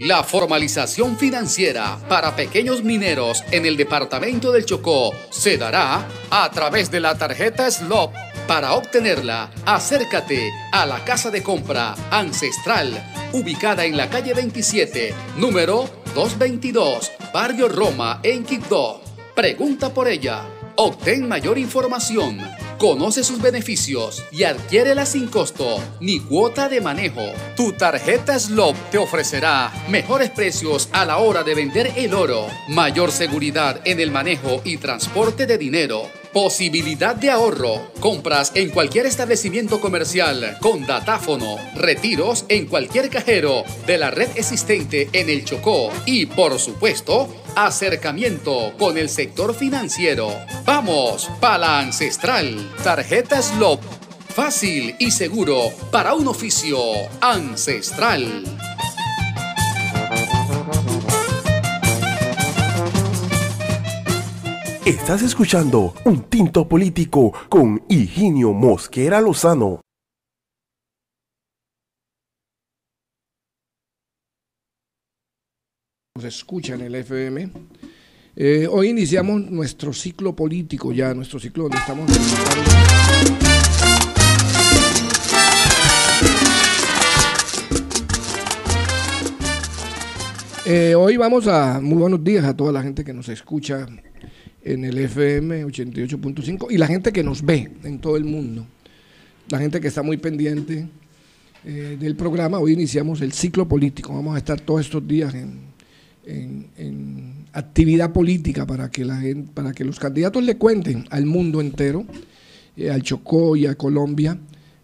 La formalización financiera para pequeños mineros en el departamento del Chocó se dará a través de la tarjeta SLOP. Para obtenerla, acércate a la casa de compra Ancestral, ubicada en la calle 27, número 222, Barrio Roma, en Quibdó. Pregunta por ella. Obtén mayor información. Conoce sus beneficios y adquiérela sin costo ni cuota de manejo. Tu tarjeta SLOP te ofrecerá mejores precios a la hora de vender el oro, mayor seguridad en el manejo y transporte de dinero, posibilidad de ahorro, compras en cualquier establecimiento comercial con datáfono, retiros en cualquier cajero de la red existente en el Chocó y, por supuesto, acercamiento con el sector financiero. Vamos pa' la Ancestral. Tarjeta SLOP. Fácil y seguro para un oficio ancestral. Estás escuchando Un Tinto Político con Higinio Mosquera Lozano. Nos escucha en el FM. Hoy iniciamos nuestro ciclo político, ya nuestro ciclo donde estamos hoy vamos a, muy buenos días a toda la gente que nos escucha en el FM 88.5 y la gente que nos ve en todo el mundo, la gente que está muy pendiente del programa. Hoy iniciamos el ciclo político, vamos a estar todos estos días en actividad política para que los candidatos le cuenten al mundo entero, al Chocó y a Colombia,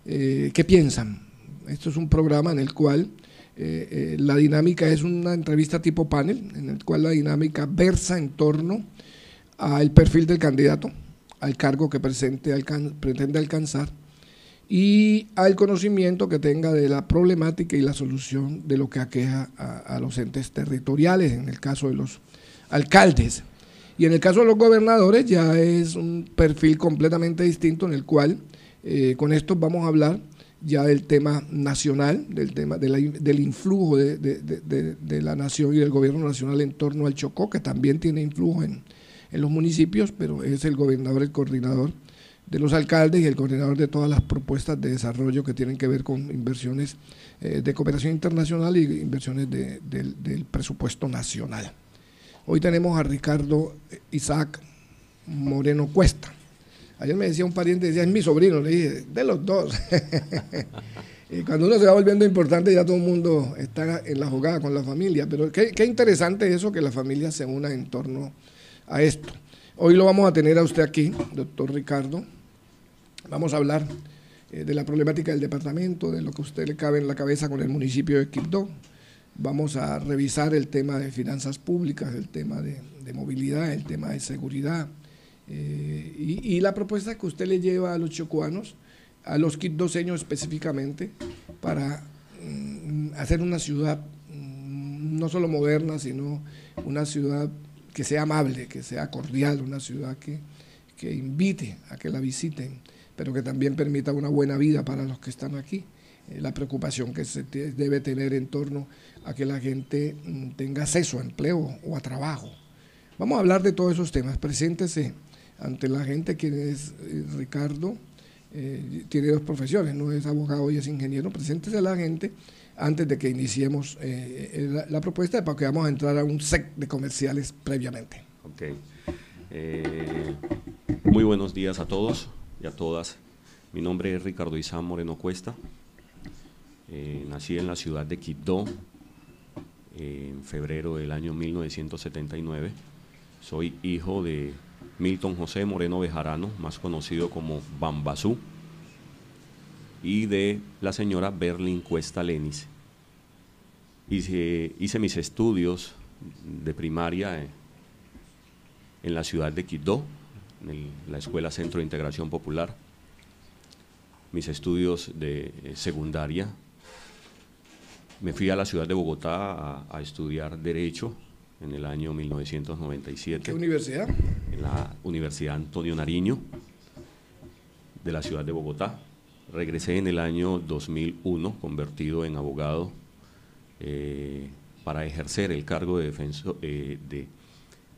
qué piensan. Esto es un programa en el cual la dinámica es una entrevista tipo panel, en el cual la dinámica versa en torno al perfil del candidato, al cargo que pretende alcanzar y al conocimiento que tenga de la problemática y la solución de lo que aqueja a los entes territoriales, en el caso de los alcaldes. Y en el caso de los gobernadores ya es un perfil completamente distinto, en el cual con esto vamos a hablar ya del tema nacional, del tema del influjo de la nación y del gobierno nacional en torno al Chocó, que también tiene influjo en los municipios, pero es el gobernador el coordinador de los alcaldes y el coordinador de todas las propuestas de desarrollo que tienen que ver con inversiones de cooperación internacional y inversiones del presupuesto nacional. Hoy tenemos a Ricardo Isaac Moreno Cuesta. Ayer me decía un pariente, decía, es mi sobrino, le dije, de los dos. Y cuando uno se va volviendo importante, ya todo el mundo está en la jugada con la familia, pero qué interesante eso, que la familia se una en torno a esto. Hoy lo vamos a tener a usted aquí, doctor Ricardo. Vamos a hablar de la problemática del departamento, de lo que a usted le cabe en la cabeza con el municipio de Quibdó. Vamos a revisar el tema de finanzas públicas, el tema de movilidad, el tema de seguridad y la propuesta que usted le lleva a los chocuanos, a los quibdoseños específicamente, para hacer una ciudad no solo moderna, sino una ciudad que sea amable, que sea cordial, una ciudad que invite a que la visiten, pero que también permita una buena vida para los que están aquí. La preocupación que se debe tener en torno a que la gente tenga acceso a empleo o a trabajo. Vamos a hablar de todos esos temas. Preséntese ante la gente, quien es Ricardo, tiene dos profesiones, no es abogado y es ingeniero. Preséntese a la gente antes de que iniciemos la propuesta, porque vamos a entrar a un set de comerciales previamente. Ok. Muy buenos días a todos y a todas. Mi nombre es Ricardo Isaac Moreno Cuesta. Nací en la ciudad de Quibdó en febrero del año 1979. Soy hijo de Milton José Moreno Bejarano, más conocido como Bambazú, y de la señora Berlin Cuesta Lenis. Hice mis estudios de primaria en la ciudad de Quibdó, en la Escuela Centro de Integración Popular. Mis estudios de secundaria. Me fui a la ciudad de Bogotá a estudiar Derecho en el año 1997. ¿Qué universidad? En la Universidad Antonio Nariño de la ciudad de Bogotá. Regresé en el año 2001, convertido en abogado para ejercer el cargo de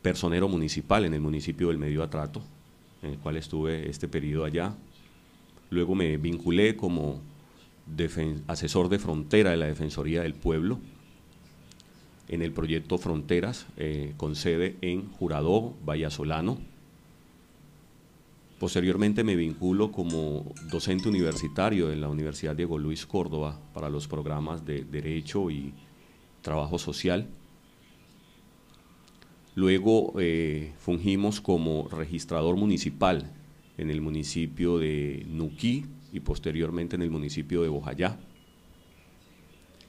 personero municipal en el municipio del Medio Atrato, en el cual estuve este periodo allá. Luego me vinculé como asesor de frontera de la Defensoría del Pueblo en el proyecto Fronteras, con sede en Juradó, Vallasolano. Posteriormente me vinculo como docente universitario en la Universidad Diego Luis Córdoba para los programas de Derecho y Trabajo Social. Luego fungimos como registrador municipal en el municipio de Nuquí y posteriormente en el municipio de Bojayá.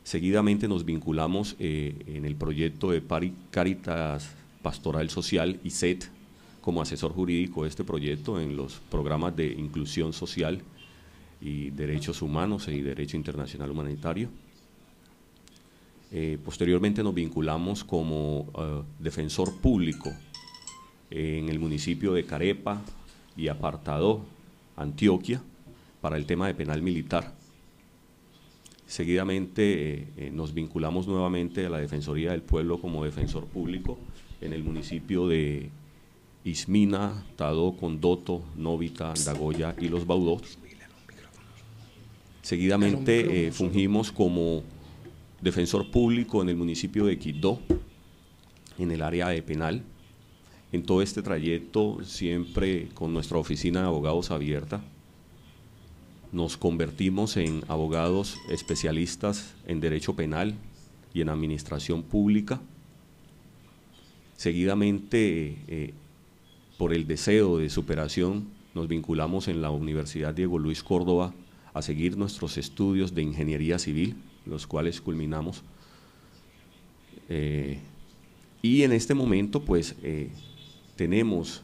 Seguidamente nos vinculamos en el proyecto de Cáritas Pastoral Social y SET como asesor jurídico de este proyecto en los programas de inclusión social y derechos humanos y derecho internacional humanitario. Posteriormente nos vinculamos como defensor público en el municipio de Carepa y Apartadó, Antioquia, para el tema de penal militar. Seguidamente nos vinculamos nuevamente a la Defensoría del Pueblo como defensor público en el municipio de Ismina, Tadó, Condoto, Novita, Dagoya y Los Baudos. Seguidamente fungimos como defensor público en el municipio de Quibdó, en el área de penal. En todo este trayecto, siempre con nuestra oficina de abogados abierta, nos convertimos en abogados especialistas en derecho penal y en administración pública. Seguidamente, por el deseo de superación, nos vinculamos en la Universidad Diego Luis Córdoba a seguir nuestros estudios de ingeniería civil, los cuales culminamos. Y en este momento, pues, tenemos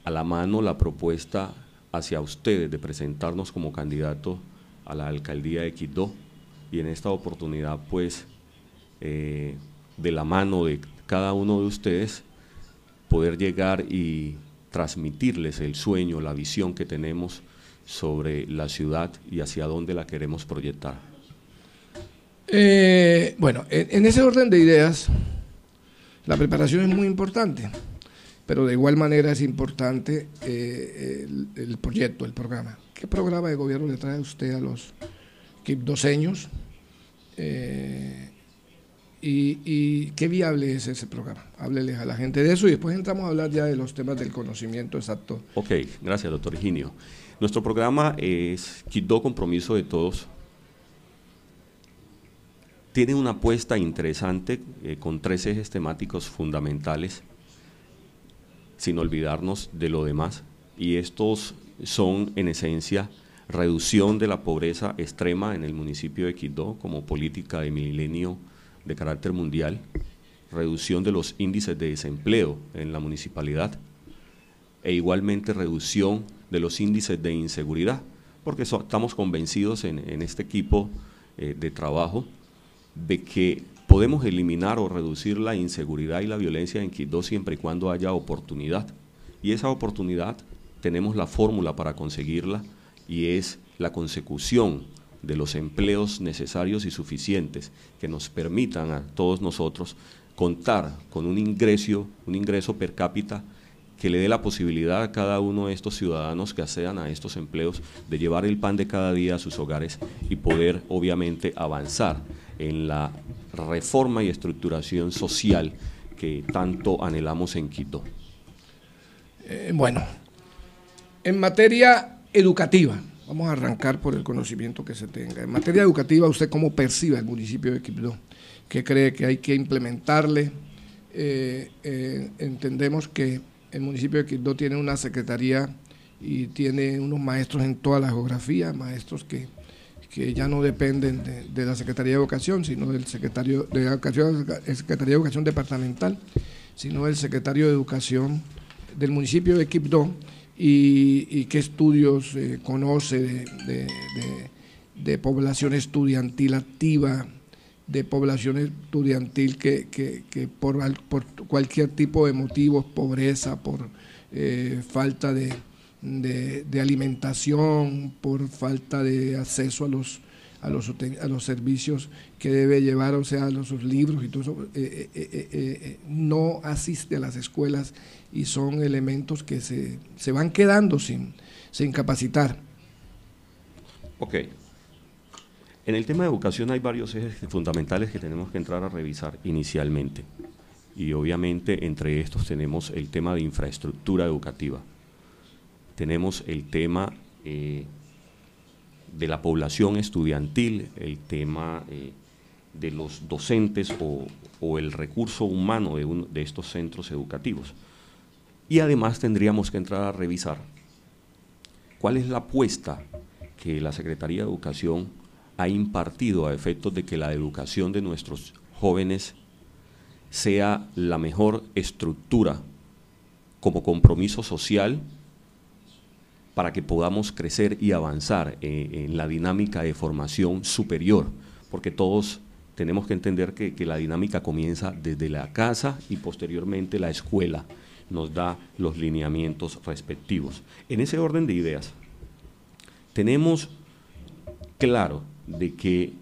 a la mano la propuesta hacia ustedes de presentarnos como candidato a la alcaldía de Quibdó, y en esta oportunidad, pues, de la mano de cada uno de ustedes, poder llegar y transmitirles el sueño, la visión que tenemos sobre la ciudad y hacia dónde la queremos proyectar. Bueno, en ese orden de ideas, la preparación es muy importante, pero de igual manera es importante el proyecto, el programa. ¿Qué programa de gobierno le trae usted a los quibdoseños? Y qué viable es ese programa. Hábleles a la gente de eso y después entramos a hablar ya de los temas del conocimiento exacto. Ok, gracias, doctor Higinio. Nuestro programa es Quibdó Compromiso de Todos. Tiene una apuesta interesante con 3 ejes temáticos fundamentales, sin olvidarnos de lo demás, y estos son en esencia reducción de la pobreza extrema en el municipio de Quibdó como política de milenio de carácter mundial, reducción de los índices de desempleo en la municipalidad e igualmente reducción de los índices de inseguridad, porque estamos convencidos en este equipo de trabajo de que podemos eliminar o reducir la inseguridad y la violencia en Quibdó siempre y cuando haya oportunidad, y esa oportunidad tenemos la fórmula para conseguirla, y es la consecución de los empleos necesarios y suficientes que nos permitan a todos nosotros contar con un ingreso per cápita que le dé la posibilidad a cada uno de estos ciudadanos que accedan a estos empleos de llevar el pan de cada día a sus hogares y poder obviamente avanzar en la reforma y estructuración social que tanto anhelamos en Quibdó. Bueno, en materia educativa, vamos a arrancar por el conocimiento que se tenga. En materia educativa, ¿usted cómo percibe el municipio de Quibdó? ¿Qué cree que hay que implementarle? Entendemos que el municipio de Quibdó tiene una secretaría y tiene unos maestros en toda la geografía, maestros que ya no dependen de la Secretaría de Educación, sino del secretario de Educación, Secretaría de Educación departamental, sino del secretario de Educación del municipio de Quibdó, y qué estudios conoce de población estudiantil activa, de población estudiantil que por cualquier tipo de motivos, pobreza, por falta de alimentación, por falta de acceso a los servicios que debe llevar, o sea, sus libros y todo eso, no asiste a las escuelas y son elementos que se van quedando sin capacitar. Ok. En el tema de educación hay varios ejes fundamentales que tenemos que entrar a revisar inicialmente. Y obviamente entre estos tenemos el tema de infraestructura educativa. Tenemos el tema de la población estudiantil, el tema de los docentes o el recurso humano de estos centros educativos. Y además tendríamos que entrar a revisar cuál es la apuesta que la Secretaría de Educación ha impartido a efectos de que la educación de nuestros jóvenes sea la mejor estructura como compromiso social para que podamos crecer y avanzar en la dinámica de formación superior, porque todos tenemos que entender que la dinámica comienza desde la casa y posteriormente la escuela nos da los lineamientos respectivos. En ese orden de ideas, tenemos claro de que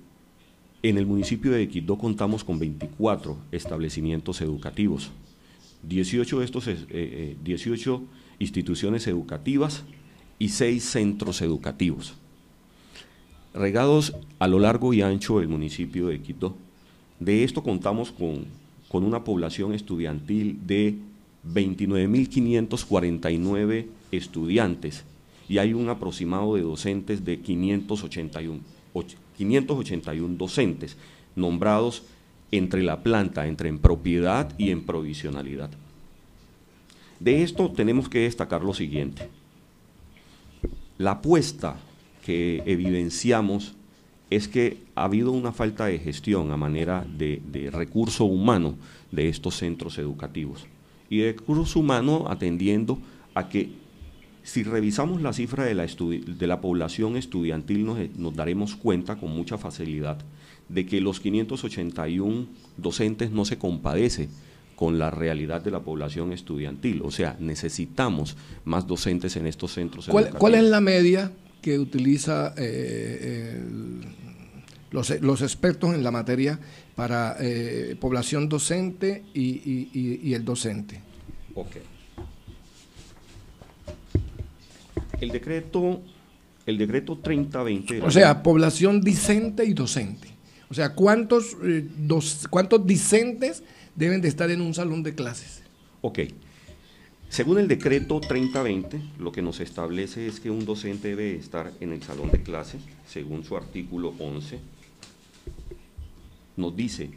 en el municipio de Quibdó contamos con 24 establecimientos educativos, 18 instituciones educativas y 6 centros educativos, regados a lo largo y ancho del municipio de Quibdó. De esto contamos con una población estudiantil de 29.549 estudiantes y hay un aproximado de docentes de 581 docentes nombrados entre la planta, entre en propiedad y en provisionalidad. De esto tenemos que destacar lo siguiente. La apuesta que evidenciamos es que ha habido una falta de gestión a manera de recurso humano de estos centros educativos. Y de recurso humano atendiendo a que si revisamos la cifra de la población estudiantil nos daremos cuenta con mucha facilidad de que los 581 docentes no se compadece con la realidad de la población estudiantil, o sea, necesitamos más docentes en estos centros educativos. ¿Cuál es la media que utiliza los expertos en la materia para población docente y el docente? Ok. El decreto 3020… O sea, población discente y docente. O sea, ¿cuántos discentes deben de estar en un salón de clases? Ok. Según el decreto 3020, lo que nos establece es que un docente debe estar en el salón de clases, según su artículo 11, nos dice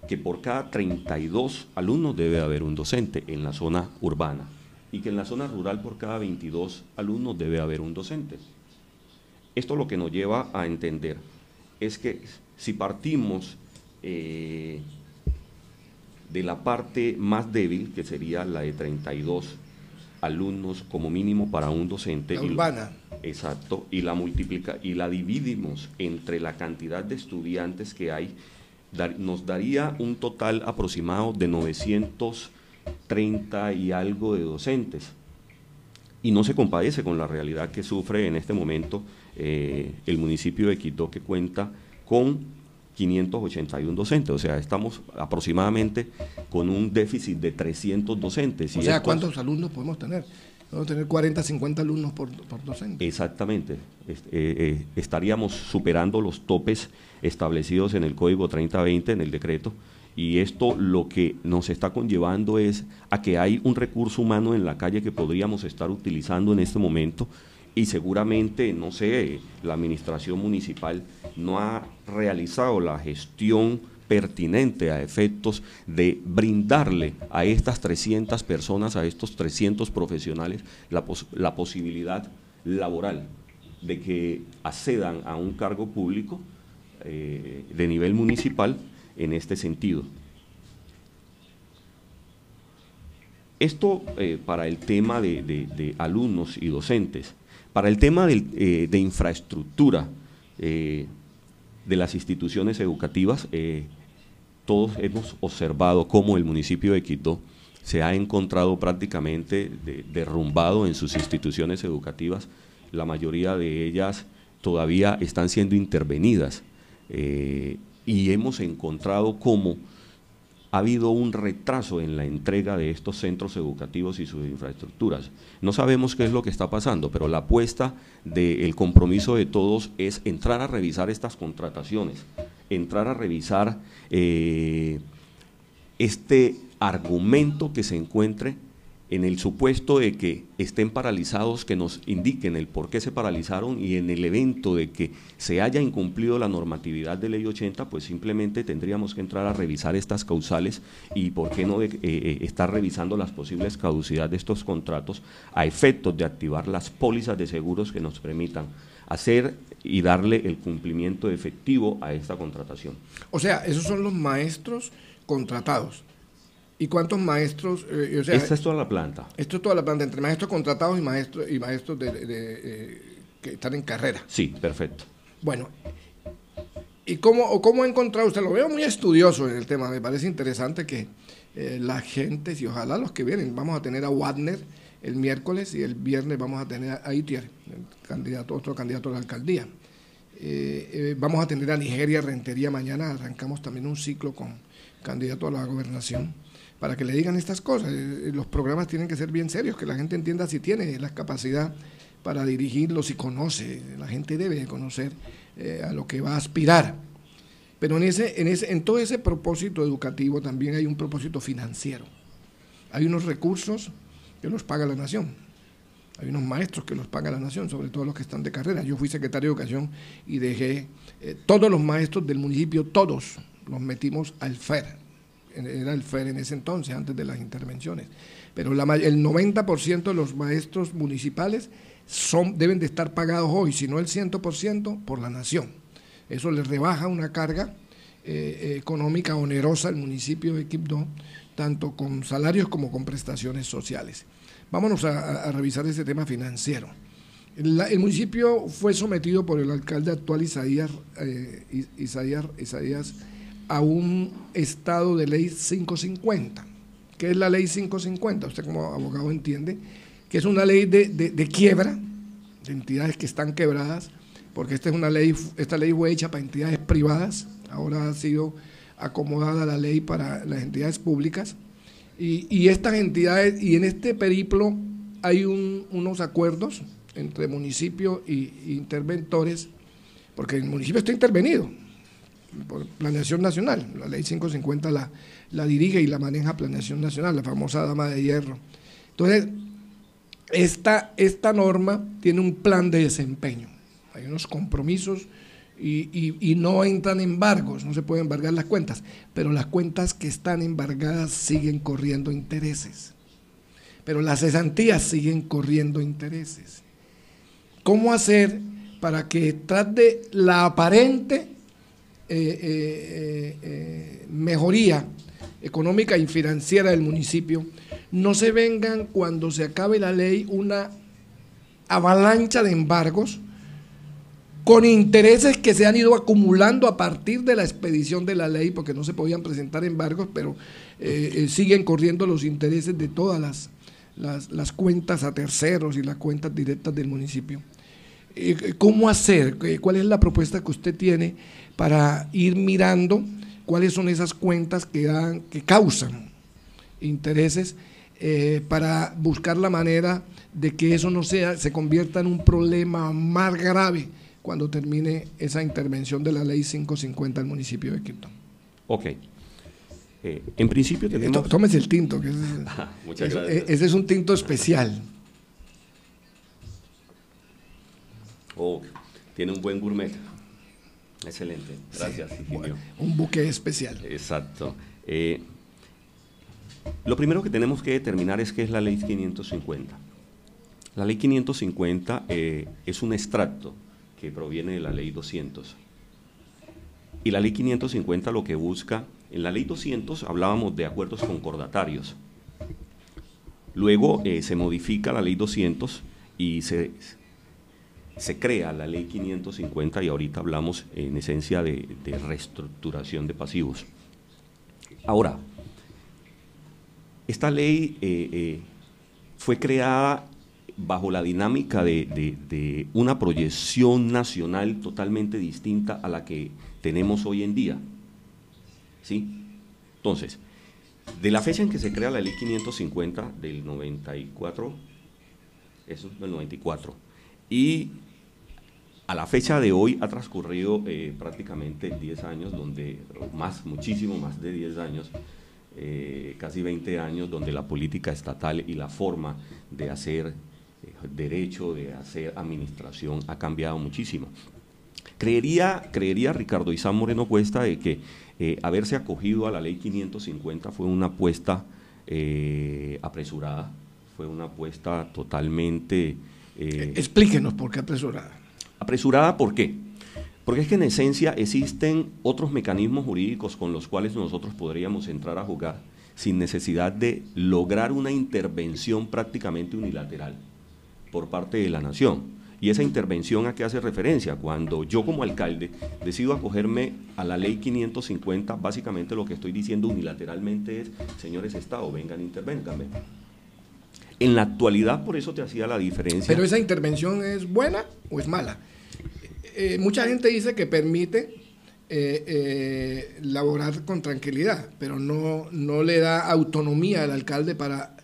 que por cada 32 alumnos debe haber un docente en la zona urbana y que en la zona rural por cada 22 alumnos debe haber un docente. Esto lo que nos lleva a entender es que si partimos de la parte más débil, que sería la de 32 alumnos como mínimo para un docente. La urbana. Exacto, y la dividimos entre la cantidad de estudiantes que hay, nos daría un total aproximado de 930 y algo de docentes. Y no se compadece con la realidad que sufre en este momento el municipio de Quibdó, que cuenta con 581 docentes, o sea, estamos aproximadamente con un déficit de 300 docentes. O sea, ¿cuántos alumnos podemos tener? Podemos tener 40, 50 alumnos por docente. Exactamente, estaríamos superando los topes establecidos en el Código 3020, en el decreto, y esto lo que nos está conllevando es a que hay un recurso humano en la calle que podríamos estar utilizando en este momento, y seguramente, no sé, la administración municipal no ha realizado la gestión pertinente a efectos de brindarle a estas 300 personas, a estos 300 profesionales, la posibilidad laboral de que accedan a un cargo público de nivel municipal en este sentido. Esto para el tema de alumnos y docentes. Para el tema de infraestructura de las instituciones educativas, todos hemos observado cómo el municipio de Quibdó se ha encontrado prácticamente derrumbado en sus instituciones educativas, la mayoría de ellas todavía están siendo intervenidas y hemos encontrado cómo ha habido un retraso en la entrega de estos centros educativos y sus infraestructuras. No sabemos qué es lo que está pasando, pero la apuesta del compromiso de todos es entrar a revisar estas contrataciones, entrar a revisar este argumento que se encuentre en el supuesto de que estén paralizados, que nos indiquen el por qué se paralizaron, y en el evento de que se haya incumplido la normatividad de Ley 80, pues simplemente tendríamos que entrar a revisar estas causales y por qué no estar revisando las posibles caducidades de estos contratos a efectos de activar las pólizas de seguros que nos permitan hacer y darle el cumplimiento efectivo a esta contratación. O sea, esos son los maestros contratados. ¿Y cuántos maestros? Esta es toda la planta. Esto es toda la planta, entre maestros contratados y maestros que están en carrera. Sí, perfecto. Bueno, ¿y cómo ha encontrado usted? Lo veo muy estudioso en el tema, me parece interesante que la gente, y ojalá los que vienen, vamos a tener a Wagner el miércoles y el viernes vamos a tener a Itier, otro candidato a la alcaldía. Vamos a tener a Nigeria Rentería mañana, arrancamos también un ciclo con candidato a la gobernación, para que le digan estas cosas. Los programas tienen que ser bien serios, que la gente entienda si tiene la capacidad para dirigirlos, si conoce. La gente debe de conocer a lo que va a aspirar. Pero en todo ese propósito educativo también hay un propósito financiero. Hay unos recursos que los paga la nación. Hay unos maestros que los paga la nación, sobre todo los que están de carrera. Yo fui secretario de Educación y dejé todos los maestros del municipio, todos los metimos al FER. Era el FER en ese entonces, antes de las intervenciones. Pero el 90% de los maestros municipales deben de estar pagados hoy, si no el 100%, por la nación. Eso les rebaja una carga económica onerosa al municipio de Quibdó, tanto con salarios como con prestaciones sociales. Vámonos a revisar ese tema financiero. El municipio fue sometido por el alcalde actual Isaías a un estado de ley 550. ¿Qué es la ley 550? Usted como abogado entiende que es una ley de quiebra de entidades que están quebradas, porque esta ley fue hecha para entidades privadas, ahora ha sido acomodada la ley para las entidades públicas, y estas entidades, y en este periplo hay unos acuerdos entre municipio e interventores, porque el municipio está intervenido por Planeación Nacional. La ley 550 la dirige y la maneja Planeación Nacional, la famosa dama de hierro. Entonces, esta norma tiene un plan de desempeño, hay unos compromisos y no entran embargos, no se pueden embargar las cuentas, pero las cuentas que están embargadas siguen corriendo intereses, pero las cesantías siguen corriendo intereses. ¿Cómo hacer para que tras de la aparente mejoría económica y financiera del municipio, no se vengan cuando se acabe la ley una avalancha de embargos con intereses que se han ido acumulando a partir de la expedición de la ley, porque no se podían presentar embargos, pero siguen corriendo los intereses de todas las cuentas a terceros y las cuentas directas del municipio? ¿Cómo hacer? ¿Cuál es la propuesta que usted tiene para ir mirando cuáles son esas cuentas que causan intereses, para buscar la manera de que eso no se convierta en un problema más grave cuando termine esa intervención de la ley 550 del municipio de Quibdó? Ok. En principio tenemos... Tómese el tinto, que muchas gracias. Ese es un tinto especial. Oh, tiene un buen gourmet. Excelente, gracias, sí, Higinio. bueno, un buque especial. Exacto. Lo primero que tenemos que determinar es qué es la ley 550. La ley 550 es un extracto que proviene de la ley 200. Y la ley 550 lo que busca, en la ley 200 hablábamos de acuerdos concordatarios. Luego se modifica la ley 200 y se crea la ley 550, y ahorita hablamos en esencia de reestructuración de pasivos. Ahora, esta ley fue creada bajo la dinámica de una proyección nacional totalmente distinta a la que tenemos hoy en día. ¿Sí? Entonces, de la fecha en que se crea la ley 550 del 94, eso es del 94, y a la fecha de hoy ha transcurrido prácticamente 10 años, donde muchísimo más de 10 años, casi 20 años, donde la política estatal y la forma de hacer derecho, de hacer administración ha cambiado muchísimo. Creería Ricardo Isam Moreno Cuesta de que haberse acogido a la ley 550 fue una apuesta apresurada, fue una apuesta totalmente… Explíquenos por qué apresurada. ¿Apresurada por qué? Porque es que en esencia existen otros mecanismos jurídicos con los cuales nosotros podríamos entrar a jugar sin necesidad de lograr una intervención prácticamente unilateral por parte de la nación. Y esa intervención, ¿a qué hace referencia? Cuando yo como alcalde decido acogerme a la ley 550, básicamente lo que estoy diciendo unilateralmente es, señores Estado, vengan, intervénganme. En la actualidad, por eso te hacía la diferencia. ¿Pero esa intervención es buena o es mala? Mucha gente dice que permite laborar con tranquilidad, pero no le da autonomía al alcalde para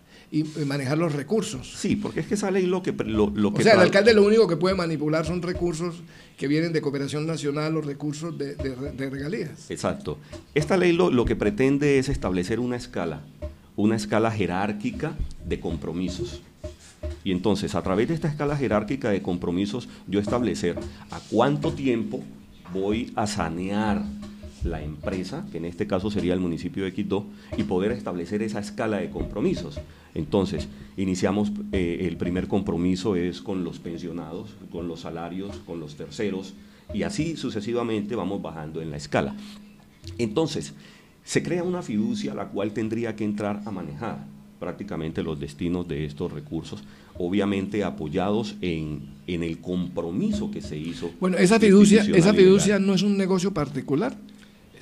manejar los recursos. Sí, porque es que esa ley lo que o sea, el alcalde lo único que puede manipular son recursos que vienen de cooperación nacional o recursos de regalías. Exacto. Esta ley lo que pretende es establecer una escala jerárquica de compromisos. Y entonces, a través de esta escala jerárquica de compromisos, yo establecer a cuánto tiempo voy a sanear la empresa, que en este caso sería el municipio de Quibdó, y poder establecer esa escala de compromisos. Entonces, iniciamos, el primer compromiso es con los pensionados, con los salarios, con los terceros, y así sucesivamente vamos bajando en la escala. Entonces, se crea una fiducia la cual tendría que entrar a manejar prácticamente los destinos de estos recursos, obviamente apoyados en el compromiso que se hizo. Bueno, esa fiducia no es un negocio particular.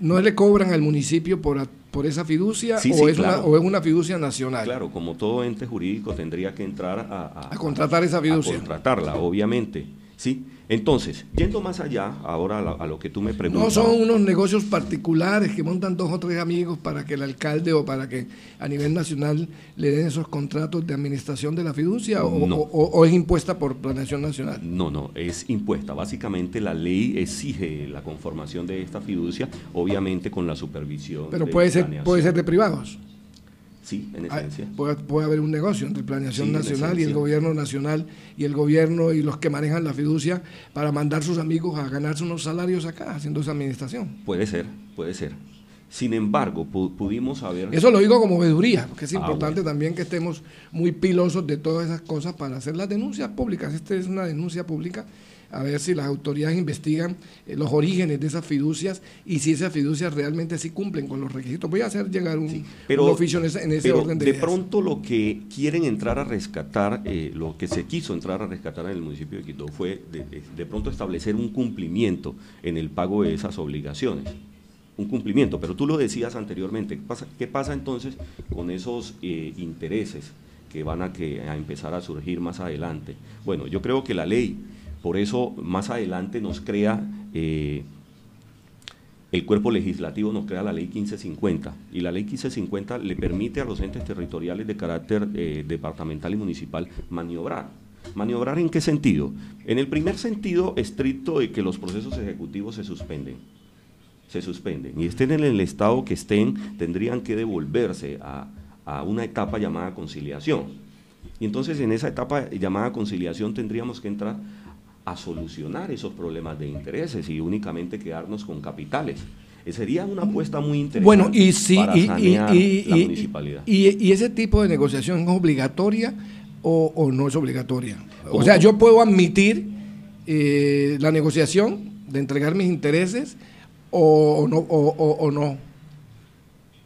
¿No le cobran al municipio por esa fiducia sí, o, sí, es claro. o es una fiducia nacional? Claro, como todo ente jurídico tendría que entrar a contratar esa fiducia. A contratarla, obviamente. ¿Sí? Entonces, yendo más allá, ahora a lo que tú me preguntas. No son unos negocios particulares que montan 2 o 3 amigos para que el alcalde o para que a nivel nacional le den esos contratos de administración de la fiducia o es impuesta por Planeación Nacional. No, es impuesta. Básicamente la ley exige la conformación de esta fiducia, obviamente con la supervisión. Pero puede ser de privados. Sí, en esencia. Puede haber un negocio entre Planeación Nacional y el gobierno nacional y el gobierno y los que manejan la fiducia para mandar sus amigos a ganarse unos salarios acá haciendo esa administración. Puede ser. Sin embargo, pudimos haber… Eso lo digo como veeduría, porque es importante también que estemos muy pilosos de todas esas cosas para hacer las denuncias públicas. Esta es una denuncia pública, a ver si las autoridades investigan los orígenes de esas fiducias y si esas fiducias realmente sí cumplen con los requisitos. Voy a hacer llegar un oficio en ese orden de ideas. De pronto lo que quieren entrar a rescatar, lo que se quiso entrar a rescatar en el municipio de Quibdó fue de pronto establecer un cumplimiento en el pago de esas obligaciones. Un cumplimiento, pero tú lo decías anteriormente, ¿qué pasa entonces con esos intereses que van a empezar a surgir más adelante? Bueno, yo creo que la ley, por eso más adelante nos crea, el cuerpo legislativo nos crea la ley 1550, y la ley 1550 le permite a los entes territoriales de carácter departamental y municipal maniobrar. ¿Maniobrar en qué sentido? En el primer sentido estricto de que los procesos ejecutivos se suspenden, y estén en el estado que estén, tendrían que devolverse a una etapa llamada conciliación. Y entonces en esa etapa llamada conciliación tendríamos que entrar a solucionar esos problemas de intereses y únicamente quedarnos con capitales. Sería una apuesta muy interesante para sanear la municipalidad. ¿Y ese tipo de negociación es obligatoria o no es obligatoria? O sea, yo puedo admitir la negociación de entregar mis intereses o no.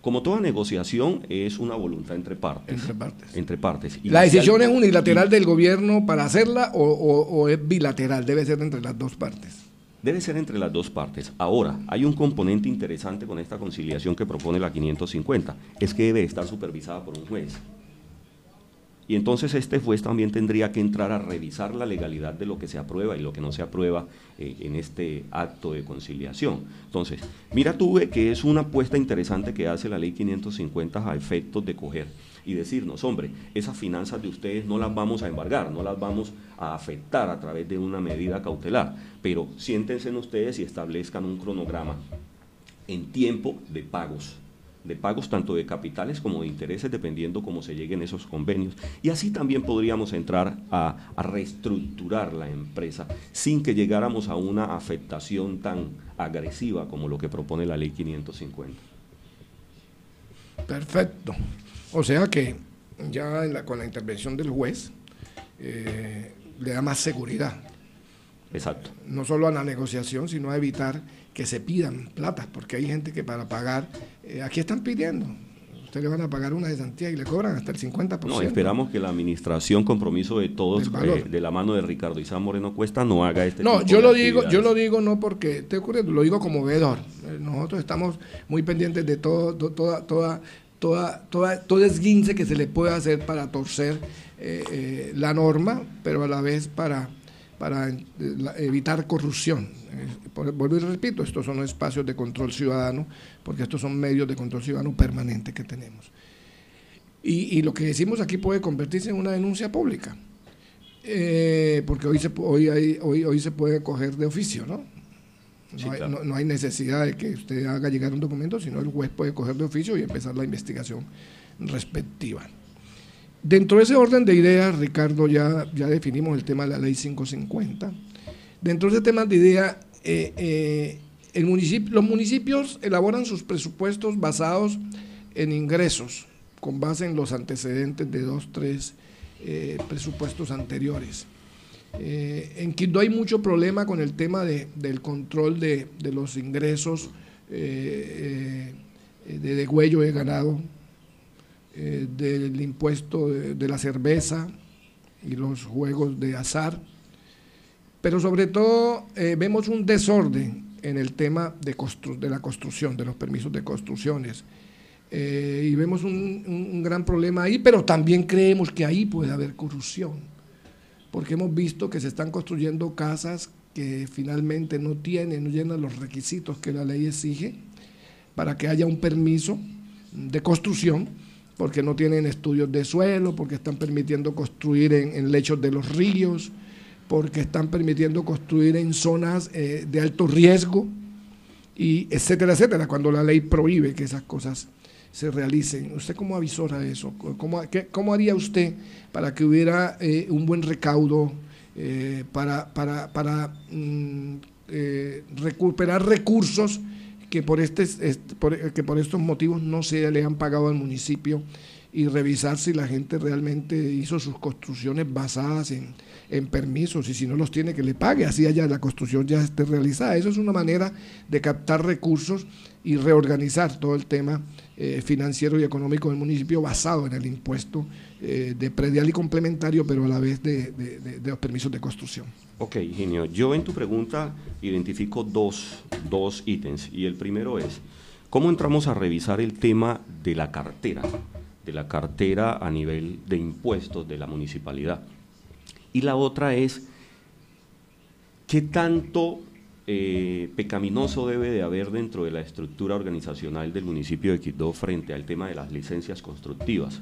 Como toda negociación es una voluntad entre partes. ¿La decisión es unilateral del gobierno para hacerla o es bilateral? Debe ser entre las dos partes. Debe ser entre las dos partes. Ahora, hay un componente interesante con esta conciliación que propone la 550, es que debe estar supervisada por un juez. Y entonces este juez también tendría que entrar a revisar la legalidad de lo que se aprueba y lo que no se aprueba en este acto de conciliación. Entonces, mira tú que es una apuesta interesante que hace la ley 550 a efectos de coger y decirnos, hombre, esas finanzas de ustedes no las vamos a embargar, no las vamos a afectar a través de una medida cautelar, pero siéntense ustedes y establezcan un cronograma en tiempo de pagos tanto de capitales como de intereses, dependiendo cómo se lleguen esos convenios. Y así también podríamos entrar a reestructurar la empresa sin que llegáramos a una afectación tan agresiva como lo que propone la ley 550. Perfecto. O sea que ya con la intervención del juez le da más seguridad. Exacto. No solo a la negociación, sino a evitar que se pidan platas, porque hay gente que para pagar, aquí están pidiendo, usted le van a pagar una cesantía y le cobran hasta el 50%. No, esperamos que la administración, compromiso de todos, de la mano de Ricardo Izam Moreno Cuesta, no haga este tipo de actividades. Yo lo digo no porque esté ocurriendo, lo digo como veedor. Nosotros estamos muy pendientes de todo esguince que se le pueda hacer para torcer la norma, pero a la vez para evitar corrupción. Vuelvo y repito, estos son espacios de control ciudadano, porque estos son medios de control ciudadano permanente que tenemos. Y lo que decimos aquí puede convertirse en una denuncia pública, porque hoy se puede coger de oficio, ¿no? Sí, claro. No hay necesidad de que usted haga llegar un documento, sino el juez puede coger de oficio y empezar la investigación respectiva. Dentro de ese orden de ideas, Ricardo, ya definimos el tema de la ley 550. Dentro de ese tema de ideas, los municipios elaboran sus presupuestos basados en ingresos, con base en los antecedentes de 2-3 presupuestos anteriores. En Quibdó hay mucho problema con el tema del control de los ingresos de degüello de ganado, del impuesto de la cerveza y los juegos de azar, pero sobre todo vemos un desorden en el tema de la construcción, de los permisos de construcciones, y vemos un gran problema ahí, pero también creemos que ahí puede haber corrupción, porque hemos visto que se están construyendo casas que finalmente no llenan los requisitos que la ley exige para que haya un permiso de construcción, porque no tienen estudios de suelo, porque están permitiendo construir en lechos de los ríos, porque están permitiendo construir en zonas de alto riesgo, y etcétera, etcétera, cuando la ley prohíbe que esas cosas se realicen. ¿Usted cómo avisora eso? ¿Cómo haría usted para que hubiera un buen recaudo, para recuperar recursos que por estos motivos no se le han pagado al municipio, y revisar si la gente realmente hizo sus construcciones basadas en permisos, y si no los tiene, que le pague, así allá la construcción ya esté realizada? Eso es una manera de captar recursos y reorganizar todo el tema financiero y económico del municipio basado en el impuesto de predial y complementario, pero a la vez de los permisos de construcción. Ok, Higinio, yo en tu pregunta identifico dos ítems, y el primero es, ¿cómo entramos a revisar el tema de la cartera a nivel de impuestos de la municipalidad? Y la otra es, ¿qué tanto pecaminoso debe de haber dentro de la estructura organizacional del municipio de Quibdó frente al tema de las licencias constructivas?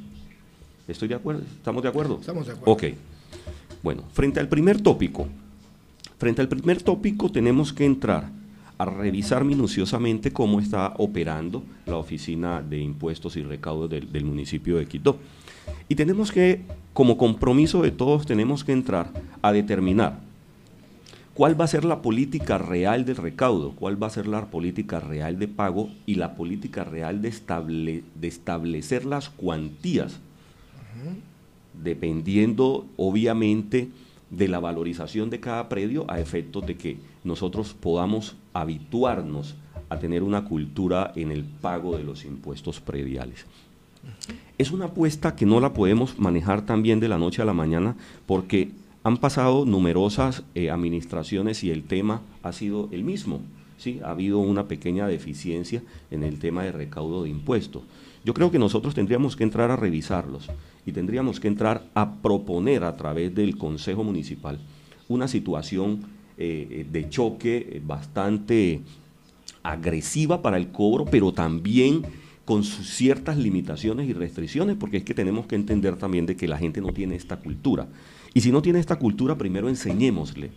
¿Estoy de acuerdo? ¿Estamos de acuerdo? Estamos de acuerdo. Ok. Bueno, frente al primer tópico tenemos que entrar a revisar minuciosamente cómo está operando la Oficina de Impuestos y Recaudos del municipio de Quibdó. Y tenemos que, como compromiso de todos, tenemos que entrar a determinar cuál va a ser la política real del recaudo, cuál va a ser la política real de pago y la política real de establecer las cuantías, dependiendo obviamente de la valorización de cada predio, a efectos de que nosotros podamos habituarnos a tener una cultura en el pago de los impuestos prediales. Es una apuesta que no la podemos manejar también de la noche a la mañana, porque han pasado numerosas administraciones y el tema ha sido el mismo. ¿sí? Ha habido una pequeña deficiencia en el tema de recaudo de impuestos. Yo creo que nosotros tendríamos que entrar a revisarlos y tendríamos que entrar a proponer a través del Consejo Municipal una situación de choque bastante agresiva para el cobro, pero también con sus ciertas limitaciones y restricciones, porque es que tenemos que entender también de que la gente no tiene esta cultura. Y si no tiene esta cultura, primero enseñémosle.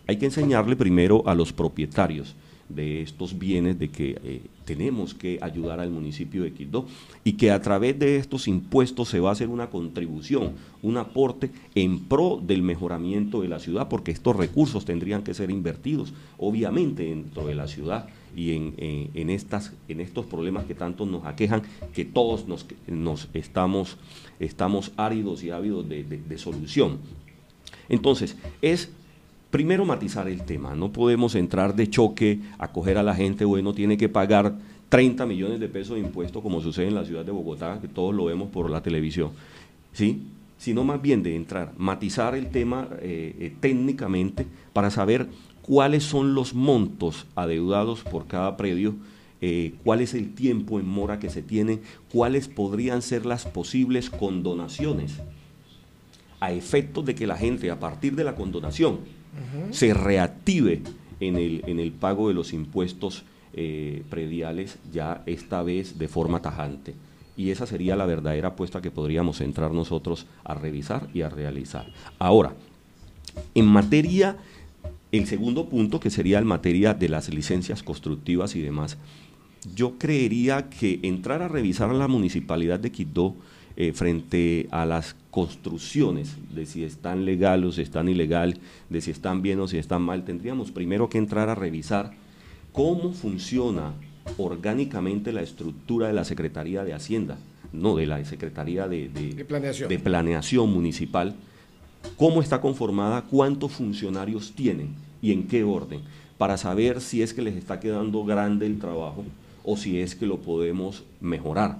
Hay que enseñarle primero a los propietarios de estos bienes de que tenemos que ayudar al municipio de Quibdó y que a través de estos impuestos se va a hacer una contribución, un aporte en pro del mejoramiento de la ciudad, porque estos recursos tendrían que ser invertidos, obviamente, dentro de la ciudad y en estos problemas que tanto nos aquejan, que todos nos estamos áridos y ávidos de solución. Entonces, es primero matizar el tema, no podemos entrar de choque a coger a la gente, bueno, tiene que pagar 30 millones de pesos de impuestos como sucede en la ciudad de Bogotá, que todos lo vemos por la televisión, ¿sí? Sino más bien de entrar, matizar el tema técnicamente para saber cuáles son los montos adeudados por cada predio, cuál es el tiempo en mora que se tiene, cuáles podrían ser las posibles condonaciones, a efectos de que la gente a partir de la condonación se reactive en el pago de los impuestos prediales, ya esta vez de forma tajante. Y esa sería la verdadera apuesta que podríamos entrar nosotros a revisar y a realizar. Ahora, en materia, el segundo punto, que sería en materia de las licencias constructivas y demás, yo creería que entrar a revisar a la municipalidad de Quibdó frente a las construcciones, de si están legal o si están ilegal, de si están bien o si están mal, tendríamos primero que entrar a revisar cómo funciona orgánicamente la estructura de la Secretaría de Hacienda, no, de la Secretaría de Planeación Municipal, cómo está conformada, cuántos funcionarios tienen y en qué orden, para saber si es que les está quedando grande el trabajo o si es que lo podemos mejorar.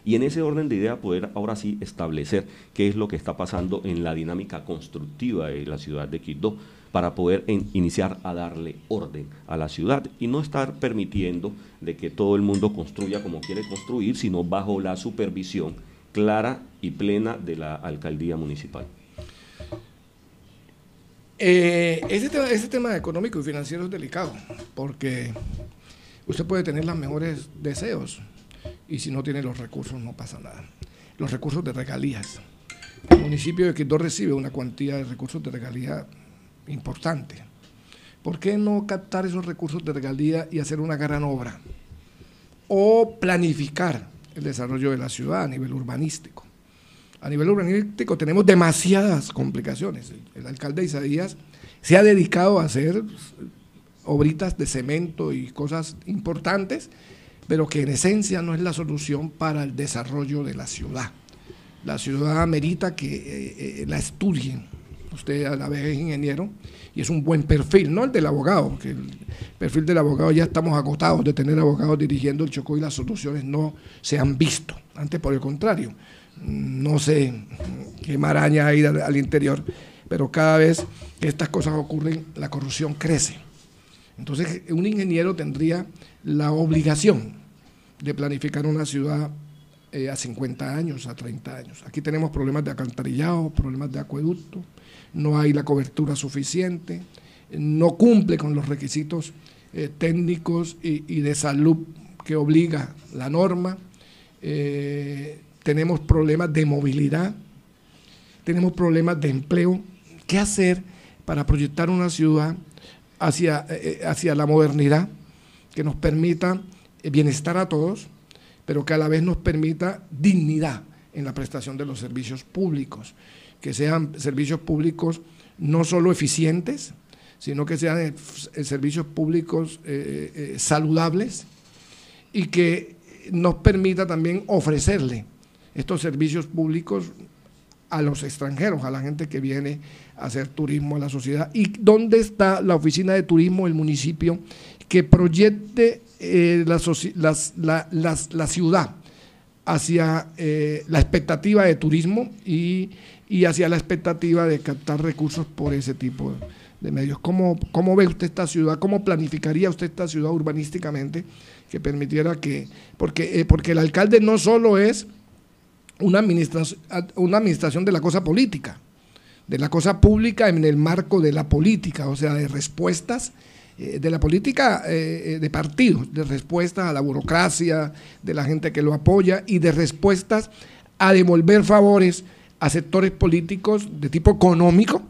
Y en ese orden de idea poder ahora sí establecer qué es lo que está pasando en la dinámica constructiva de la ciudad de Quibdó para poder iniciar a darle orden a la ciudad y no estar permitiendo de que todo el mundo construya como quiere construir, sino bajo la supervisión clara y plena de la alcaldía municipal. Ese tema económico y financiero es delicado porque usted puede tener los mejores deseos y si no tiene los recursos no pasa nada. Los recursos de regalías. El municipio de Quibdó recibe una cuantía de recursos de regalía importante. ¿Por qué no captar esos recursos de regalía y hacer una gran obra? O planificar el desarrollo de la ciudad a nivel urbanístico. A nivel urbanístico tenemos demasiadas complicaciones. El alcalde Isaías se ha dedicado a hacer obritas de cemento y cosas importantes, pero que en esencia no es la solución para el desarrollo de la ciudad. La ciudad amerita que la estudien. Usted a la vez es ingeniero y es un buen perfil, no el del abogado, porque el perfil del abogado ya estamos agotados de tener abogados dirigiendo el Chocó y las soluciones no se han visto. Antes, por el contrario, no sé qué maraña hay al interior, pero cada vez que estas cosas ocurren, la corrupción crece. Entonces, un ingeniero tendría la obligación de planificar una ciudad a 50 años, a 30 años. Aquí tenemos problemas de alcantarillado, problemas de acueducto, no hay la cobertura suficiente, no cumple con los requisitos técnicos y de salud que obliga la norma, tenemos problemas de movilidad, tenemos problemas de empleo. ¿Qué hacer para proyectar una ciudad hacia la modernidad que nos permita bienestar a todos, pero que a la vez nos permita dignidad en la prestación de los servicios públicos, que sean servicios públicos no solo eficientes, sino que sean servicios públicos saludables y que nos permita también ofrecerle estos servicios públicos a los extranjeros, a la gente que viene a hacer turismo a la sociedad. ¿Y dónde está la oficina de turismo del municipio que proyecte la ciudad hacia la expectativa de turismo y hacia la expectativa de captar recursos por ese tipo de medios. ¿Cómo ve usted esta ciudad? ¿Cómo planificaría usted esta ciudad urbanísticamente que permitiera que, porque el alcalde no solo es una administración de la cosa política, de la cosa pública en el marco de la política, o sea, de respuestas de la política de partidos, de respuestas a la burocracia, de la gente que lo apoya y de respuestas a devolver favores a sectores políticos de tipo económico,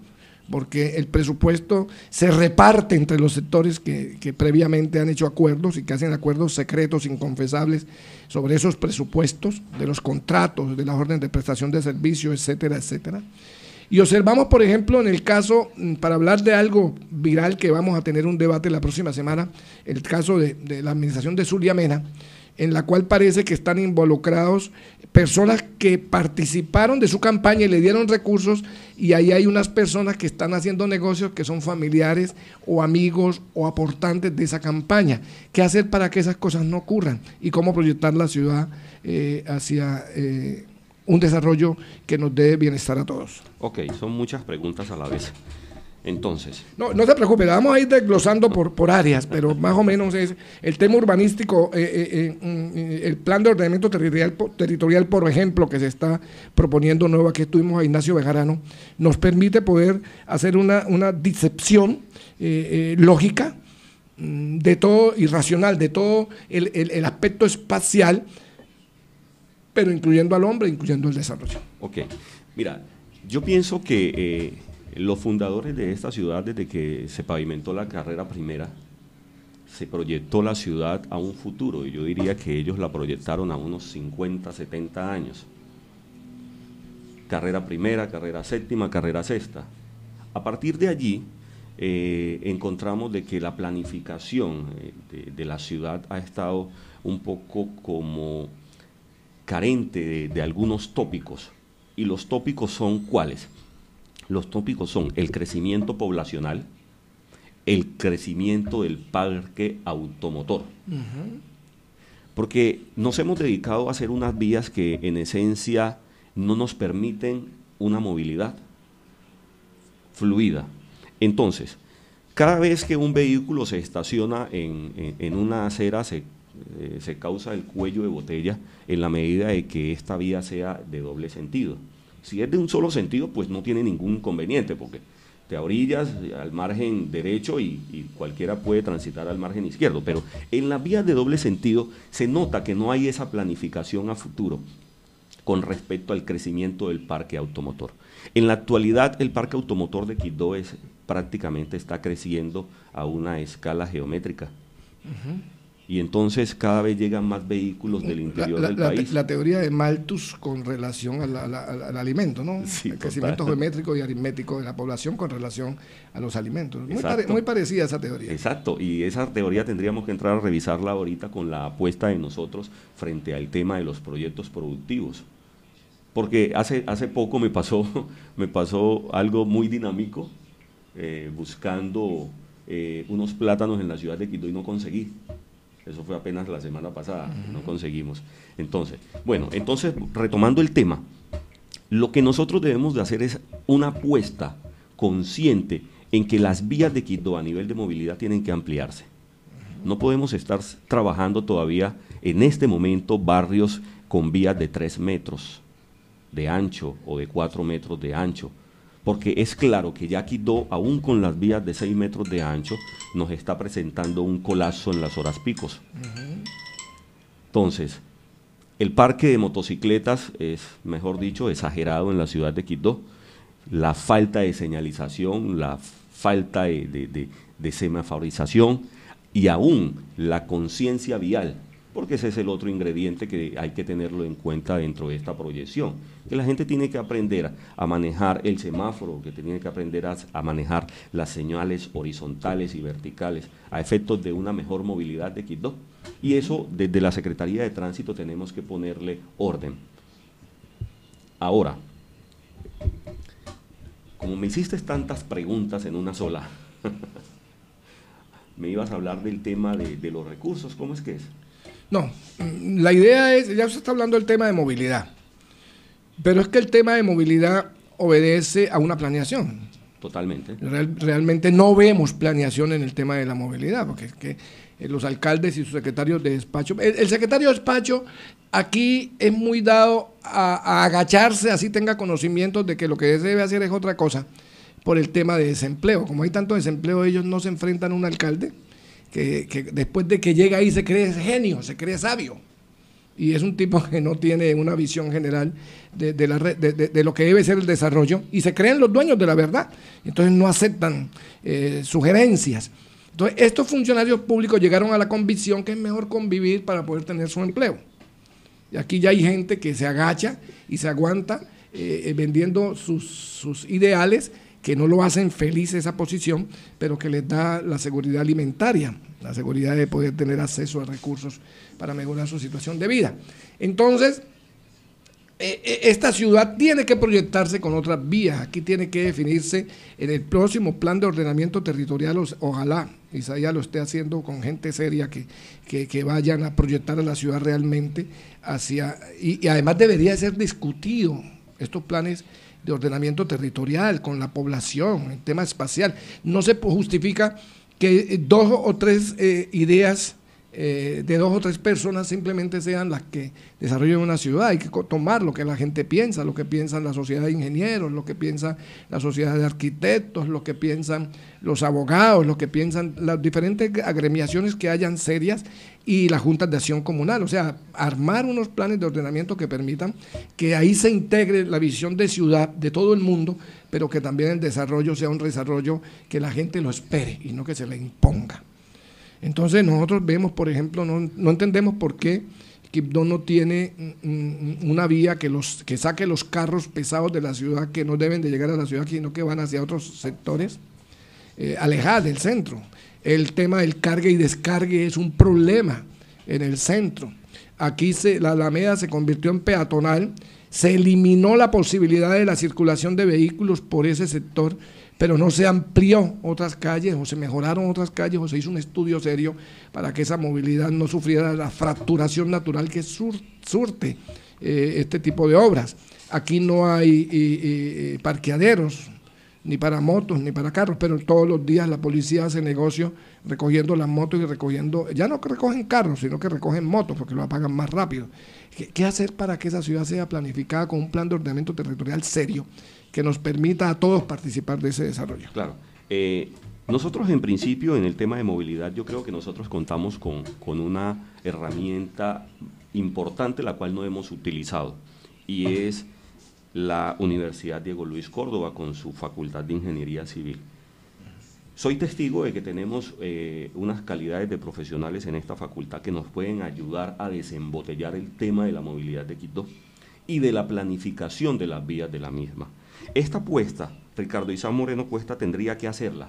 porque el presupuesto se reparte entre los sectores que previamente han hecho acuerdos y que hacen acuerdos secretos, inconfesables sobre esos presupuestos, de los contratos, de las órdenes de prestación de servicios, etcétera, etcétera. Y observamos, por ejemplo, en el caso, para hablar de algo viral que vamos a tener un debate la próxima semana, el caso de la administración de Zulia Mena, en la cual parece que están involucrados personas que participaron de su campaña y le dieron recursos, y ahí hay unas personas que están haciendo negocios que son familiares o amigos o aportantes de esa campaña. ¿Qué hacer para que esas cosas no ocurran? Y cómo proyectar la ciudad hacia un desarrollo que nos dé bienestar a todos. Ok, son muchas preguntas a la vez. Entonces. No se preocupe, vamos a ir desglosando por áreas, pero más o menos es el tema urbanístico, el plan de ordenamiento territorial, por ejemplo, que se está proponiendo nuevo, aquí estuvimos a Ignacio Bejarano, nos permite poder hacer una discepción lógica de todo y racional, de todo el aspecto espacial, pero incluyendo al hombre, incluyendo el desarrollo. Ok, mira, yo pienso que los fundadores de esta ciudad, desde que se pavimentó la carrera primera, se proyectó la ciudad a un futuro, y yo diría que ellos la proyectaron a unos 50, 70 años. Carrera primera, carrera séptima, carrera sexta. A partir de allí, encontramos de que la planificación de la ciudad ha estado un poco como carente de algunos tópicos, y los tópicos son ¿cuáles? Los tópicos son el crecimiento poblacional, el crecimiento del parque automotor. Porque nos hemos dedicado a hacer unas vías que en esencia no nos permiten una movilidad fluida. Entonces, cada vez que un vehículo se estaciona en una acera se causa el cuello de botella en la medida de que esta vía sea de doble sentido. Si es de un solo sentido, pues no tiene ningún inconveniente, porque te orillas al margen derecho y cualquiera puede transitar al margen izquierdo, pero en las vías de doble sentido se nota que no hay esa planificación a futuro con respecto al crecimiento del parque automotor. En la actualidad, el parque automotor de Quibdó prácticamente está creciendo a una escala geométrica. Y entonces cada vez llegan más vehículos del interior del país. La teoría de Malthus con relación al alimento, ¿no? Sí, el crecimiento geométrico y aritmético de la población con relación a los alimentos. Muy parecida esa teoría. Exacto, y esa teoría tendríamos que entrar a revisarla ahorita con la apuesta de nosotros frente al tema de los proyectos productivos. Porque hace poco me pasó algo muy dinámico, buscando unos plátanos en la ciudad de Quibdó y no conseguí. Eso fue apenas la semana pasada, no conseguimos. Entonces, retomando el tema, lo que nosotros debemos de hacer es una apuesta consciente en que las vías de Quibdó a nivel de movilidad tienen que ampliarse. No podemos estar trabajando todavía en este momento barrios con vías de 3 metros de ancho o de 4 metros de ancho, porque es claro que ya Quibdó, aún con las vías de 6 metros de ancho, nos está presentando un colapso en las horas picos. Entonces, el parque de motocicletas es, mejor dicho, exagerado en la ciudad de Quibdó. La falta de señalización, la falta de semaforización y aún la conciencia vial, porque ese es el otro ingrediente que hay que tenerlo en cuenta dentro de esta proyección, que la gente tiene que aprender a manejar el semáforo, que tiene que aprender a manejar las señales horizontales y verticales a efectos de una mejor movilidad de Quibdó. Y eso desde la Secretaría de Tránsito tenemos que ponerle orden. Ahora, como me hiciste tantas preguntas en una sola, me ibas a hablar del tema de los recursos, ¿cómo es que es? No, la idea es, ya se está hablando del tema de movilidad, pero es que el tema de movilidad obedece a una planeación. Totalmente. Realmente no vemos planeación en el tema de la movilidad, porque es que los alcaldes y sus secretarios de despacho, el secretario de despacho aquí es muy dado a agacharse, así tenga conocimientos de que lo que debe hacer es otra cosa, por el tema de desempleo. Como hay tanto desempleo, ellos no se enfrentan a un alcalde que después de que llega ahí se cree genio, se cree sabio. Y es un tipo que no tiene una visión general de lo que debe ser el desarrollo, y se creen los dueños de la verdad, entonces no aceptan sugerencias. Entonces estos funcionarios públicos llegaron a la convicción que es mejor convivir para poder tener su empleo. Y aquí ya hay gente que se agacha y se aguanta vendiendo sus ideales, que no lo hacen feliz esa posición, pero que les da la seguridad alimentaria, la seguridad de poder tener acceso a recursos para mejorar su situación de vida. Entonces, esta ciudad tiene que proyectarse con otras vías. Aquí tiene que definirse en el próximo plan de ordenamiento territorial. Ojalá Isaías lo esté haciendo con gente seria que vayan a proyectar a la ciudad realmente hacia, y además debería ser discutido estos planes de ordenamiento territorial con la población, el tema espacial. No se justifica que dos o tres ideas de dos o tres personas simplemente sean las que desarrollen una ciudad. Hay que tomar lo que la gente piensa, lo que piensan la sociedad de ingenieros, lo que piensa la sociedad de arquitectos, lo que piensan los abogados, lo que piensan las diferentes agremiaciones que hayan serias, y las juntas de acción comunal. O sea, armar unos planes de ordenamiento que permitan que ahí se integre la visión de ciudad de todo el mundo, pero que también el desarrollo sea un desarrollo que la gente lo espere y no que se le imponga. Entonces nosotros vemos, por ejemplo, no entendemos por qué Quibdó no tiene una vía que saque los carros pesados de la ciudad, que no deben de llegar a la ciudad, sino que van hacia otros sectores alejados del centro. El tema del cargue y descargue es un problema en el centro. Aquí la Alameda se convirtió en peatonal, se eliminó la posibilidad de la circulación de vehículos por ese sector, pero no se amplió otras calles, o se mejoraron otras calles, o se hizo un estudio serio para que esa movilidad no sufriera la fracturación natural que surte este tipo de obras. Aquí no hay parqueaderos, ni para motos, ni para carros, pero todos los días la policía hace negocio recogiendo las motos y recogiendo, ya no recogen carros, sino que recogen motos porque lo apagan más rápido. ¿Qué hacer para que esa ciudad sea planificada con un plan de ordenamiento territorial serio que nos permita a todos participar de ese desarrollo? Claro. Nosotros en principio en el tema de movilidad yo creo que nosotros contamos con una herramienta importante la cual no hemos utilizado, y es la Universidad Diego Luis Córdoba con su Facultad de Ingeniería Civil. Soy testigo de que tenemos unas calidades de profesionales en esta facultad que nos pueden ayudar a desembotellar el tema de la movilidad de Quibdó y de la planificación de las vías de la misma. Esta apuesta, Ricardo Izam Moreno Cuesta tendría que hacerla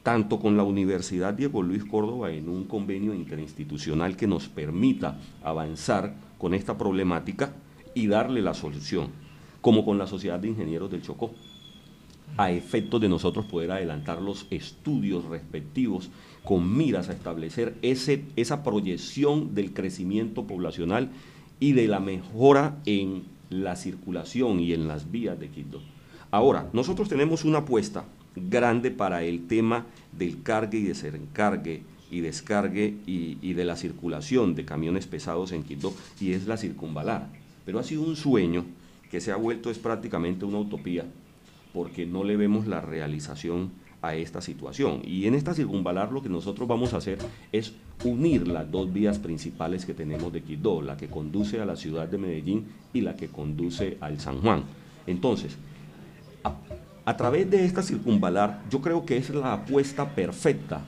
tanto con la Universidad Diego Luis Córdoba en un convenio interinstitucional que nos permita avanzar con esta problemática y darle la solución, como con la Sociedad de Ingenieros del Chocó, a efectos de nosotros poder adelantar los estudios respectivos con miras a establecer esa proyección del crecimiento poblacional y de la mejora en la circulación y en las vías de Quibdó. Ahora, nosotros tenemos una apuesta grande para el tema del cargue y desencargue y descargue y de la circulación de camiones pesados en Quibdó, y es la circunvalar. Pero ha sido un sueño que se ha vuelto, es prácticamente una utopía, porque no le vemos la realización a esta situación. Y en esta circunvalar lo que nosotros vamos a hacer es unir las dos vías principales que tenemos de Quibdó, la que conduce a la ciudad de Medellín y la que conduce al San Juan. Entonces, a través de esta circunvalar, yo creo que es la apuesta perfecta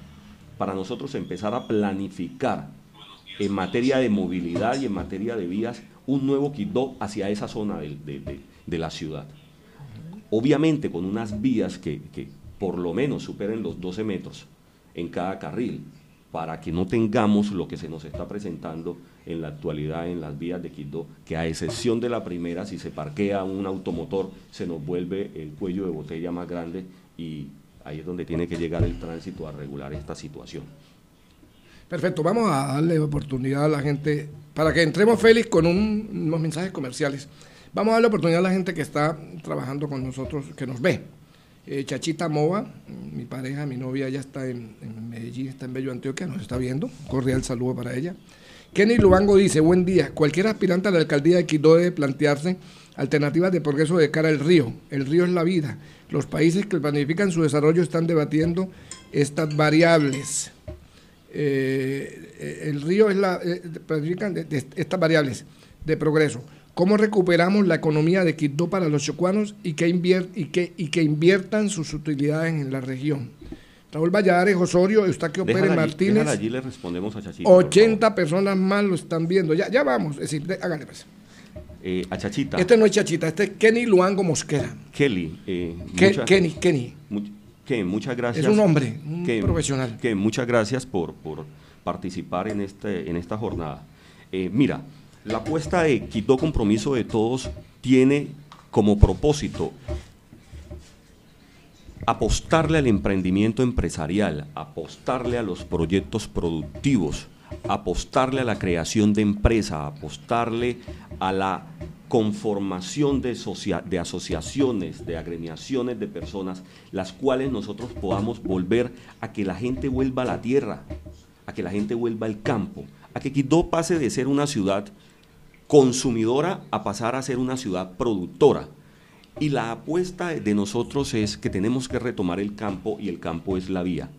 para nosotros empezar a planificar en materia de movilidad y en materia de vías un nuevo Quibdó hacia esa zona de la ciudad. Obviamente con unas vías que por lo menos superen los 12 metros en cada carril, para que no tengamos lo que se nos está presentando en la actualidad en las vías de Quibdó, que a excepción de la primera, si se parquea un automotor, se nos vuelve el cuello de botella más grande, y ahí es donde tiene que llegar el tránsito a regular esta situación. Perfecto, vamos a darle oportunidad a la gente, para que entremos, Félix, con unos mensajes comerciales. Vamos a darle oportunidad a la gente que está trabajando con nosotros, que nos ve, Chachita Mova, mi pareja, mi novia, ella está en Medellín, está en Bello Antioquia, nos está viendo. Un cordial saludo para ella. Kenny Luango dice, buen día, cualquier aspirante a la alcaldía de Quibdó debe plantearse alternativas de progreso de cara al río. El río es la vida. Los países que planifican su desarrollo están debatiendo estas variables. El río es planifican estas variables de progreso. ¿Cómo recuperamos la economía de Quibdó para los chocuanos y que inviertan sus utilidades en la región? Raúl Valladares Osorio, Eustaquio Pérez Martínez. Allí le respondemos a Chachita. 80 personas más lo están viendo. Ya vamos. Es decir, háganle pues. A Chachita. Este no es Chachita, este es Kenny Luango Mosquera. Kenny. Kenny. Muchas gracias. Es un hombre, un profesional. Muchas gracias por participar en esta jornada. Mira, la apuesta de Quibdó Compromiso de Todos tiene como propósito apostarle al emprendimiento empresarial, apostarle a los proyectos productivos, apostarle a la creación de empresa, apostarle a la conformación de asociaciones, de agremiaciones de personas, las cuales nosotros podamos volver a que la gente vuelva a la tierra, a que la gente vuelva al campo, a que Quibdó pase de ser una ciudad consumidora a pasar a ser una ciudad productora. Y la apuesta de nosotros es que tenemos que retomar el campo, y el campo es la vía.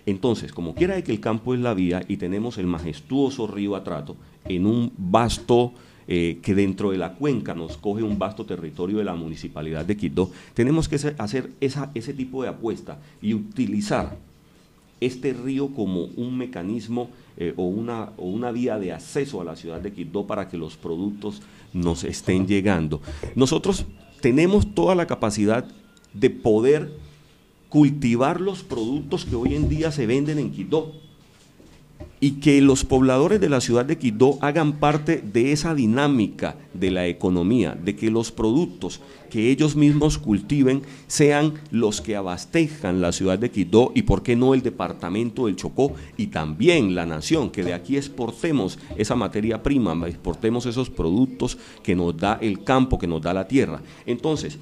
Entonces, como quiera de que el campo es la vía y tenemos el majestuoso río Atrato en un vasto, que dentro de la cuenca nos coge un vasto territorio de la municipalidad de Quibdó, tenemos que hacer ese tipo de apuesta y utilizar este río como un mecanismo o una vía de acceso a la ciudad de Quibdó para que los productos nos estén llegando. Nosotros tenemos toda la capacidad de poder cultivar los productos que hoy en día se venden en Quibdó y que los pobladores de la ciudad de Quibdó hagan parte de esa dinámica de la economía, de que los productos que ellos mismos cultiven sean los que abastezcan la ciudad de Quibdó y, por qué no, el departamento del Chocó y también la nación, que de aquí exportemos esa materia prima, exportemos esos productos que nos da el campo, que nos da la tierra. Entonces,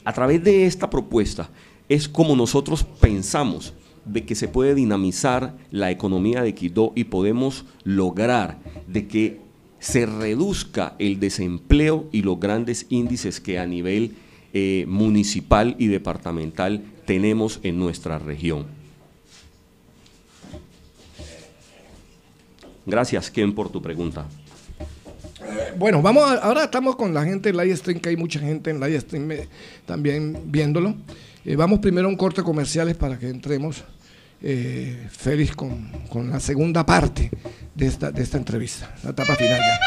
a través de esta propuesta es como nosotros pensamos de que se puede dinamizar la economía de Quibdó y podemos lograr de que se reduzca el desempleo y los grandes índices que a nivel municipal y departamental tenemos en nuestra región. Gracias, Ken, por tu pregunta. Bueno, ahora estamos con la gente en live stream, que hay mucha gente en live stream también viéndolo. Vamos primero a un corte comerciales para que entremos, Félix, con la segunda parte de esta entrevista, la etapa final ya.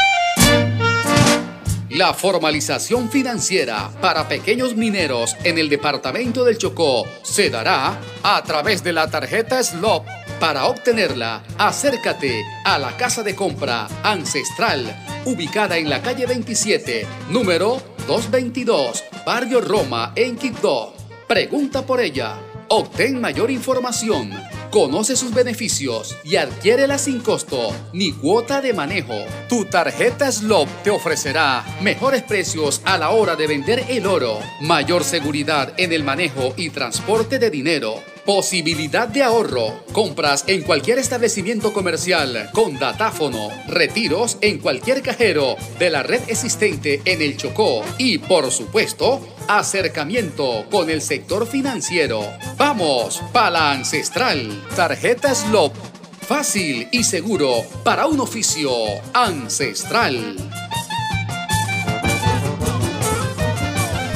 La formalización financiera para pequeños mineros en el departamento del Chocó se dará a través de la tarjeta SLOP. Para obtenerla, acércate a la casa de compra Ancestral, ubicada en la calle 27, número 222, Barrio Roma, en Quibdó. Pregunta por ella, obtén mayor información, conoce sus beneficios y adquiérela sin costo ni cuota de manejo. Tu tarjeta SLOP te ofrecerá mejores precios a la hora de vender el oro, mayor seguridad en el manejo y transporte de dinero, posibilidad de ahorro, compras en cualquier establecimiento comercial con datáfono, retiros en cualquier cajero de la red existente en el Chocó y, por supuesto, acercamiento con el sector financiero. Vamos para la Ancestral. Tarjeta SLOP, fácil y seguro para un oficio ancestral.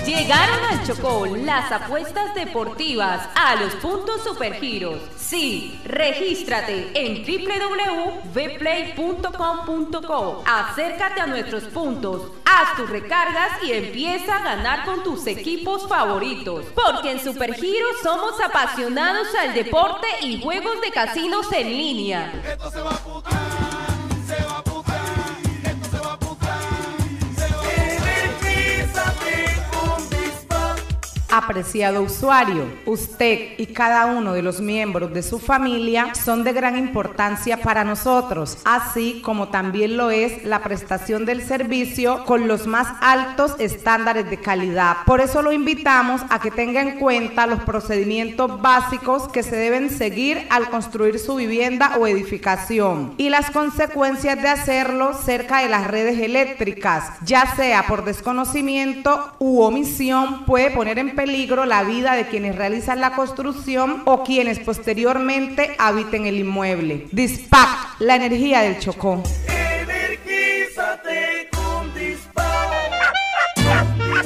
Llegaron al Chocó las apuestas deportivas a los puntos Supergiros. Sí, regístrate en www.vplay.com.co. Acércate a nuestros puntos, haz tus recargas y empieza a ganar con tus equipos favoritos. Porque en Supergiros somos apasionados al deporte y juegos de casinos en línea. Esto se va a putar, se va a putar, esto se va a putar, se va a putar. Apreciado usuario, usted y cada uno de los miembros de su familia son de gran importancia para nosotros, así como también lo es la prestación del servicio con los más altos estándares de calidad. Por eso lo invitamos a que tenga en cuenta los procedimientos básicos que se deben seguir al construir su vivienda o edificación y las consecuencias de hacerlo cerca de las redes eléctricas, ya sea por desconocimiento u omisión, puede poner en peligro la vida de quienes realizan la construcción o quienes posteriormente habiten el inmueble. Dispac, la energía del Chocó. Energízate con Dispac.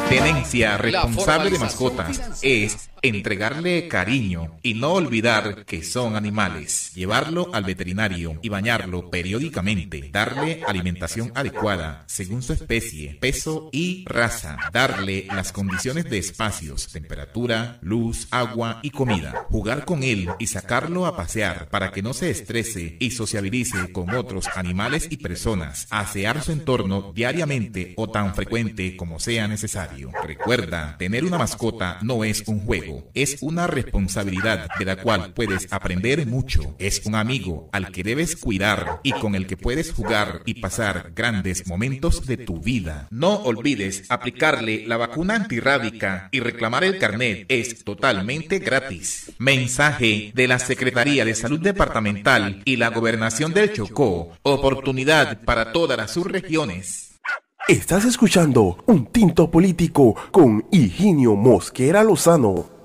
Tenencia responsable de mascotas es entregarle cariño y no olvidar que son animales, llevarlo al veterinario y bañarlo periódicamente, darle alimentación adecuada según su especie, peso y raza, darle las condiciones de espacios, temperatura, luz, agua y comida, jugar con él y sacarlo a pasear para que no se estrese y sociabilice con otros animales y personas, asear su entorno diariamente o tan frecuente como sea necesario. Recuerda, tener una mascota no es un juego. Es una responsabilidad de la cual puedes aprender mucho. Es un amigo al que debes cuidar y con el que puedes jugar y pasar grandes momentos de tu vida. No olvides aplicarle la vacuna antirrábica y reclamar el carnet. Es totalmente gratis. Mensaje de la Secretaría de Salud Departamental y la Gobernación del Chocó. Oportunidad para todas las subregiones. Estás escuchando Un Tinto Político con Higinio Mosquera Lozano.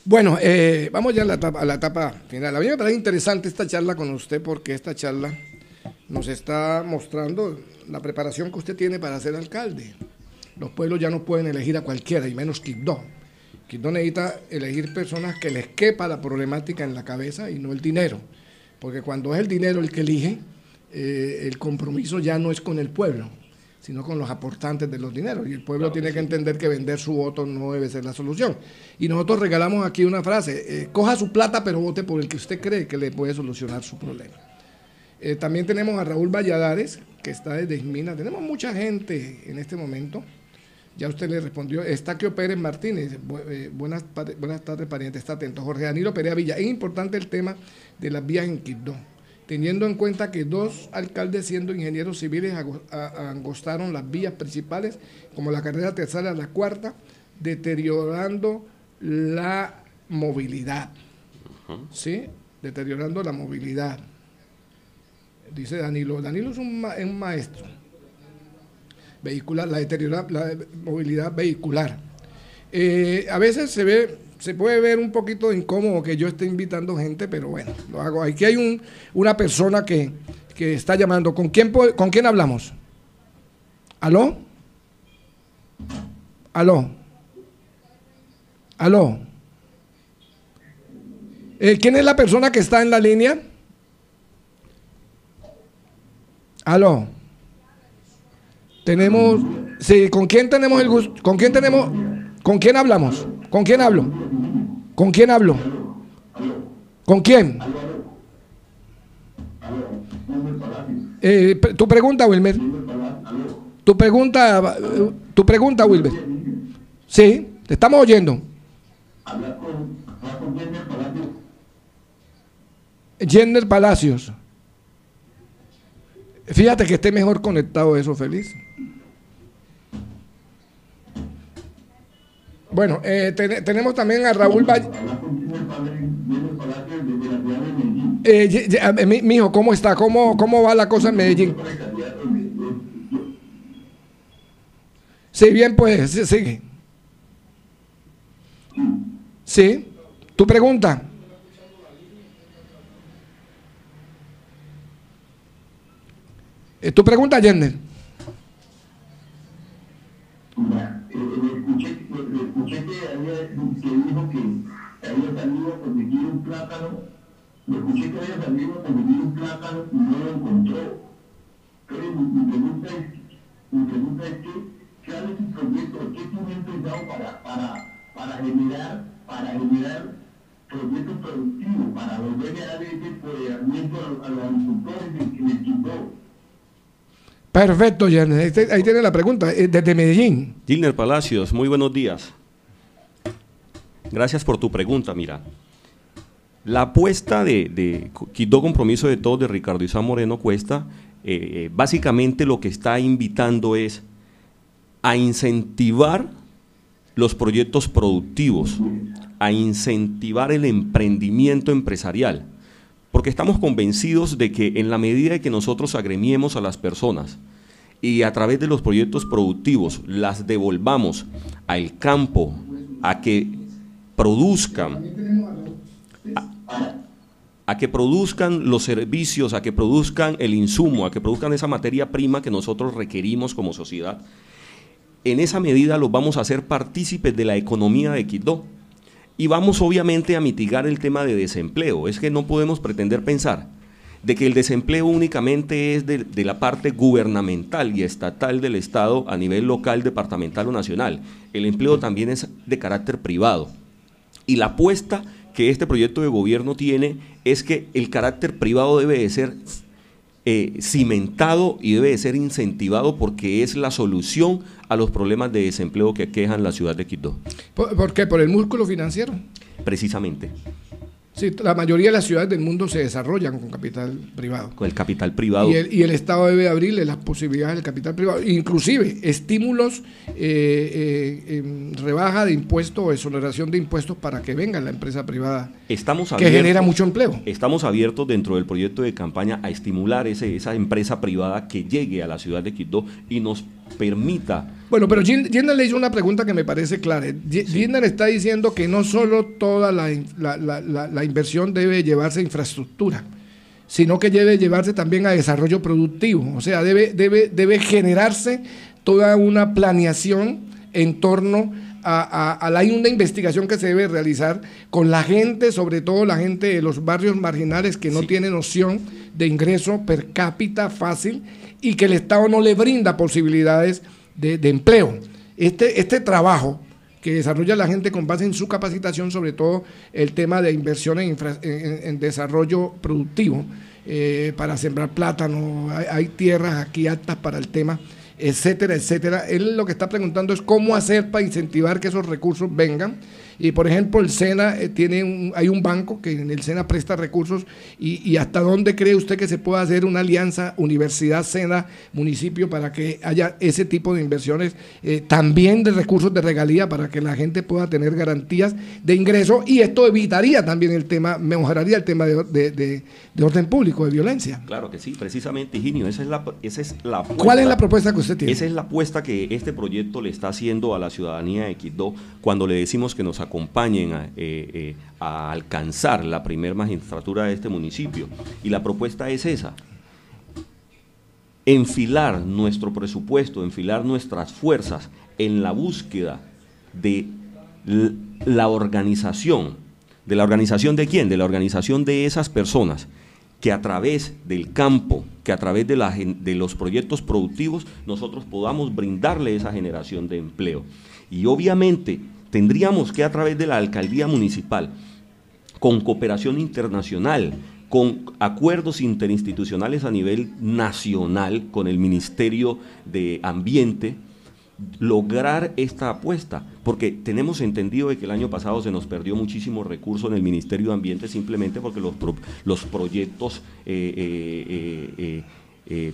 Bueno, vamos ya a la etapa final. A mí me parece interesante esta charla con usted porque esta charla nos está mostrando la preparación que usted tiene para ser alcalde. Los pueblos ya no pueden elegir a cualquiera, y menos Quibdó. Quibdó necesita elegir personas que les quepa la problemática en la cabeza y no el dinero. Porque cuando es el dinero el que elige, el compromiso ya no es con el pueblo, sino con los aportantes de los dineros. Y el pueblo tiene que entender que vender su voto no debe ser la solución. Y nosotros regalamos aquí una frase: coja su plata, pero vote por el que usted cree que le puede solucionar su problema. También tenemos a Raúl Valladares, que está desde Ismina. Tenemos mucha gente en este momento. Ya usted le respondió. Estaquio Pérez Martínez, buenas tardes, pariente, está atento. Jorge Danilo Perea Villa. Es importante el tema de las vías en Quibdó, teniendo en cuenta que 2 alcaldes siendo ingenieros civiles angostaron las vías principales, como la carrera tercera a la cuarta, deteriorando la movilidad. ¿Sí? Deteriorando la movilidad. Dice Danilo. Danilo es un maestro. Vehicular, la movilidad vehicular. A veces se puede ver un poquito incómodo que yo esté invitando gente, pero bueno, lo hago. Aquí hay una persona que está llamando. ¿Con quién hablamos? ¿Aló? ¿Aló? ¿Aló? ¿Quién es la persona que está en la línea? ¿Aló? Tenemos... Sí, ¿con quién tenemos el gusto? ¿Con quién hablamos? ¿Con quién hablo? ¿Con quién hablo? ¿Con quién? Tu pregunta, Wilmer. Tu pregunta, Wilmer. Sí, te estamos oyendo. Jenner Palacios. Fíjate que esté mejor conectado eso, feliz. Bueno, tenemos también a Raúl Valle. Mijo, ¿cómo está? ¿Cómo va la cosa en Medellín? Sí, bien, pues, sigue. Sí, tu pregunta. Tu pregunta, Jenner. Escuché que dijo que había salido a conseguir un plátano. Me escuché que había salido a conseguir un plátano y no lo encontró. Pero mi pregunta es ¿qué ha de su proyecto? ¿Qué tiene empezado para generar proyectos productivos, para volver a dar ese empoderamiento a los agricultores en el Quibdó? Perfecto, Jenner. Ahí tiene la pregunta. Desde Medellín. Gilner Palacios, muy buenos días. Gracias por tu pregunta. Mira, la apuesta de Quibdó Compromiso de Todos de Ricardo Isam Moreno Cuesta, básicamente lo que está invitando es a incentivar los proyectos productivos, a incentivar el emprendimiento empresarial, porque estamos convencidos de que en la medida que nosotros agremiemos a las personas y a través de los proyectos productivos las devolvamos al campo a que produzcan, a que produzcan los servicios, a que produzcan el insumo, a que produzcan esa materia prima que nosotros requerimos como sociedad, en esa medida los vamos a hacer partícipes de la economía de Quibdó. Y vamos obviamente a mitigar el tema de desempleo. Es que no podemos pretender pensar de que el desempleo únicamente es de la parte gubernamental y estatal del Estado a nivel local, departamental o nacional. El empleo también es de carácter privado. Y la apuesta que este proyecto de gobierno tiene es que el carácter privado debe de ser cimentado y debe de ser incentivado porque es la solución a los problemas de desempleo que aquejan la ciudad de Quibdó. ¿Por qué? ¿Por el músculo financiero? Precisamente. Sí, la mayoría de las ciudades del mundo se desarrollan con capital privado. Con el capital privado. Y el Estado debe abrirle las posibilidades del capital privado, inclusive estímulos, rebaja de impuestos o exoneración de impuestos para que venga la empresa privada, que genera mucho empleo. Estamos abiertos dentro del proyecto de campaña a estimular esa empresa privada que llegue a la ciudad de Quibdó y nos permita. Bueno, pero Gindar le hizo una pregunta que me parece clara. Gindar está diciendo que no solo toda la inversión debe llevarse a infraestructura, sino que debe llevarse también a desarrollo productivo. O sea, debe generarse toda una planeación en torno a una investigación que se debe realizar con la gente, sobre todo la gente de los barrios marginales que no tiene noción de ingreso per cápita fácil y que el Estado no le brinda posibilidades de empleo. Este trabajo que desarrolla la gente con base en su capacitación, sobre todo el tema de inversión en desarrollo productivo, para sembrar plátano, hay tierras aquí aptas para el tema, etcétera, etcétera. Él lo que está preguntando es cómo hacer para incentivar que esos recursos vengan. Y por ejemplo el SENA hay un banco que en el SENA presta recursos y hasta dónde cree usted que se puede hacer una alianza universidad, SENA, municipio para que haya ese tipo de inversiones, también de recursos de regalía para que la gente pueda tener garantías de ingreso, y esto evitaría también mejoraría el tema de orden público, de violencia. Claro que sí, precisamente, Higinio, esa es la apuesta. ¿Cuál es la propuesta que usted tiene? Esa es la apuesta que este proyecto le está haciendo a la ciudadanía de Quibdó cuando le decimos que nos acompañen a alcanzar la primer magistratura de este municipio. Y la propuesta es esa: enfilar nuestro presupuesto, enfilar nuestras fuerzas en la búsqueda de la organización. ¿De la organización de quién? De la organización de esas personas que a través del campo, que a través de los proyectos productivos nosotros podamos brindarle esa generación de empleo. Y obviamente tendríamos que, a través de la alcaldía municipal, con cooperación internacional, con acuerdos interinstitucionales a nivel nacional, con el Ministerio de Ambiente, lograr esta apuesta, porque tenemos entendido de que el año pasado se nos perdió muchísimo recurso en el Ministerio de Ambiente simplemente porque los proyectos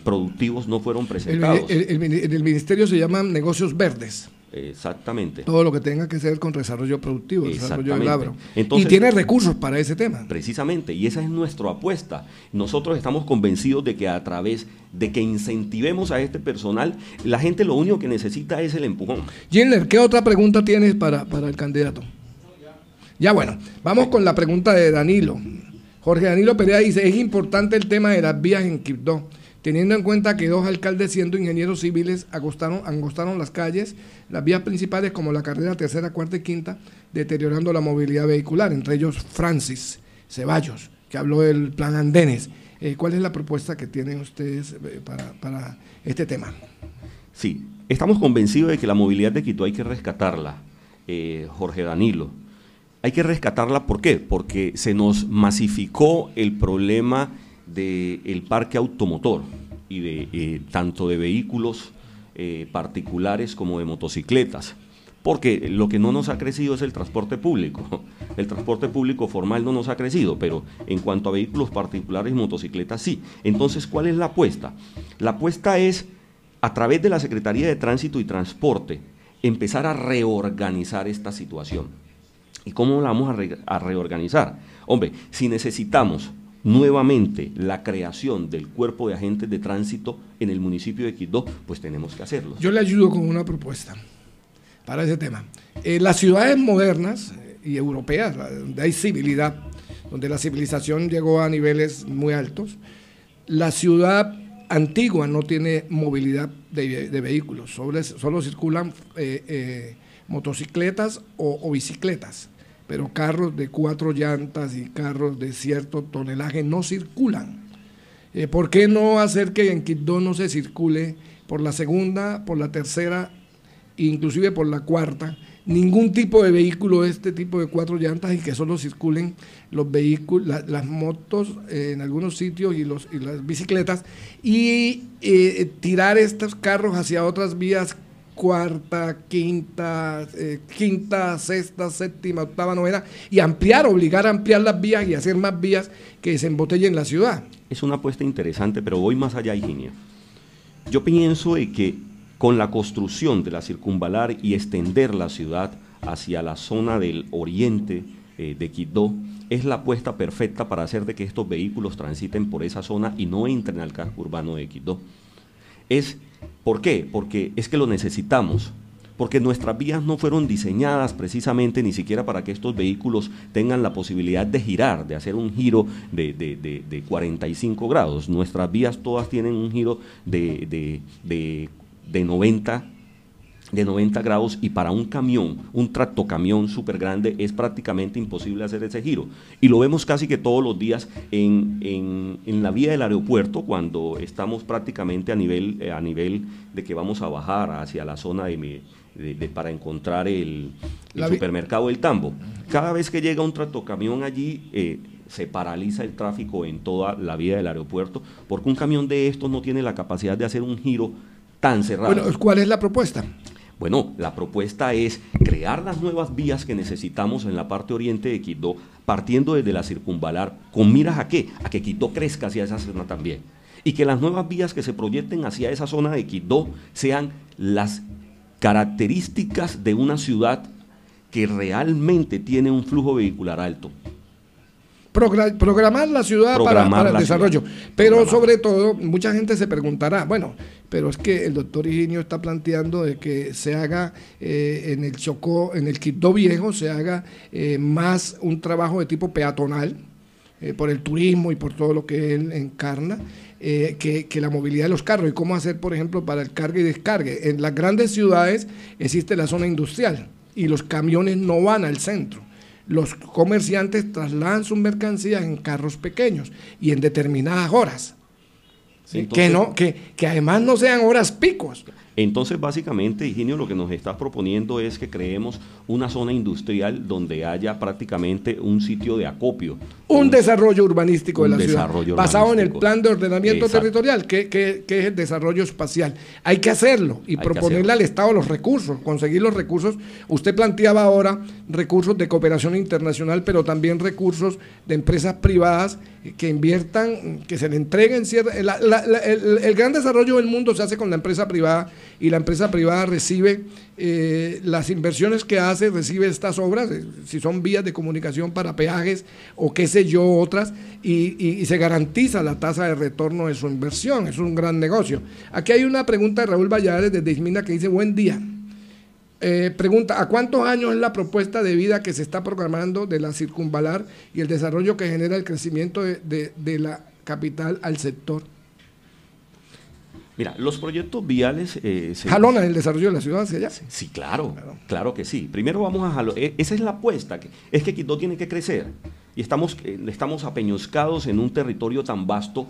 productivos no fueron presentados. En el ministerio se llaman negocios verdes. Exactamente. Todo lo que tenga que ver con desarrollo productivo, desarrollo del agro. Entonces, y tiene recursos para ese tema. Precisamente, y esa es nuestra apuesta. Nosotros estamos convencidos de que a través de que incentivemos a este personal, la gente lo único que necesita es el empujón. Gindar, ¿qué otra pregunta tienes para el candidato? Ya, bueno, vamos con la pregunta de Danilo. Jorge Danilo Perea dice: es importante el tema de las vías en Quibdó, teniendo en cuenta que 2 alcaldes, siendo ingenieros civiles, angostaron las calles, las vías principales como la carrera 3ª, 4ª y 5ª, deteriorando la movilidad vehicular, entre ellos Francis Ceballos, que habló del plan Andenes. ¿Cuál es la propuesta que tienen ustedes para este tema? Sí, estamos convencidos de que la movilidad de Quibdó hay que rescatarla, Jorge Danilo. Hay que rescatarla, ¿por qué? Porque se nos masificó el problema del parque automotor y de tanto de vehículos particulares como de motocicletas. porque lo que no nos ha crecido es el transporte público. El transporte público formal no nos ha crecido, pero en cuanto a vehículos particulares y motocicletas sí. Entonces, ¿cuál es la apuesta? La apuesta es, a través de la Secretaría de Tránsito y Transporte, empezar a reorganizar esta situación. ¿Y cómo la vamos a reorganizar? Hombre, si necesitamos nuevamente la creación del cuerpo de agentes de tránsito en el municipio de Quibdó, pues tenemos que hacerlo. Yo le ayudo con una propuesta para ese tema. Las ciudades modernas y europeas, donde hay civilidad, donde la civilización llegó a niveles muy altos, la ciudad antigua no tiene movilidad de vehículos, solo circulan motocicletas o bicicletas, pero carros de 4 llantas y carros de cierto tonelaje no circulan. ¿Por qué no hacer que en Quibdó no se circule por la segunda, por la tercera, inclusive por la cuarta, ningún tipo de vehículo de este tipo de 4 llantas y que solo circulen los vehículos, las motos en algunos sitios y las bicicletas y tirar estos carros hacia otras vías, cuarta, quinta, sexta, séptima, octava, novena, y obligar a ampliar las vías y hacer más vías que se embotellen la ciudad? Es una apuesta interesante, pero voy más allá, Higinia. Yo pienso de que con la construcción de la circunvalar y extender la ciudad hacia la zona del oriente de Quibdó, es la apuesta perfecta para hacer de que estos vehículos transiten por esa zona y no entren al casco urbano de Quibdó. ¿Por qué? Porque es que lo necesitamos, porque nuestras vías no fueron diseñadas precisamente ni siquiera para que estos vehículos tengan la posibilidad de girar, de hacer un giro de 45 grados. Nuestras vías todas tienen un giro de 90 grados, y para un camión, un tractocamión súper grande, es prácticamente imposible hacer ese giro. Y lo vemos casi que todos los días en la vía del aeropuerto, cuando estamos prácticamente a nivel de que vamos a bajar hacia la zona para encontrar el supermercado del Tambo. Cada vez que llega un tractocamión allí, se paraliza el tráfico en toda la vía del aeropuerto, porque un camión de estos no tiene la capacidad de hacer un giro tan cerrado. Bueno, ¿cuál es la propuesta? Bueno, la propuesta es crear las nuevas vías que necesitamos en la parte oriente de Quibdó, partiendo desde la circunvalar, con miras ¿a qué? A que Quibdó crezca hacia esa zona también. Y que las nuevas vías que se proyecten hacia esa zona de Quibdó sean las características de una ciudad que realmente tiene un flujo vehicular alto. Programar la ciudad para el desarrollo. Pero sobre todo, mucha gente se preguntará, bueno, pero es que el doctor Higinio está planteando de que se haga en el Chocó, en el Quibdó Viejo, se haga más un trabajo de tipo peatonal, por el turismo y por todo lo que él encarna, que la movilidad de los carros, y cómo hacer, por ejemplo, para el cargue y descargue. En las grandes ciudades existe la zona industrial y los camiones no van al centro. Los comerciantes trasladan sus mercancías en carros pequeños y en determinadas horas. ¿Sí? Entonces, que además no sean horas picos. Entonces, básicamente, Higinio, lo que nos estás proponiendo es que creemos una zona industrial donde haya prácticamente un sitio de acopio. Un desarrollo urbanístico de la ciudad, basado en el plan de ordenamiento territorial, que es el desarrollo espacial. Hay que hacerlo y proponerle al Estado los recursos, conseguir los recursos. Usted planteaba ahora recursos de cooperación internacional, pero también recursos de empresas privadas que inviertan, que se le entreguen. El gran desarrollo del mundo se hace con la empresa privada, y la empresa privada recibe las inversiones que hace, recibe estas obras, si son vías de comunicación para peajes o qué sé yo, otras, y se garantiza la tasa de retorno de su inversión. Es un gran negocio. Aquí hay una pregunta de Raúl Valladares desde Ismina que dice: buen día. Pregunta: ¿a cuántos años es la propuesta de vida que se está programando de la circunvalar y el desarrollo que genera el crecimiento de la capital al sector? Mira, los proyectos viales... ¿Jalonan el desarrollo de la ciudad hacia allá? Sí, claro que sí. Primero vamos a jalonar. Esa es la apuesta, es que Quibdó tiene que crecer. Y estamos apeñuscados en un territorio tan vasto,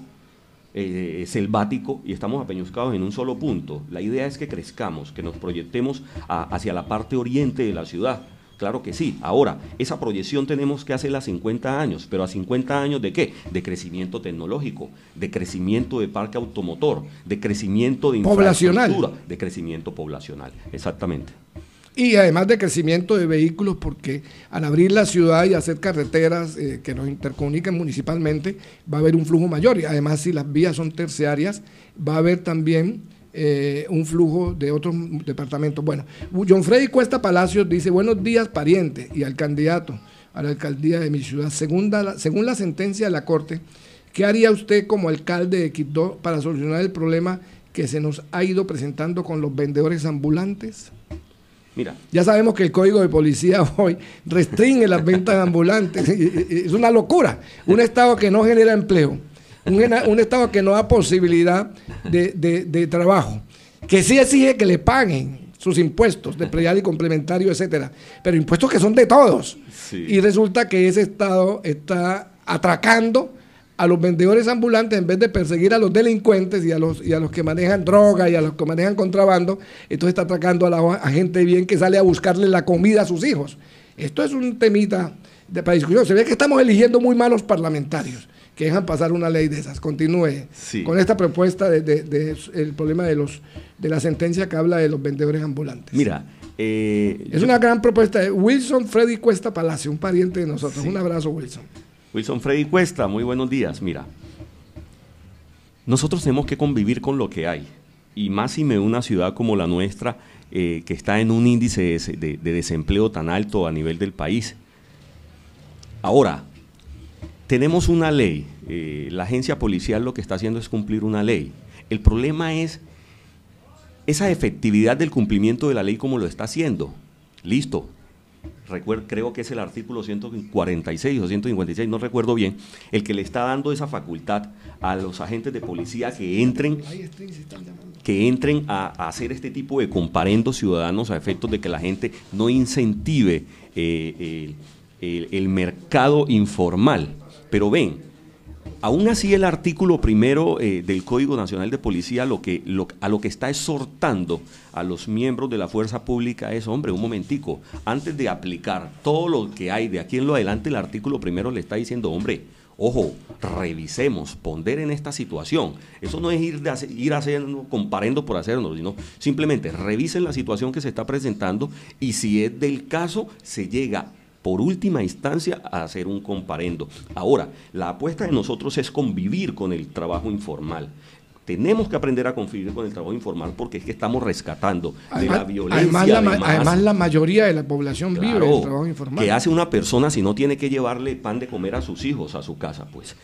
selvático, y estamos apeñuscados en un solo punto. La idea es que crezcamos, que nos proyectemos hacia la parte oriente de la ciudad. Claro que sí. Ahora, esa proyección tenemos que hacerla a 50 años, pero a 50 años ¿de qué? De crecimiento tecnológico, de crecimiento de parque automotor, de crecimiento de infraestructura, de crecimiento poblacional. Exactamente. Y además de crecimiento de vehículos, porque al abrir la ciudad y hacer carreteras que nos intercomuniquen municipalmente, va a haber un flujo mayor. Y además, si las vías son terciarias, va a haber también un flujo de otros departamentos. Bueno, John Freddy Cuesta Palacios dice: buenos días, pariente, y al candidato a la alcaldía de mi ciudad. Según la sentencia de la Corte, ¿qué haría usted como alcalde de Quibdó para solucionar el problema que se nos ha ido presentando con los vendedores ambulantes? Mira, ya sabemos que el Código de Policía hoy restringe las ventas ambulantes. Es una locura. Un Estado que no genera empleo, un Estado que no da posibilidad de trabajo, que sí exige que le paguen sus impuestos de predial y complementario, etcétera, pero impuestos que son de todos. Sí. Y resulta que ese Estado está atracando a los vendedores ambulantes en vez de perseguir a los delincuentes y a los que manejan droga y a los que manejan contrabando. Entonces está atracando a gente bien que sale a buscarle la comida a sus hijos. Esto es un temita para discusión. Se ve que estamos eligiendo muy malos parlamentarios que dejan pasar una ley de esas. Continúe con esta propuesta el problema de la sentencia que habla de los vendedores ambulantes. Mira, es una gran propuesta de Wilson Freddy Cuesta Palacio, un pariente de nosotros. Sí. Un abrazo, Wilson. Wilson Freddy Cuesta, muy buenos días. Mira, nosotros tenemos que convivir con lo que hay, y más si una ciudad como la nuestra, que está en un índice de desempleo tan alto a nivel del país. Ahora, tenemos una ley, la agencia policial lo que está haciendo es cumplir una ley. El problema es esa efectividad del cumplimiento de la ley como lo está haciendo. Listo. Creo que es el artículo 146 o 156, no recuerdo bien, el que le está dando esa facultad a los agentes de policía que entren a hacer este tipo de comparendos ciudadanos a efectos de que la gente no incentive el mercado informal. Pero ven, aún así el artículo primero del Código Nacional de Policía a lo que está exhortando a los miembros de la fuerza pública es: hombre, un momentico, antes de aplicar todo lo que hay de aquí en lo adelante, el artículo primero le está diciendo: hombre, ojo, revisemos, ponderen esta situación. Eso no es ir haciendo, comparendo por hacerlo, sino simplemente revisen la situación que se está presentando, y si es del caso, se llega por última instancia a hacer un comparendo. Ahora, la apuesta de nosotros es convivir con el trabajo informal. Tenemos que aprender a convivir con el trabajo informal, porque es que estamos rescatando de la violencia. Además, la mayoría de la población vive del trabajo informal. ¿Qué hace una persona si no tiene que llevarle pan de comer a sus hijos a su casa? Pues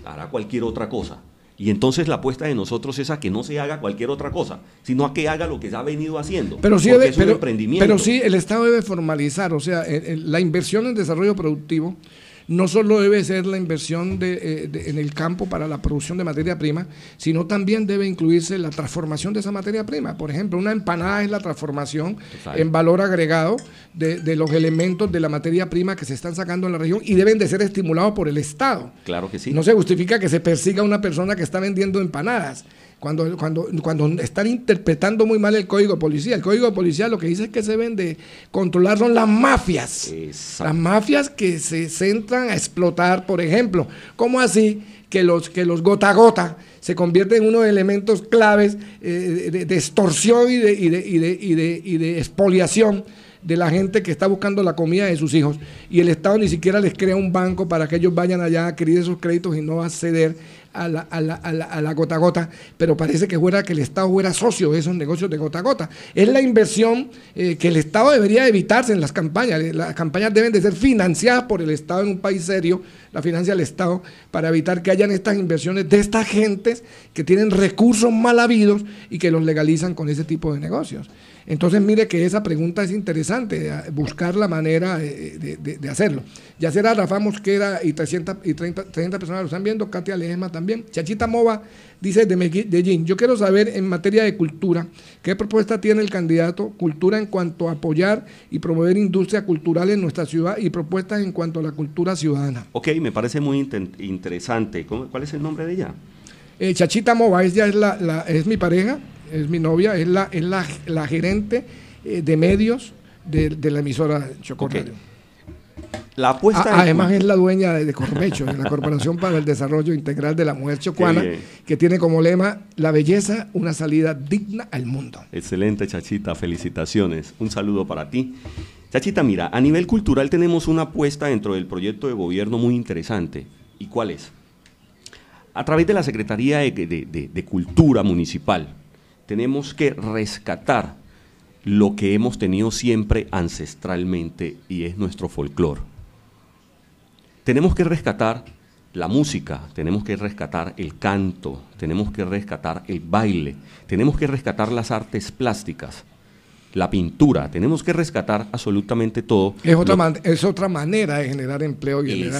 hará cualquier otra cosa. Y entonces la apuesta de nosotros es a que no se haga cualquier otra cosa, sino a que haga lo que se ha venido haciendo. Pero sí, es un emprendimiento. Pero sí, el Estado debe formalizar, o sea, la inversión en desarrollo productivo no solo debe ser la inversión en el campo para la producción de materia prima, sino también debe incluirse la transformación de esa materia prima. Por ejemplo, una empanada es la transformación en valor agregado de los elementos de la materia prima que se están sacando en la región, y deben de ser estimulados por el Estado. Claro que sí. No se justifica que se persiga a una persona que está vendiendo empanadas. Cuando están interpretando muy mal el Código de Policía. El Código de Policía lo que dice es que se deben de controlar son las mafias. Exacto. Las mafias que se centran a explotar, por ejemplo. ¿Cómo así que los gota a gota se convierten en unos elementos claves de extorsión y de expoliación de la gente que está buscando la comida de sus hijos, y el Estado ni siquiera les crea un banco para que ellos vayan allá a adquirir esos créditos y no acceder a la gota a gota? Pero parece que el Estado fuera socio de esos negocios de gota a gota. Es la inversión que el Estado debería evitarse en las campañas. Las campañas deben de ser financiadas por el Estado. En un país serio la financia el Estado, para evitar que hayan estas inversiones de estas gentes que tienen recursos mal habidos y que los legalizan con ese tipo de negocios. Entonces, mire que esa pregunta es interesante, buscar la manera de hacerlo. Yacera Rafa Mosquera y 30 personas lo están viendo, Katia Lejema también. Chachita Mova dice de Medellín: yo quiero saber, en materia de cultura, ¿qué propuesta tiene el candidato Cultura en cuanto a apoyar y promover industria cultural en nuestra ciudad, y propuestas en cuanto a la cultura ciudadana? Ok, me parece muy interesante. ¿Cuál es el nombre de ella? Chachita Mova, ella es mi pareja, es mi novia, es la gerente de medios de la emisora Chocó Radio. La apuesta además es la dueña de Cormecho, de la Corporación para el Desarrollo Integral de la Mujer Chocuana, que tiene como lema la belleza, una salida digna al mundo. Excelente, Chachita, felicitaciones. Un saludo para ti. Chachita, mira, a nivel cultural tenemos una apuesta dentro del proyecto de gobierno muy interesante. ¿Y cuál es? A través de la Secretaría de Cultura Municipal tenemos que rescatar lo que hemos tenido siempre ancestralmente y es nuestro folclore. Tenemos que rescatar la música, tenemos que rescatar el canto, tenemos que rescatar el baile, tenemos que rescatar las artes plásticas, la pintura, tenemos que rescatar absolutamente todo. Es otra manera de generar empleo y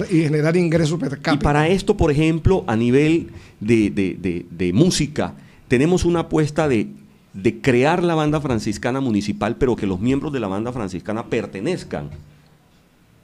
generar ingresos per cápita. Y para esto, por ejemplo, a nivel de música, tenemos una apuesta de crear la banda franciscana municipal, pero que los miembros de la banda franciscana pertenezcan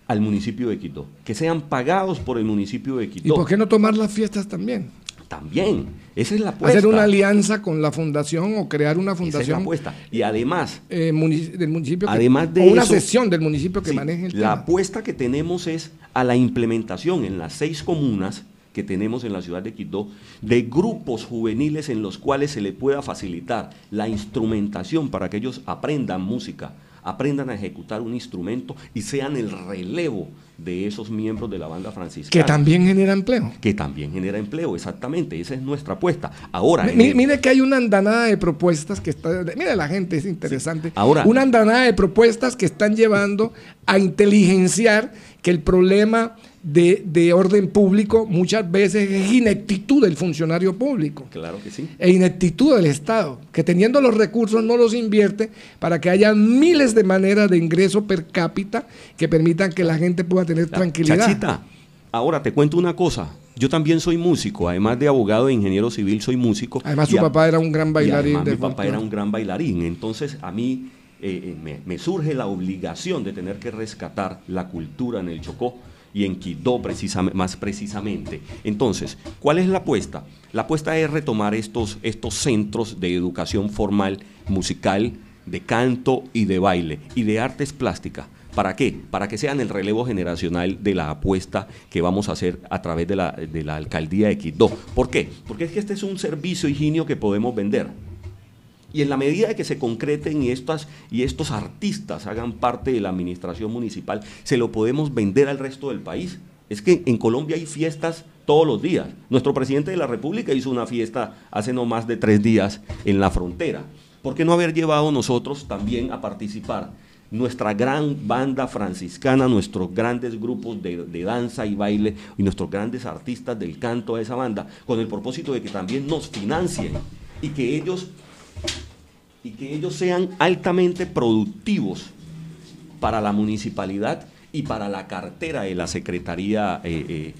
al municipio de Quito, que sean pagados por el municipio de Quito. ¿Y por qué no tomar las fiestas también? También, esa es la apuesta. Hacer una alianza con la fundación o crear una fundación. Esa es la apuesta. Y además, del municipio además de o una eso, sección del municipio que maneje el tema. La apuesta que tenemos es a la implementación en las 6 comunas que tenemos en la ciudad de Quito, de grupos juveniles en los cuales se le pueda facilitar la instrumentación para que ellos aprendan música, aprendan a ejecutar un instrumento y sean el relevo de esos miembros de la banda franciscana. Que también genera empleo. Que también genera empleo, exactamente, esa es nuestra apuesta. Ahora, mire que hay una andanada de propuestas que está, mire la gente, es interesante, una andanada de propuestas que están llevando a inteligenciar que el problema de orden público muchas veces es ineptitud del funcionario público. Claro que sí. E ineptitud del Estado, que teniendo los recursos no los invierte para que haya miles de maneras de ingreso per cápita que permitan que la gente pueda tener tranquilidad. Chachita, ahora te cuento una cosa. Yo también soy músico, además de abogado e ingeniero civil, soy músico. Además su papá era un gran bailarín. Mi papá era un gran bailarín, entonces a mí me surge la obligación de tener que rescatar la cultura en el Chocó y en Quito más precisamente. Entonces, ¿cuál es la apuesta? La apuesta es retomar estos centros de educación formal, musical, de canto y de baile y de artes plásticas. ¿Para qué? Para que sean el relevo generacional de la apuesta que vamos a hacer a través de la alcaldía de Quito. ¿Por qué? Porque es que este es un servicio, Higinio, que podemos vender. Y en la medida de que se concreten y estos artistas hagan parte de la administración municipal, se lo podemos vender al resto del país. Es que en Colombia hay fiestas todos los días. Nuestro presidente de la República hizo una fiesta hace no más de 3 días en la frontera. ¿Por qué no haber llevado nosotros también a participar nuestra gran banda franciscana, nuestros grandes grupos de danza y baile y nuestros grandes artistas del canto a esa banda, con el propósito de que también nos financien y que ellos sean altamente productivos para la municipalidad y para la cartera de la Secretaría de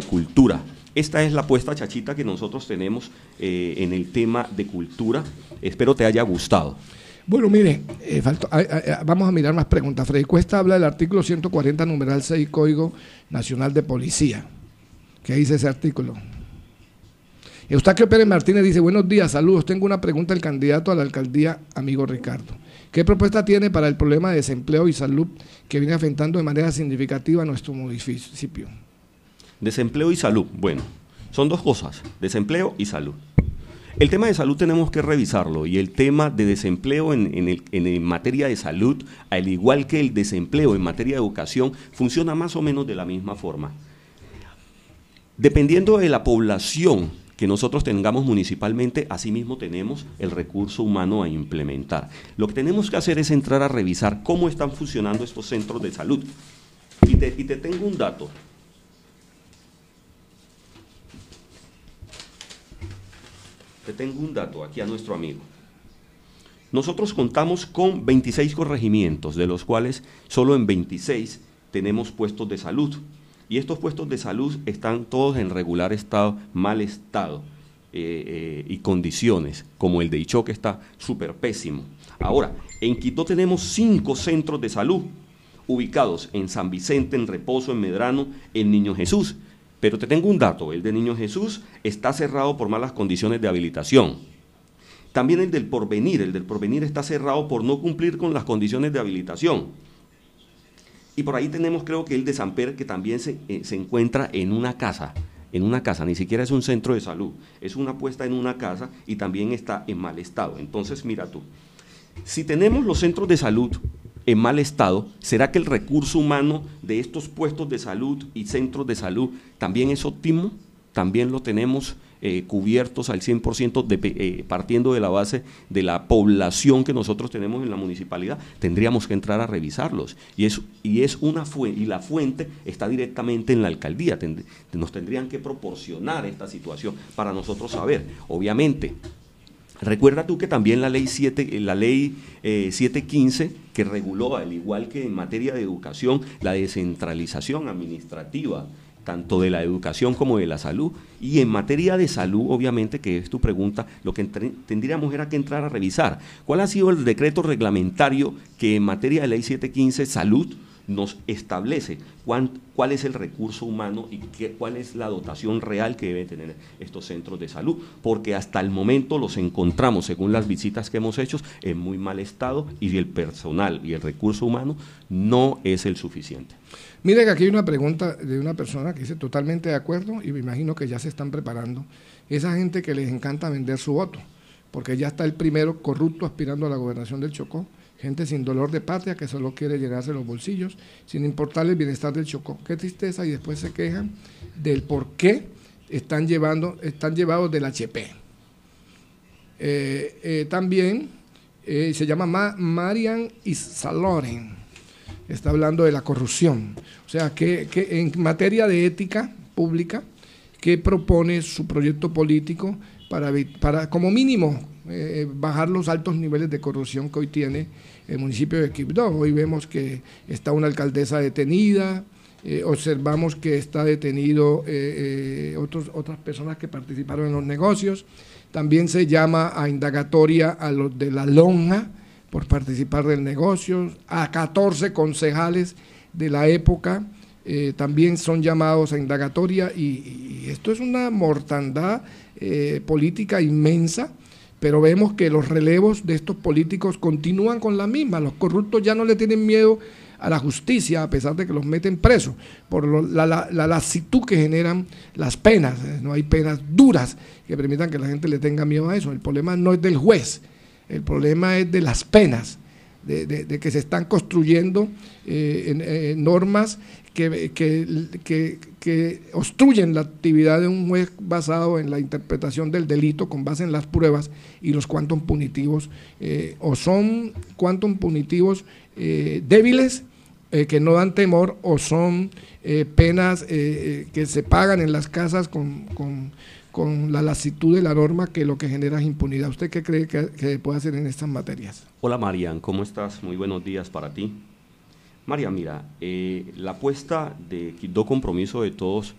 Cultura? Esta es la apuesta, Chachita, que nosotros tenemos en el tema de cultura. Espero te haya gustado. Bueno, mire, vamos a mirar más preguntas. Freddy Cuesta habla del artículo 140, numeral 6, Código Nacional de Policía. ¿Qué dice ese artículo? Eustaquio Pérez Martínez dice, buenos días, saludos, tengo una pregunta al candidato a la alcaldía, amigo Ricardo. ¿Qué propuesta tiene para el problema de desempleo y salud que viene afectando de manera significativa a nuestro municipio? Desempleo y salud, bueno, son 2 cosas, desempleo y salud. El tema de salud tenemos que revisarlo y el tema de desempleo en materia de salud, al igual que el desempleo en materia de educación, funciona más o menos de la misma forma. Dependiendo de la población que nosotros tengamos municipalmente, asimismo tenemos el recurso humano a implementar. Lo que tenemos que hacer es entrar a revisar cómo están funcionando estos centros de salud. Y te tengo un dato. Te tengo un dato aquí a nuestro amigo. Nosotros contamos con 26 corregimientos, de los cuales solo en 26 tenemos puestos de salud. Y estos puestos de salud están todos en regular estado, mal estado y condiciones, como el de Ichó, que está súper pésimo. Ahora, en Quito tenemos 5 centros de salud ubicados en San Vicente, en Reposo, en Medrano, en Niño Jesús. Pero te tengo un dato, el de Niño Jesús está cerrado por malas condiciones de habilitación. También el del Porvenir está cerrado por no cumplir con las condiciones de habilitación. Y por ahí tenemos, creo que el de Samper, que también se encuentra en una casa, ni siquiera es un centro de salud, es una puesta en una casa y también está en mal estado. Entonces, mira tú, si tenemos los centros de salud en mal estado, ¿será que el recurso humano de estos puestos de salud y centros de salud también es óptimo? ¿También lo tenemos cubiertos al 100%, partiendo de la base de la población que nosotros tenemos en la municipalidad? Tendríamos que entrar a revisarlos, y la fuente está directamente en la alcaldía. Nos tendrían que proporcionar esta situación para nosotros saber. Obviamente, recuerda tú que también la ley 715, que reguló, al igual que en materia de educación, la descentralización administrativa, tanto de la educación como de la salud, y en materia de salud, obviamente, que es tu pregunta, lo que tendríamos era que entrar a revisar cuál ha sido el decreto reglamentario que en materia de ley 715, salud, nos establece cuál es el recurso humano y cuál es la dotación real que deben tener estos centros de salud, porque hasta el momento los encontramos, según las visitas que hemos hecho, en muy mal estado, y el personal y el recurso humano no es el suficiente. Mire que aquí hay una pregunta de una persona que dice totalmente de acuerdo, y me imagino que ya se están preparando. Esa gente que les encanta vender su voto, porque ya está el primero corrupto aspirando a la gobernación del Chocó, gente sin dolor de patria que solo quiere llenarse los bolsillos, sin importarle el bienestar del Chocó. Qué tristeza, y después se quejan del por qué están llevados del HP. También se llama Marian Isaloren. Está hablando de la corrupción. O sea, que en materia de ética pública, ¿qué propone su proyecto político para como mínimo, bajar los altos niveles de corrupción que hoy tiene el municipio de Quibdó? Hoy vemos que está una alcaldesa detenida, observamos que está detenido otras personas que participaron en los negocios. También se llama a indagatoria a los de la lonja por participar del negocio, a 14 concejales de la época también son llamados a indagatoria, y esto es una mortandad política inmensa, pero vemos que los relevos de estos políticos continúan con la misma. Los corruptos ya no le tienen miedo a la justicia, a pesar de que los meten presos, por la lasitud que generan las penas. No hay penas duras que permitan que la gente le tenga miedo a eso. El problema no es del juez, el problema es de las penas, de que se están construyendo normas que obstruyen la actividad de un juez basado en la interpretación del delito con base en las pruebas, y los quantum punitivos o son quantum punitivos débiles, que no dan temor, o son penas que se pagan en las casas con la lasitud de la norma, que lo que genera es impunidad. ¿Usted qué cree que puede hacer en estas materias? Hola Marian, ¿cómo estás? Muy buenos días para ti. Marian, mira, la apuesta de Quibdó Compromiso de Todos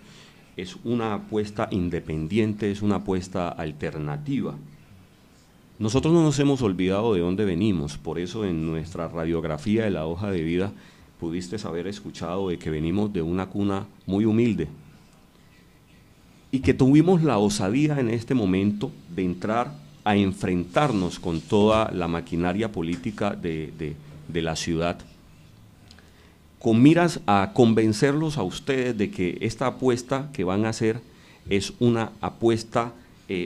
es una apuesta independiente, es una apuesta alternativa. Nosotros no nos hemos olvidado de dónde venimos, por eso en nuestra radiografía de la hoja de vida pudiste haber escuchado de que venimos de una cuna muy humilde, y que tuvimos la osadía en este momento de entrar a enfrentarnos con toda la maquinaria política de la ciudad, con miras a convencerlos a ustedes de que esta apuesta que van a hacer es una apuesta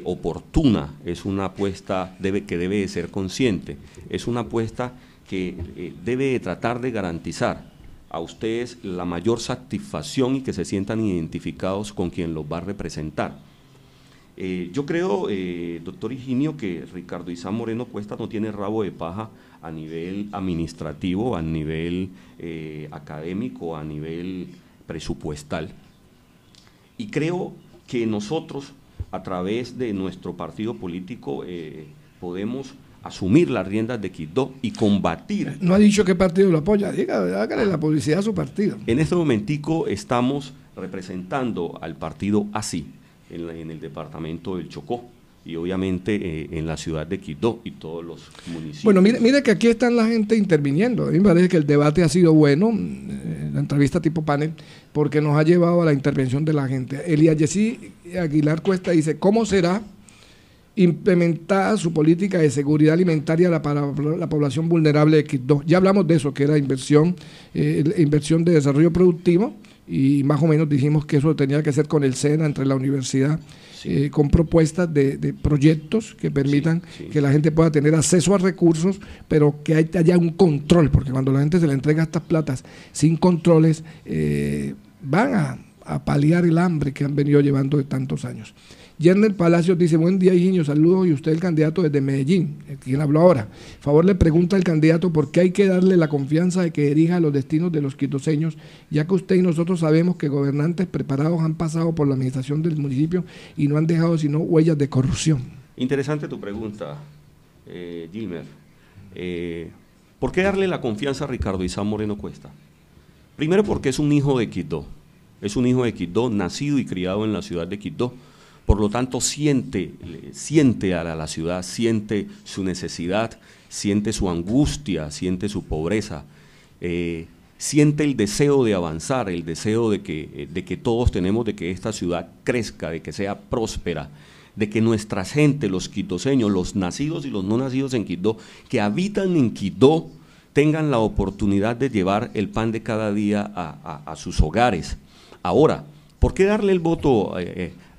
oportuna, es una apuesta que debe de ser consciente, es una apuesta que debe de tratar de garantizar a ustedes la mayor satisfacción y que se sientan identificados con quien los va a representar. Yo creo, doctor Higinio, que Ricardo Isam Moreno Cuesta no tiene rabo de paja a nivel administrativo, a nivel académico, a nivel presupuestal. Y creo que nosotros, a través de nuestro partido político, podemos asumir las riendas de Quibdó y combatir. No ha dicho qué partido lo apoya, hágale la publicidad a su partido. En este momentico estamos representando al partido ASI en el departamento del Chocó, y obviamente en la ciudad de Quibdó y todos los municipios. Bueno, mire que aquí están la gente interviniendo. A mí me parece que el debate ha sido bueno, la entrevista tipo panel, porque nos ha llevado a la intervención de la gente. Elías Yesí Aguilar Cuesta dice, ¿cómo será implementada su política de seguridad alimentaria para la población vulnerable de Quibdó. Ya hablamos de eso, que era inversión de desarrollo productivo, y más o menos dijimos que eso tenía que ser con el SENA, entre la universidad, con propuestas de proyectos que permitan que la gente pueda tener acceso a recursos, pero que haya un control, porque cuando la gente se le entrega estas platas sin controles, van a paliar el hambre que han venido llevando de tantos años. Yerner Palacios dice: buen día, Higinio, saludos, y usted el candidato desde Medellín, quien habló ahora. Favor le pregunta al candidato por qué hay que darle la confianza de que dirija los destinos de los quitoseños, ya que usted y nosotros sabemos que gobernantes preparados han pasado por la administración del municipio y no han dejado sino huellas de corrupción. Interesante tu pregunta, Gilmer. ¿Por qué darle la confianza a Ricardo Isam Moreno Cuesta? Primero, porque es un hijo de Quibdó, nacido y criado en la ciudad de Quibdó. Por lo tanto, siente a la ciudad, siente su necesidad, siente su angustia, siente su pobreza, siente el deseo de avanzar, el deseo de que todos tenemos, de que esta ciudad crezca, de que sea próspera, de que nuestra gente, los quibdoseños, los nacidos y los no nacidos en Quibdó, que habitan en Quibdó, tengan la oportunidad de llevar el pan de cada día a sus hogares. Ahora, ¿por qué darle el voto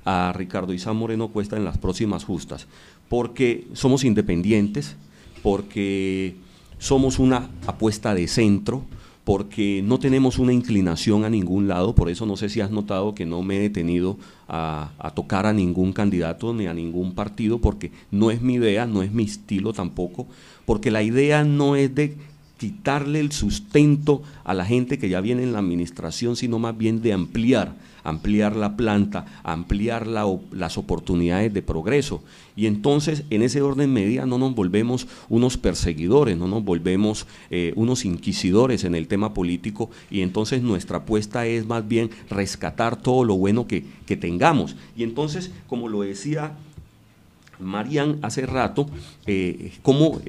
a Ricardo Isam Moreno Cuesta en las próximas justas? Porque somos independientes, porque somos una apuesta de centro, porque no tenemos una inclinación a ningún lado. Por eso no sé si has notado que no me he detenido a tocar a ningún candidato ni a ningún partido, porque no es mi idea, no es mi estilo tampoco, porque la idea no es de quitarle el sustento a la gente que ya viene en la administración, sino más bien de ampliar la planta, ampliar las oportunidades de progreso. Y entonces, en ese orden medida, no nos volvemos unos perseguidores, no nos volvemos unos inquisidores en el tema político, y entonces nuestra apuesta es más bien rescatar todo lo bueno que tengamos. Y entonces, como lo decía Marian hace rato, cómo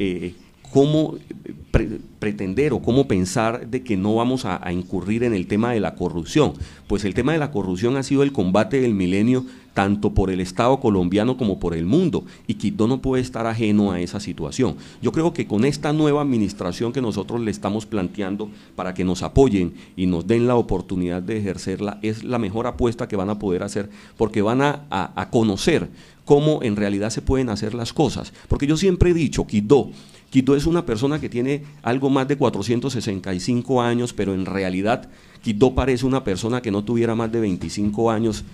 pretender o cómo pensar de que no vamos a incurrir en el tema de la corrupción. Pues el tema de la corrupción ha sido el combate del milenio tanto por el Estado colombiano como por el mundo, y Quibdó no puede estar ajeno a esa situación. Yo creo que con esta nueva administración que nosotros le estamos planteando para que nos apoyen y nos den la oportunidad de ejercerla, es la mejor apuesta que van a poder hacer, porque van a conocer cómo en realidad se pueden hacer las cosas. Porque yo siempre he dicho, Quibdó es una persona que tiene algo más de 465 años, pero en realidad Quibdó parece una persona que no tuviera más de 25 años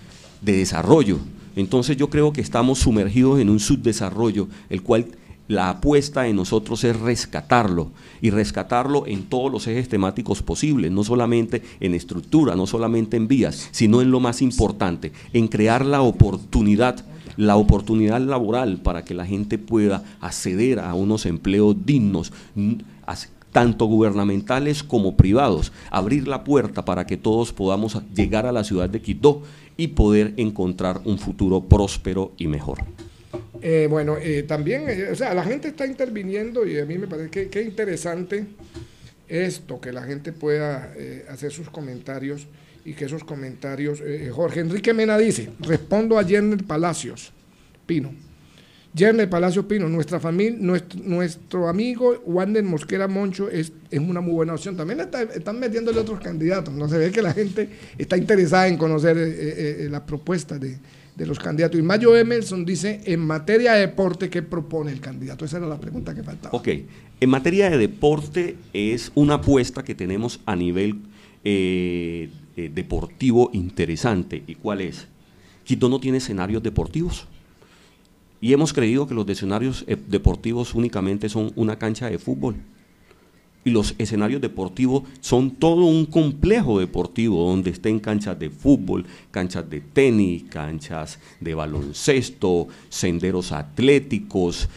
de desarrollo. Entonces yo creo que estamos sumergidos en un subdesarrollo, el cual la apuesta de nosotros es rescatarlo, y rescatarlo en todos los ejes temáticos posibles, no solamente en estructura, no solamente en vías, sino en lo más importante, en crear la oportunidad laboral para que la gente pueda acceder a unos empleos dignos, tanto gubernamentales como privados, abrir la puerta para que todos podamos llegar a la ciudad de Quibdó y poder encontrar un futuro próspero y mejor. También, la gente está interviniendo, y a mí me parece que interesante esto, que la gente pueda hacer sus comentarios, y que esos comentarios, Jorge Enrique Mena dice: respondo a Yerner Palacios Pino. Yerner Palacios Pino, nuestra familia, nuestro amigo Wander Mosquera Moncho es una muy buena opción. También están metiéndole otros candidatos, no se ve que la gente está interesada en conocer las propuestas de los candidatos. Y Mayo Emerson dice: en materia de deporte, ¿qué propone el candidato? Esa era la pregunta que faltaba. Ok, en materia de deporte es una apuesta que tenemos a nivel deportivo interesante. ¿Y cuál es? Quibdó no tiene escenarios deportivos, y hemos creído que los escenarios deportivos únicamente son una cancha de fútbol, y los escenarios deportivos son todo un complejo deportivo donde estén canchas de fútbol, canchas de tenis, canchas de baloncesto, senderos atléticos,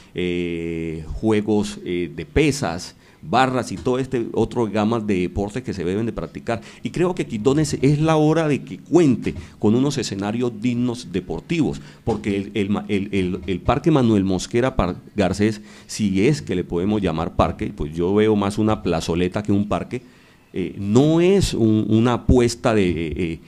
juegos de pesas, barras y todo este otro gama de deportes que se deben de practicar. Y creo que Quibdó es la hora de que cuente con unos escenarios dignos deportivos, porque el Parque Manuel Mosquera Garcés, si es que le podemos llamar parque, pues yo veo más una plazoleta que un parque, no es una apuesta de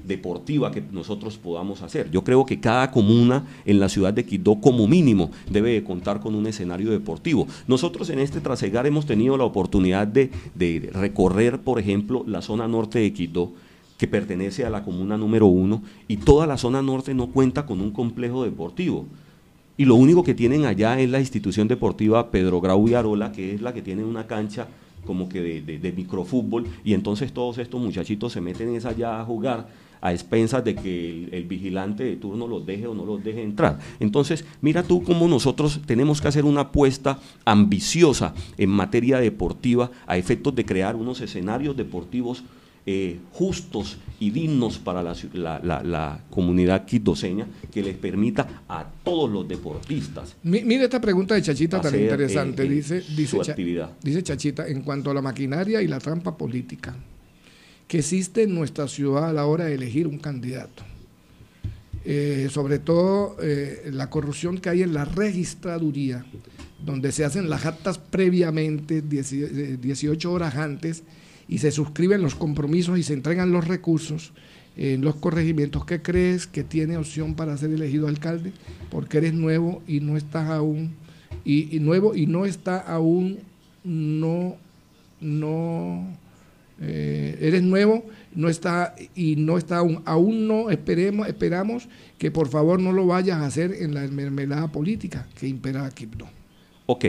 deportiva que nosotros podamos hacer. Yo creo que cada comuna en la ciudad de Quibdó, como mínimo, debe de contar con un escenario deportivo. Nosotros en este Trasegar hemos tenido la oportunidad de recorrer, por ejemplo, la zona norte de Quibdó, que pertenece a la comuna número 1, y toda la zona norte no cuenta con un complejo deportivo. Y lo único que tienen allá es la institución deportiva Pedro Grau y Arola, que es la que tiene una cancha como que de microfútbol, y entonces todos estos muchachitos se meten allá a jugar a expensas de que el vigilante de turno los deje o no los deje entrar. Entonces, mira tú cómo nosotros tenemos que hacer una apuesta ambiciosa en materia deportiva a efectos de crear unos escenarios deportivos justos y dignos para la comunidad quibdoseña, que les permita a todos los deportistas. Mire esta pregunta de Chachita tan interesante. Dice su actividad. Dice Chachita, en cuanto a la maquinaria y la trampa política que existe en nuestra ciudad a la hora de elegir un candidato, sobre todo la corrupción que hay en la registraduría, donde se hacen las actas previamente, 18 horas antes, y se suscriben los compromisos y se entregan los recursos en los corregimientos. ¿Qué crees que tiene opción para ser elegido alcalde? Porque eres nuevo y no estás aún, eres nuevo, aún no, esperamos que por favor no lo vayas a hacer en la mermelada política que impera aquí. Ok.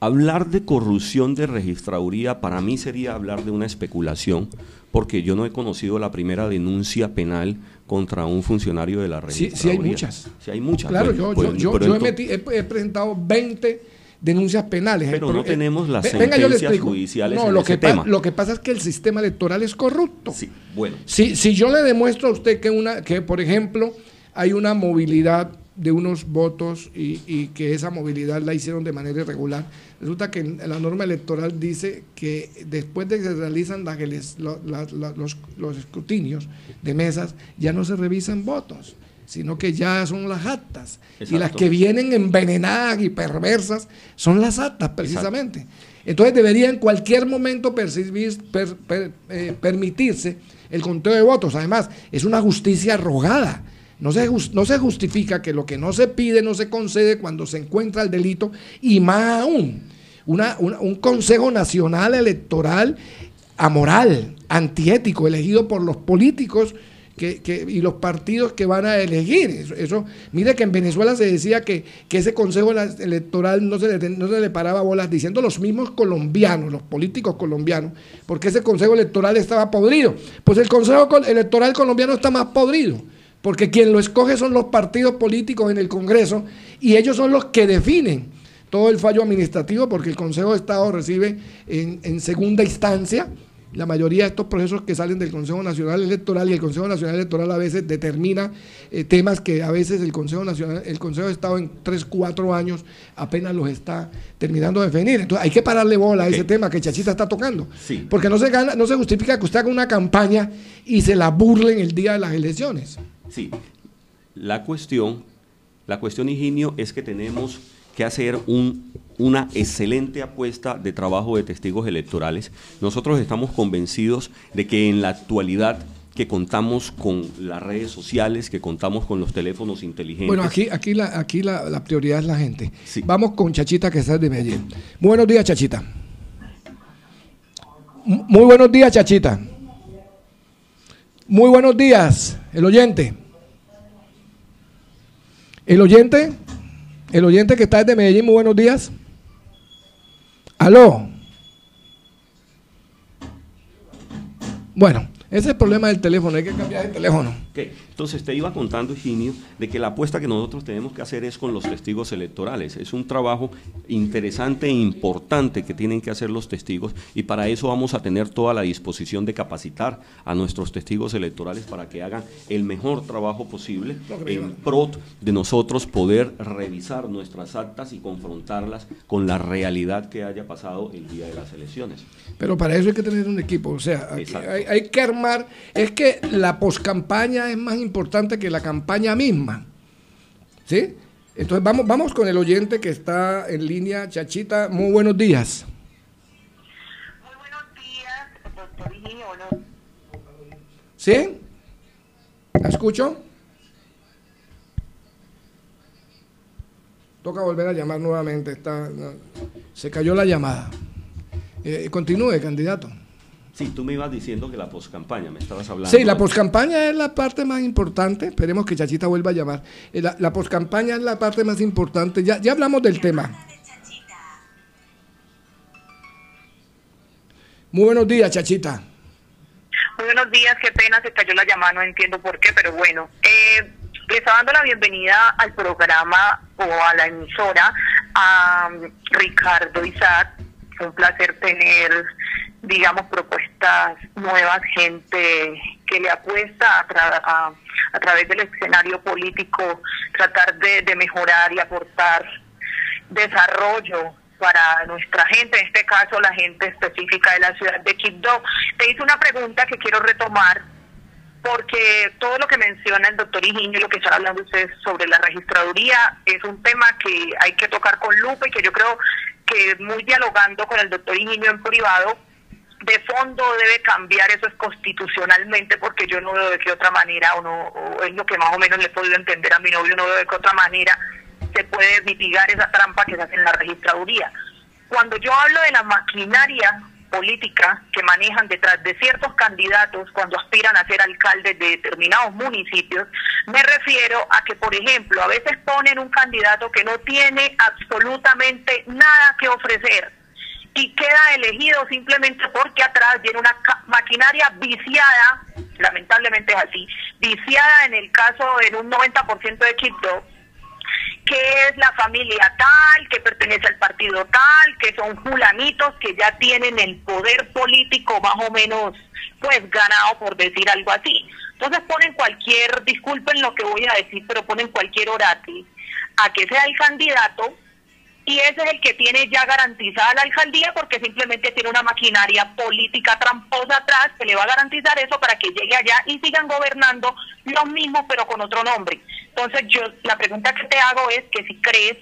Hablar de corrupción de registraduría para mí sería hablar de una especulación, porque yo no he conocido la primera denuncia penal contra un funcionario de la registraduría. Sí hay muchas. Sí hay muchas. Claro, yo he presentado 20 denuncias penales. Pero no tenemos las sentencias judiciales en ese tema. Lo que pasa es que el sistema electoral es corrupto. Sí, bueno. Si yo le demuestro a usted que por ejemplo, hay una movilidad de unos votos y que esa movilidad la hicieron de manera irregular, resulta que la norma electoral dice que después de que se realizan los escrutinios de mesas, ya no se revisan votos, sino que ya son las actas. Exacto. Y las que vienen envenenadas y perversas son las actas, precisamente. Exacto. Entonces debería en cualquier momento permitirse el conteo de votos. Además, es una justicia arrogada. No se justifica que lo que no se pide no se concede cuando se encuentra el delito, y más aún, un Consejo Nacional Electoral amoral, antiético, elegido por los políticos y los partidos que van a elegir. Eso, mire que en Venezuela se decía que ese Consejo Electoral no se le paraba bolas, diciendo los mismos colombianos, los políticos colombianos, porque ese Consejo Electoral estaba podrido. Pues el Consejo Electoral colombiano está más podrido, porque quien lo escoge son los partidos políticos en el Congreso, y ellos son los que definen todo el fallo administrativo, porque el Consejo de Estado recibe en segunda instancia la mayoría de estos procesos que salen del Consejo Nacional Electoral, y el Consejo Nacional Electoral a veces determina temas que a veces el Consejo de Estado en 3-4 años apenas los está terminando de definir. Entonces hay que pararle bola a ese tema que Chachita está tocando, sí, porque no se justifica que usted haga una campaña y se la burlen el día de las elecciones. Sí, la cuestión, Higinio, es que tenemos que hacer una excelente apuesta de trabajo de testigos electorales. Nosotros estamos convencidos de que en la actualidad, que contamos con las redes sociales, que contamos con los teléfonos inteligentes. Bueno, aquí la prioridad es la gente. Sí. Vamos con Chachita, que está de Medellín. Muy buenos días, Chachita. Muy buenos días, Chachita. Muy buenos días, el oyente. El oyente que está desde Medellín, muy buenos días. Aló. Bueno, ese es el problema del teléfono, hay que cambiar el teléfono. Okay. Entonces te iba contando, Higinio, de que la apuesta que nosotros tenemos que hacer es con los testigos electorales. Es un trabajo interesante e importante que tienen que hacer los testigos, y para eso vamos a tener toda la disposición de capacitar a nuestros testigos electorales para que hagan el mejor trabajo posible en pro de nosotros poder revisar nuestras actas y confrontarlas con la realidad que haya pasado el día de las elecciones. Pero para eso hay que tener un equipo, o sea, hay que armar, es que la poscampaña es más importante que la campaña misma, ¿sí? Entonces vamos con el oyente que está en línea. Chachita, muy buenos días. Muy buenos días, doctor Higinio. ¿Sí? ¿La escucho? Toca volver a llamar nuevamente. Se cayó la llamada. Continúe, candidato. Sí, tú me ibas diciendo que la poscampaña, me estabas hablando. Sí, la poscampaña es la parte más importante. Esperemos que Chachita vuelva a llamar. La poscampaña es la parte más importante. Ya hablamos del tema. Muy buenos días, Chachita. Muy buenos días, qué pena, se cayó la llamada, no entiendo por qué, pero bueno. Le está dando la bienvenida al programa o a la emisora a Ricardo Isaac. Un placer tener, digamos, propuestas nuevas, gente que le apuesta a través del escenario político, tratar de mejorar y aportar desarrollo para nuestra gente, en este caso la gente específica de la ciudad de Quibdó. Te hice una pregunta que quiero retomar, porque todo lo que menciona el doctor Higinio y lo que están hablando ustedes sobre la registraduría es un tema que hay que tocar con lupa y que yo creo que muy dialogando con el doctor Higinio en privado, de fondo debe cambiar eso es constitucionalmente, porque yo no veo de qué otra manera, o es lo que más o menos le he podido entender a mi novio, no veo de qué otra manera se puede mitigar esa trampa que se hace en la registraduría. Cuando yo hablo de la maquinaria política que manejan detrás de ciertos candidatos cuando aspiran a ser alcaldes de determinados municipios, me refiero a que, por ejemplo, a veces ponen un candidato que no tiene absolutamente nada que ofrecer y queda elegido simplemente porque atrás viene una maquinaria viciada, lamentablemente es así, viciada en el caso en un 90% de Quibdó, que es la familia tal, que pertenece al partido tal, que son fulanitos que ya tienen el poder político más o menos pues ganado, por decir algo así. Entonces ponen cualquier, disculpen lo que voy a decir, pero ponen cualquier orate a que sea el candidato, y ese es el que tiene ya garantizada la alcaldía, porque simplemente tiene una maquinaria política tramposa atrás que le va a garantizar eso para que llegue allá y sigan gobernando los mismos pero con otro nombre. Entonces la pregunta que te hago es que si crees,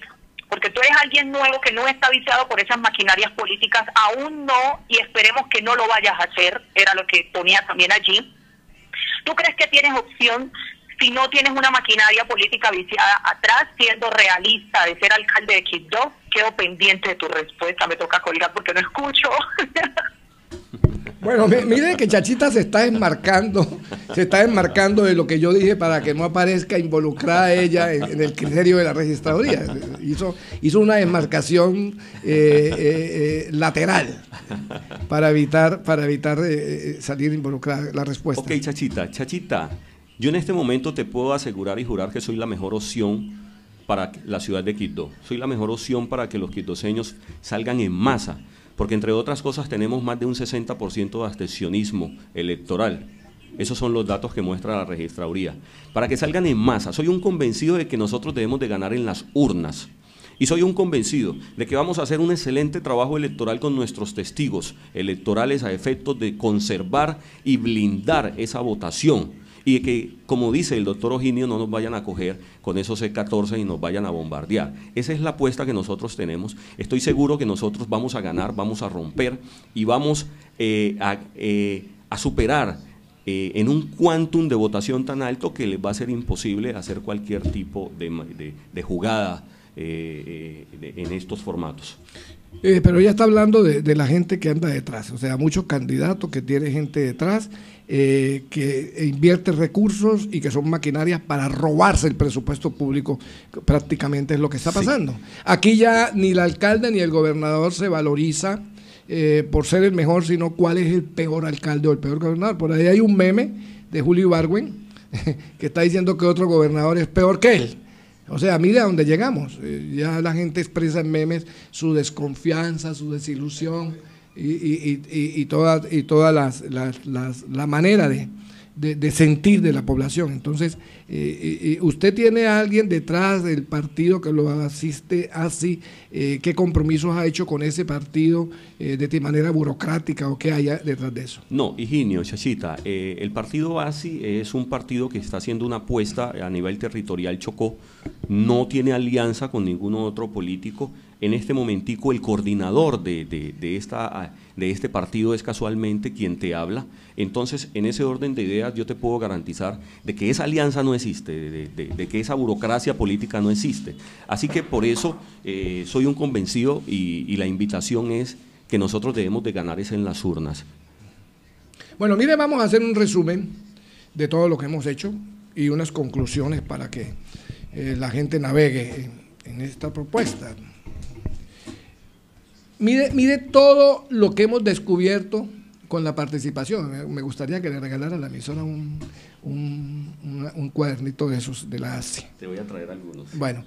porque tú eres alguien nuevo que no está viciado por esas maquinarias políticas, aún no, y esperemos que no lo vayas a hacer, era lo que ponía también allí, ¿tú crees que tienes opción, si no tienes una maquinaria política viciada atrás, siendo realista de ser alcalde de Quibdó? Quedo pendiente de tu respuesta, me toca colgar porque no escucho. Bueno, mire que Chachita se está enmarcando de lo que yo dije para que no aparezca involucrada ella en el criterio de la registraduría. Hizo una desmarcación lateral para evitar salir involucrada la respuesta. Ok, Chachita, yo en este momento te puedo asegurar y jurar que soy la mejor opción para la ciudad de Quibdó. Soy la mejor opción para que los quibdoseños salgan en masa, porque entre otras cosas tenemos más de un 60% de abstencionismo electoral. Esos son los datos que muestra la registraduría. Para que salgan en masa, soy un convencido de que nosotros debemos de ganar en las urnas. Y soy un convencido de que vamos a hacer un excelente trabajo electoral con nuestros testigos electorales a efectos de conservar y blindar esa votación. Y que, como dice el doctor Higinio, no nos vayan a coger con esos C-14 y nos vayan a bombardear. Esa es la apuesta que nosotros tenemos. Estoy seguro que nosotros vamos a ganar, vamos a romper y vamos a superar en un quantum de votación tan alto que les va a ser imposible hacer cualquier tipo de jugada en estos formatos. Pero ella está hablando de la gente que anda detrás, o sea, muchos candidatos que tiene gente detrás, que invierte recursos y que son maquinarias para robarse el presupuesto público, prácticamente es lo que está pasando. Sí. Aquí ya ni el alcalde ni el gobernador se valoriza por ser el mejor, sino cuál es el peor alcalde o el peor gobernador. Por ahí hay un meme de Julio Ibargüen que está diciendo que otro gobernador es peor que él. O sea, mira a dónde llegamos. Ya la gente expresa en memes su desconfianza, su desilusión y toda la manera de sentir de la población. Entonces, usted tiene a alguien detrás del partido que lo asiste así, ¿qué compromisos ha hecho con ese partido de manera burocrática o qué haya detrás de eso? No, Higinio, Chachita, el partido ASI es un partido que está haciendo una apuesta a nivel territorial Chocó no tiene alianza con ningún otro político. En este momentico el coordinador de este partido es casualmente quien te habla. Entonces, en ese orden de ideas yo te puedo garantizar de que esa alianza no existe, de que esa burocracia política no existe. Así que por eso soy un convencido y la invitación es que nosotros debemos de ganar es en las urnas. Bueno, mire, vamos a hacer un resumen de todo lo que hemos hecho y unas conclusiones para que la gente navegue en esta propuesta. Mire todo lo que hemos descubierto con la participación. Me gustaría que le regalara a la emisora un cuadernito de esos de la ASI. Te voy a traer algunos. Bueno,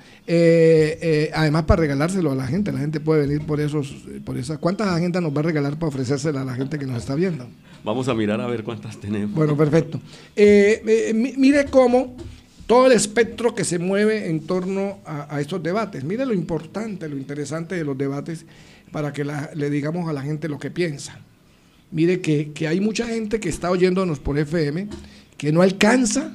además para regalárselo a la gente puede venir por esas. ¿Cuántas agendas nos va a regalar para ofrecérsela a la gente que nos está viendo? Vamos a mirar a ver cuántas tenemos. Bueno, perfecto. Mire cómo todo el espectro que se mueve en torno a estos debates. Mire lo importante, lo interesante de los debates para que le digamos a la gente lo que piensa. Mire que hay mucha gente que está oyéndonos por FM, que no alcanza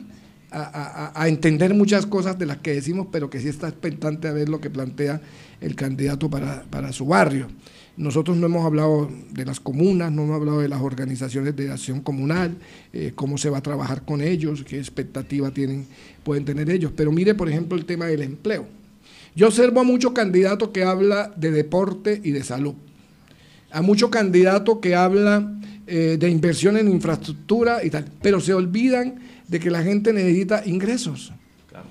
a entender muchas cosas de las que decimos, pero que sí está expectante a ver lo que plantea el candidato para su barrio. Nosotros no hemos hablado de las comunas, no hemos hablado de las organizaciones de acción comunal, cómo se va a trabajar con ellos, qué expectativa pueden tener ellos. Pero mire, por ejemplo, el tema del empleo. Yo observo a muchos candidatos que hablan de deporte y de salud, a muchos candidatos que hablan de inversión en infraestructura y tal, pero se olvidan de que la gente necesita ingresos. Claro.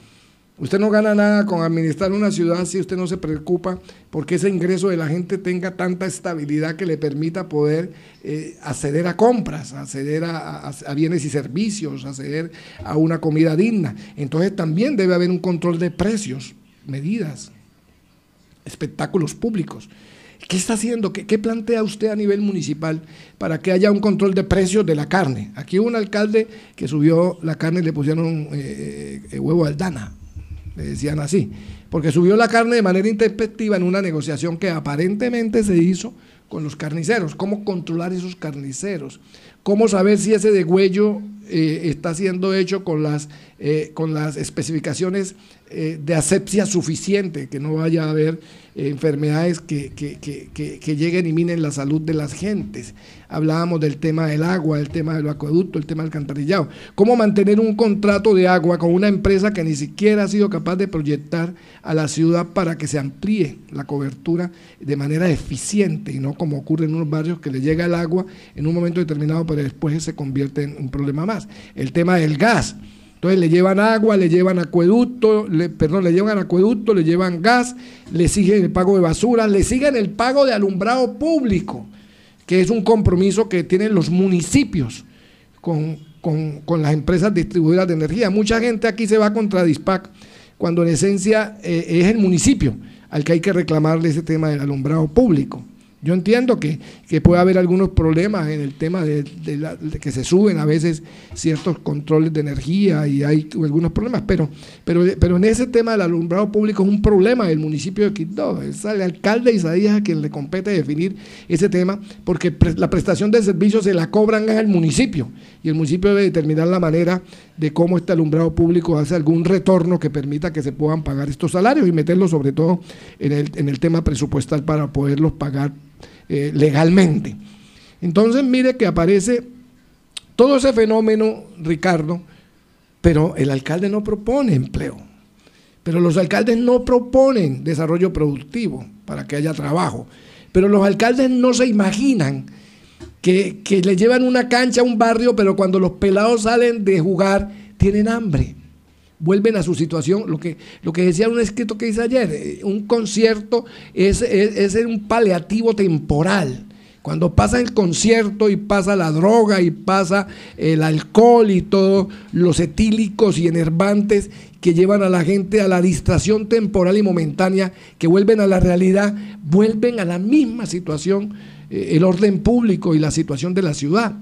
Usted no gana nada con administrar una ciudad si usted no se preocupa porque ese ingreso de la gente tenga tanta estabilidad que le permita poder acceder a compras, acceder a bienes y servicios, acceder a una comida digna. Entonces también debe haber un control de precios, medidas, espectáculos públicos. ¿Qué está haciendo? ¿Qué plantea usted a nivel municipal para que haya un control de precios de la carne? Aquí hubo un alcalde que subió la carne y le pusieron huevo de aldana, le decían así, porque subió la carne de manera intempestiva en una negociación que aparentemente se hizo con los carniceros. ¿Cómo controlar esos carniceros? ¿Cómo saber si ese degüello está siendo hecho con las especificaciones de asepsia suficiente, que no vaya a haber enfermedades que lleguen y minen la salud de las gentes? Hablábamos del tema del agua, del tema del acueducto, el tema del alcantarillado. ¿Cómo mantener un contrato de agua con una empresa que ni siquiera ha sido capaz de proyectar a la ciudad para que se amplíe la cobertura de manera eficiente y no como ocurre en unos barrios que le llega el agua en un momento determinado, pero después se convierte en un problema más? El tema del gas. Entonces le llevan agua, le llevan acueducto, le llevan gas, le siguen el pago de basura, le siguen el pago de alumbrado público, que es un compromiso que tienen los municipios con las empresas distribuidoras de energía. Mucha gente aquí se va contra DISPAC, cuando en esencia es el municipio al que hay que reclamarle ese tema del alumbrado público. Yo entiendo que puede haber algunos problemas en el tema de que se suben a veces ciertos controles de energía y hay algunos problemas, pero en ese tema del alumbrado público es un problema del municipio de Quibdó. Es al alcalde Isaías a quien le compete definir ese tema, porque la prestación de servicios se la cobran al municipio y el municipio debe determinar la manera de cómo este alumbrado público hace algún retorno que permita que se puedan pagar estos salarios y meterlos sobre todo en el tema presupuestal para poderlos pagar legalmente. Entonces mire que aparece todo ese fenómeno, Ricardo, pero el alcalde no propone empleo, pero los alcaldes no proponen desarrollo productivo para que haya trabajo, pero los alcaldes no se imaginan que le llevan una cancha a un barrio, pero cuando los pelados salen de jugar tienen hambre, vuelven a su situación. Lo que decía un escrito que hice ayer, un concierto es un paliativo temporal. Cuando pasa el concierto y pasa la droga y pasa el alcohol y todos los etílicos y enervantes que llevan a la gente a la distracción temporal y momentánea, que vuelven a la realidad, vuelven a la misma situación, el orden público y la situación de la ciudad.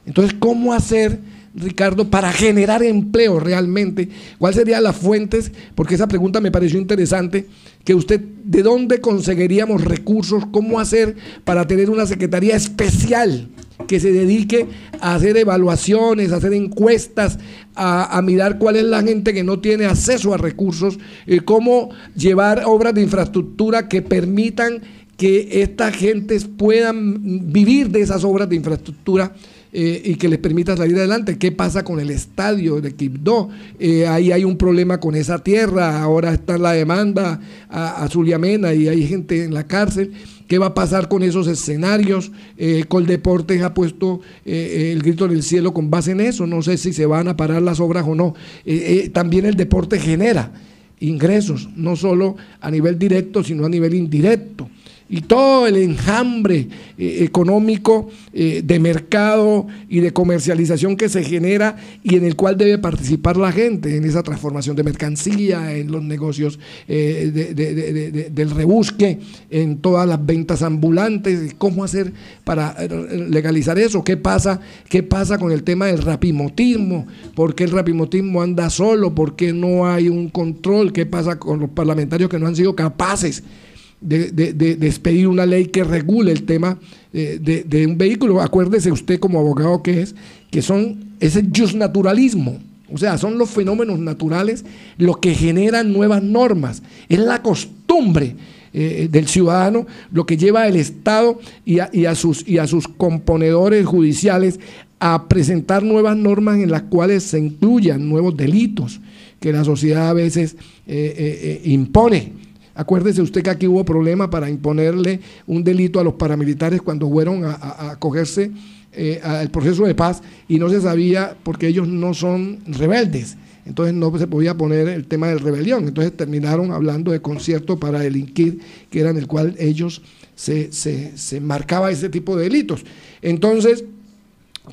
Entonces, ¿cómo hacer, Ricardo, para generar empleo realmente? ¿Cuáles serían las fuentes? Porque esa pregunta me pareció interesante, que usted, ¿de dónde conseguiríamos recursos? ¿Cómo hacer para tener una secretaría especial que se dedique a hacer evaluaciones, a hacer encuestas, a mirar cuál es la gente que no tiene acceso a recursos, cómo llevar obras de infraestructura que permitan que estas gentes puedan vivir de esas obras de infraestructura y que les permita salir adelante. ¿Qué pasa con el estadio de Quibdó? Ahí hay un problema con esa tierra, ahora está la demanda a Zulia Mena y hay gente en la cárcel. ¿Qué va a pasar con esos escenarios? Coldeportes ha puesto el grito en el cielo con base en eso. No sé si se van a parar las obras o no. También el deporte genera ingresos, no solo a nivel directo, sino a nivel indirecto. Y todo el enjambre económico de mercado y de comercialización que se genera y en el cual debe participar la gente, en esa transformación de mercancía, en los negocios del rebusque, en todas las ventas ambulantes. ¿Cómo hacer para legalizar eso? ¿Qué pasa con el tema del rapimotismo? ¿Por qué el rapimotismo anda solo? ¿Por qué no hay un control? ¿Qué pasa con los parlamentarios que no han sido capaces de expedir una ley que regule el tema de un vehículo? Acuérdese usted como abogado que es el justnaturalismo, o sea, son los fenómenos naturales los que generan nuevas normas, es la costumbre del ciudadano lo que lleva al Estado y a sus componedores judiciales a presentar nuevas normas en las cuales se incluyan nuevos delitos que la sociedad a veces impone. Acuérdese usted que aquí hubo problema para imponerle un delito a los paramilitares cuando fueron a acogerse al proceso de paz y no se sabía porque ellos no son rebeldes. Entonces no se podía poner el tema de rebelión. Entonces terminaron hablando de concierto para delinquir, que era en el cual ellos se marcaba ese tipo de delitos. Entonces,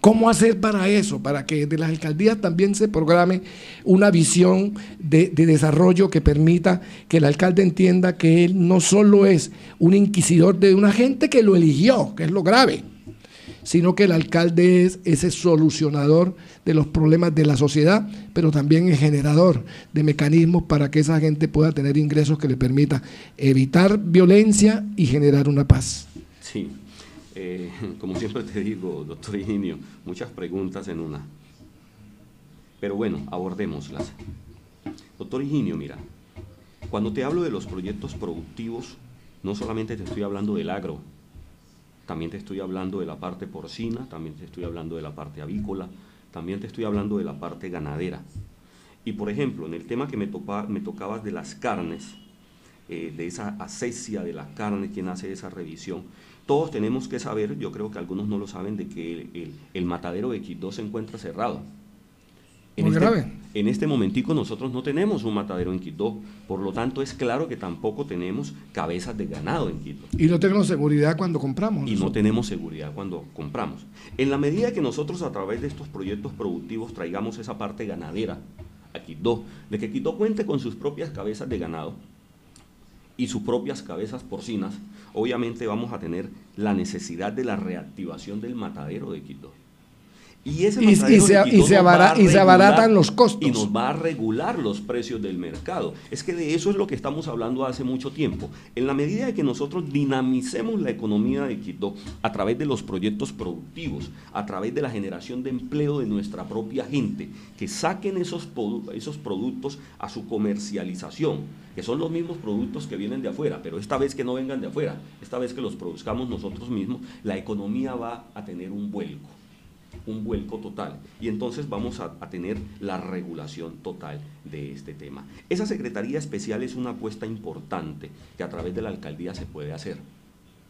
¿cómo hacer para eso? Para que de las alcaldías también se programe una visión de desarrollo que permita que el alcalde entienda que él no solo es un inquisidor de una gente que lo eligió, que es lo grave, sino que el alcalde es ese solucionador de los problemas de la sociedad, pero también es generador de mecanismos para que esa gente pueda tener ingresos que le permita evitar violencia y generar una paz. Sí. Como siempre te digo, doctor Higinio, muchas preguntas en una. Pero bueno, abordémoslas. Doctor Higinio, mira, cuando te hablo de los proyectos productivos, no solamente te estoy hablando del agro, también te estoy hablando de la parte porcina, también te estoy hablando de la parte avícola, también te estoy hablando de la parte ganadera. Y por ejemplo, en el tema que me tocabas de las carnes, de esa asepsia de la carne, quien hace esa revisión, todos tenemos que saber, yo creo que algunos no lo saben, de que el matadero de Quibdó se encuentra cerrado. Muy grave. En este momentico nosotros no tenemos un matadero en Quibdó, por lo tanto es claro que tampoco tenemos cabezas de ganado en Quibdó. Y no tenemos seguridad cuando compramos. Y no tenemos seguridad cuando compramos. En la medida que nosotros a través de estos proyectos productivos traigamos esa parte ganadera a Quibdó, de que Quibdó cuente con sus propias cabezas de ganado, y sus propias cabezas porcinas, obviamente vamos a tener la necesidad de la reactivación del matadero de Quibdó. Y ese matadero de Quibdó se abaratan los costos. Y nos va a regular los precios del mercado. Es que de eso es lo que estamos hablando hace mucho tiempo. En la medida de que nosotros dinamicemos la economía de Quibdó a través de los proyectos productivos, a través de la generación de empleo de nuestra propia gente, que saquen esos productos a su comercialización, que son los mismos productos que vienen de afuera, pero esta vez que no vengan de afuera, esta vez que los produzcamos nosotros mismos, la economía va a tener un vuelco total, y entonces vamos a tener la regulación total de este tema. Esa Secretaría Especial es una apuesta importante que a través de la alcaldía se puede hacer,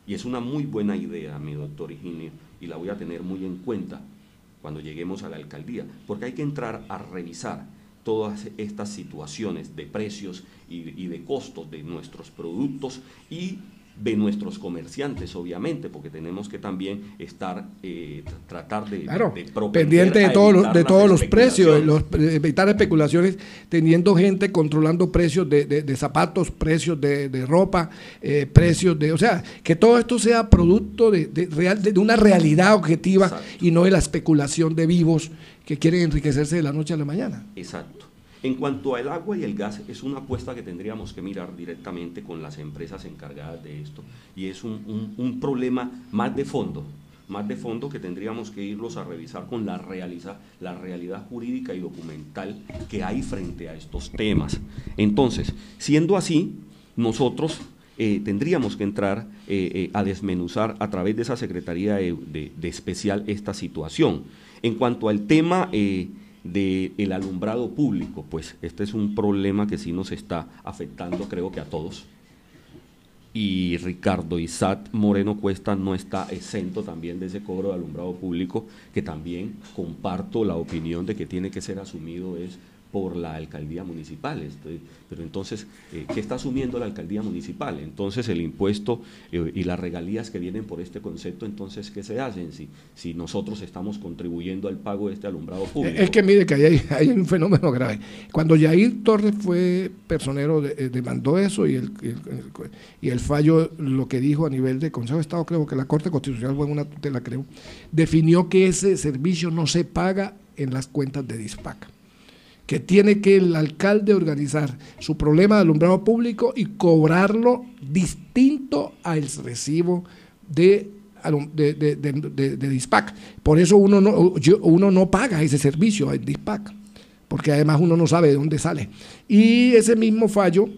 y es una muy buena idea, mi doctor Higinio, y la voy a tener muy en cuenta cuando lleguemos a la alcaldía, porque hay que entrar a revisar todas estas situaciones de precios y de costos de nuestros productos y de nuestros comerciantes, obviamente, porque tenemos que también estar, tratar de pendiente de todos los precios, evitar especulaciones, teniendo gente controlando precios de zapatos, precios de ropa, precios de, o sea, que todo esto sea producto de una realidad objetiva. Exacto. Y no de la especulación de vivos que quieren enriquecerse de la noche a la mañana. Exacto. En cuanto al agua y el gas, es una apuesta que tendríamos que mirar directamente con las empresas encargadas de esto, y es un problema más de fondo, más de fondo que tendríamos que irlos a revisar con la realidad jurídica y documental que hay frente a estos temas. Entonces, siendo así, nosotros tendríamos que entrar a desmenuzar a través de esa Secretaría de Especial esta situación. En cuanto al tema del alumbrado público, pues este es un problema que sí nos está afectando, creo que a todos. Y Ricardo Isaac Moreno Cuesta no está exento también de ese cobro de alumbrado público, que también comparto la opinión de que tiene que ser asumido por la alcaldía municipal. Pero entonces, ¿qué está asumiendo la alcaldía municipal? Entonces el impuesto y las regalías que vienen por este concepto, entonces, ¿qué se hacen si nosotros estamos contribuyendo al pago de este alumbrado público? Es que mire que hay un fenómeno grave. Cuando Yair Torres fue personero, demandó eso y el fallo, lo que dijo a nivel de Consejo de Estado, creo que la Corte Constitucional fue una tutela, creo, definió que ese servicio no se paga en las cuentas de DISPAC, que tiene que el alcalde organizar su problema de alumbrado público y cobrarlo distinto al recibo de DISPAC. Por eso uno no paga ese servicio al DISPAC, porque además uno no sabe de dónde sale. Y ese mismo fallo,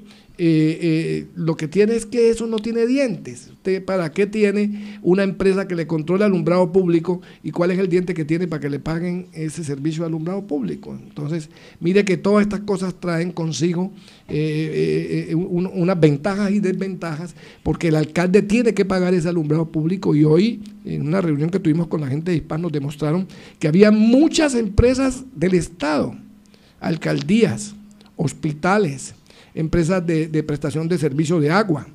lo que tiene es que eso no tiene dientes. ¿Usted para qué tiene una empresa que le controla alumbrado público y cuál es el diente que tiene para que le paguen ese servicio de alumbrado público? Entonces, mire que todas estas cosas traen consigo unas ventajas y desventajas, porque el alcalde tiene que pagar ese alumbrado público. Y hoy, en una reunión que tuvimos con la gente de DISPAC, nos demostraron que había muchas empresas del Estado, alcaldías, hospitales, empresas de prestación de servicio de agua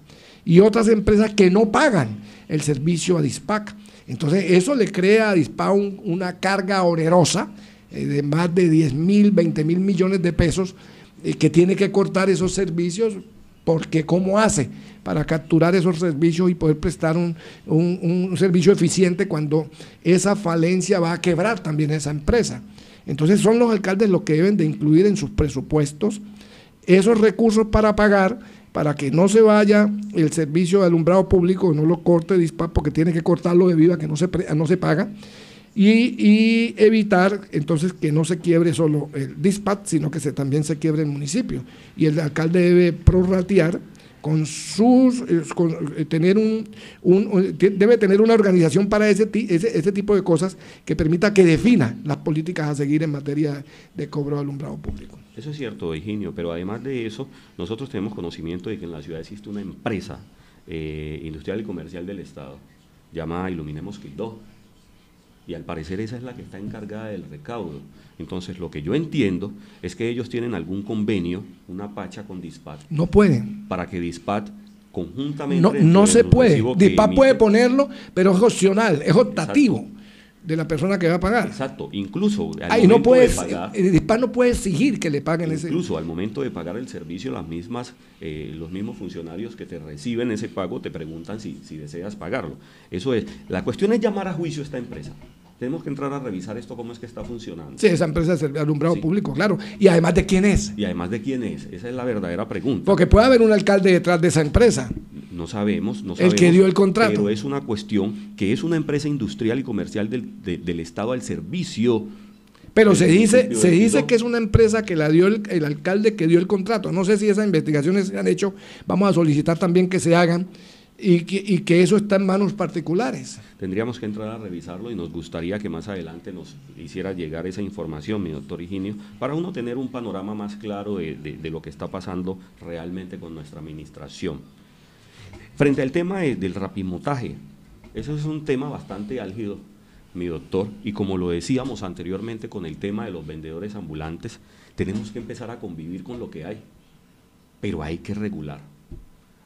y otras empresas que no pagan el servicio a DISPAC. Entonces eso le crea a DISPAC una carga onerosa de más de 10.000, 20.000 millones de pesos, que tiene que cortar esos servicios, porque ¿cómo hace para capturar esos servicios y poder prestar un servicio eficiente cuando esa falencia va a quebrar también esa empresa? Entonces son los alcaldes los que deben de incluir en sus presupuestos esos recursos para pagar, para que no se vaya el servicio de alumbrado público, no lo corte DISPAC, porque tiene que cortarlo debido a que no se paga, y evitar entonces que no se quiebre solo el DISPAC, sino que también se quiebre el municipio. Y el alcalde debe prorratear debe tener una organización para ese tipo de cosas que permita que defina las políticas a seguir en materia de cobro de alumbrado público. Eso es cierto, Higinio, pero además de eso, nosotros tenemos conocimiento de que en la ciudad existe una empresa industrial y comercial del Estado llamada Iluminemos Quibdó, y al parecer esa es la que está encargada del recaudo. Entonces, lo que yo entiendo es que ellos tienen algún convenio, una pacha con DISPAC. No pueden. Para que DISPAC conjuntamente… No se puede. DISPAC puede ponerlo, pero es opcional, es optativo. Exacto. De la persona que va a pagar. Exacto, incluso DISPAC no puede exigir que le paguen ese. Incluso al momento de pagar el servicio, los mismos funcionarios que te reciben ese pago te preguntan si deseas pagarlo. Eso es, la cuestión es llamar a juicio a esta empresa. Tenemos que entrar a revisar esto, cómo es que está funcionando. Sí, esa empresa es el alumbrado público, claro. Y además de quién es. Y además de quién es, esa es la verdadera pregunta. Porque puede haber un alcalde detrás de esa empresa. No sabemos. El que dio el contrato. Pero es una cuestión que es una empresa industrial y comercial del Estado al servicio. Pero se dice que es una empresa que la dio el alcalde que dio el contrato. No sé si esas investigaciones se han hecho. Vamos a solicitar también que se hagan y que eso está en manos particulares. Tendríamos que entrar a revisarlo y nos gustaría que más adelante nos hiciera llegar esa información, mi doctor Higinio, para uno tener un panorama más claro de lo que está pasando realmente con nuestra administración. Frente al tema del rapimotaje, eso es un tema bastante álgido, mi doctor, y como lo decíamos anteriormente con el tema de los vendedores ambulantes, tenemos que empezar a convivir con lo que hay, pero hay que regular.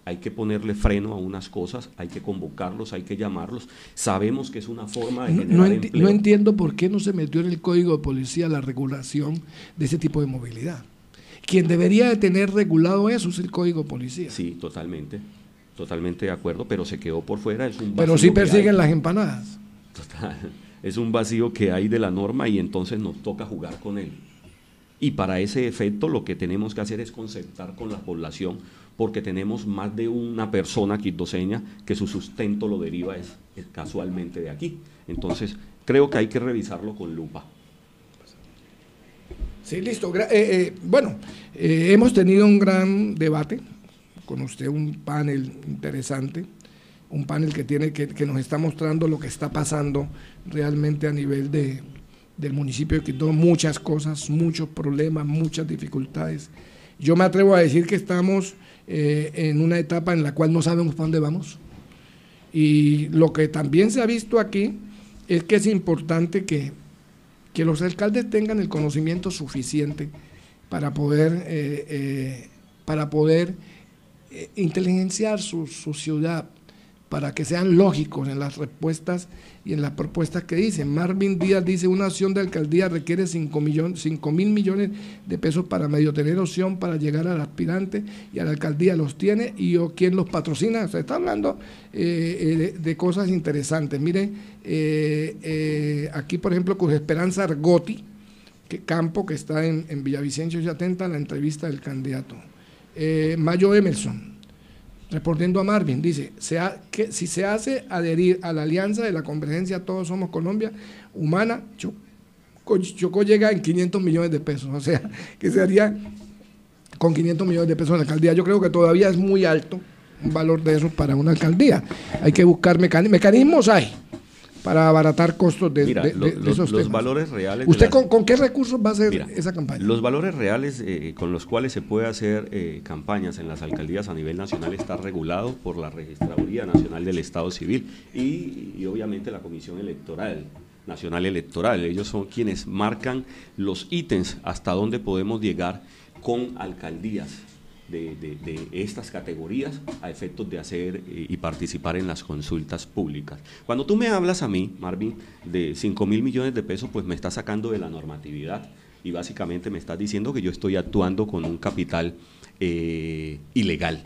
Hay que ponerle freno a unas cosas, hay que convocarlos, hay que llamarlos. Sabemos que es una forma de generar empleo. No entiendo por qué no se metió en el Código de Policía la regulación de ese tipo de movilidad. Quien debería de tener regulado eso es el Código de Policía. Sí, totalmente de acuerdo, pero se quedó por fuera. Es un pero sí persiguen las empanadas. Total, es un vacío que hay de la norma y entonces nos toca jugar con él. Y para ese efecto lo que tenemos que hacer es concertar con la población, porque tenemos más de una persona quibdoseña que su sustento lo deriva es casualmente de aquí. Entonces, creo que hay que revisarlo con lupa. Sí, listo. Bueno, hemos tenido un gran debate con usted, un panel interesante, un panel que nos está mostrando lo que está pasando realmente a nivel del municipio de Quibdó, muchas cosas, muchos problemas, muchas dificultades. Yo me atrevo a decir que estamos en una etapa en la cual no sabemos para dónde vamos. Y lo que también se ha visto aquí es que es importante que los alcaldes tengan el conocimiento suficiente para poder inteligenciar su ciudad, para que sean lógicos en las respuestas y en las propuestas que dicen. Marvin Díaz dice, una acción de alcaldía requiere 5.000 millones de pesos para medio tener opción para llegar al aspirante, y a la alcaldía los tiene, y yo, ¿quién los patrocina? Se está hablando de cosas interesantes. Mire, aquí por ejemplo con Esperanza Argotti, Campo, que está en Villavicencio, se atenta a la entrevista del candidato. Mayo Emerson, respondiendo a Marvin, dice, si se hace adherir a la alianza de la convergencia Todos Somos Colombia, Humana, Chocó llega en 500 millones de pesos, o sea, que se haría con 500 millones de pesos en la alcaldía. Yo creo que todavía es muy alto un valor de eso para una alcaldía. Hay que buscar mecanismos hay para abaratar costos de esos temas. Valores reales. ¿Usted con qué recursos va a hacer esa campaña? Los valores reales con los cuales se puede hacer campañas en las alcaldías a nivel nacional está regulado por la Registraduría Nacional del Estado Civil y obviamente la Comisión Nacional Electoral. Ellos son quienes marcan los ítems hasta dónde podemos llegar con alcaldías de estas categorías a efectos de hacer y participar en las consultas públicas. Cuando tú me hablas a mí, Marvin, de 5.000 millones de pesos, pues me estás sacando de la normatividad y básicamente me estás diciendo que yo estoy actuando con un capital ilegal,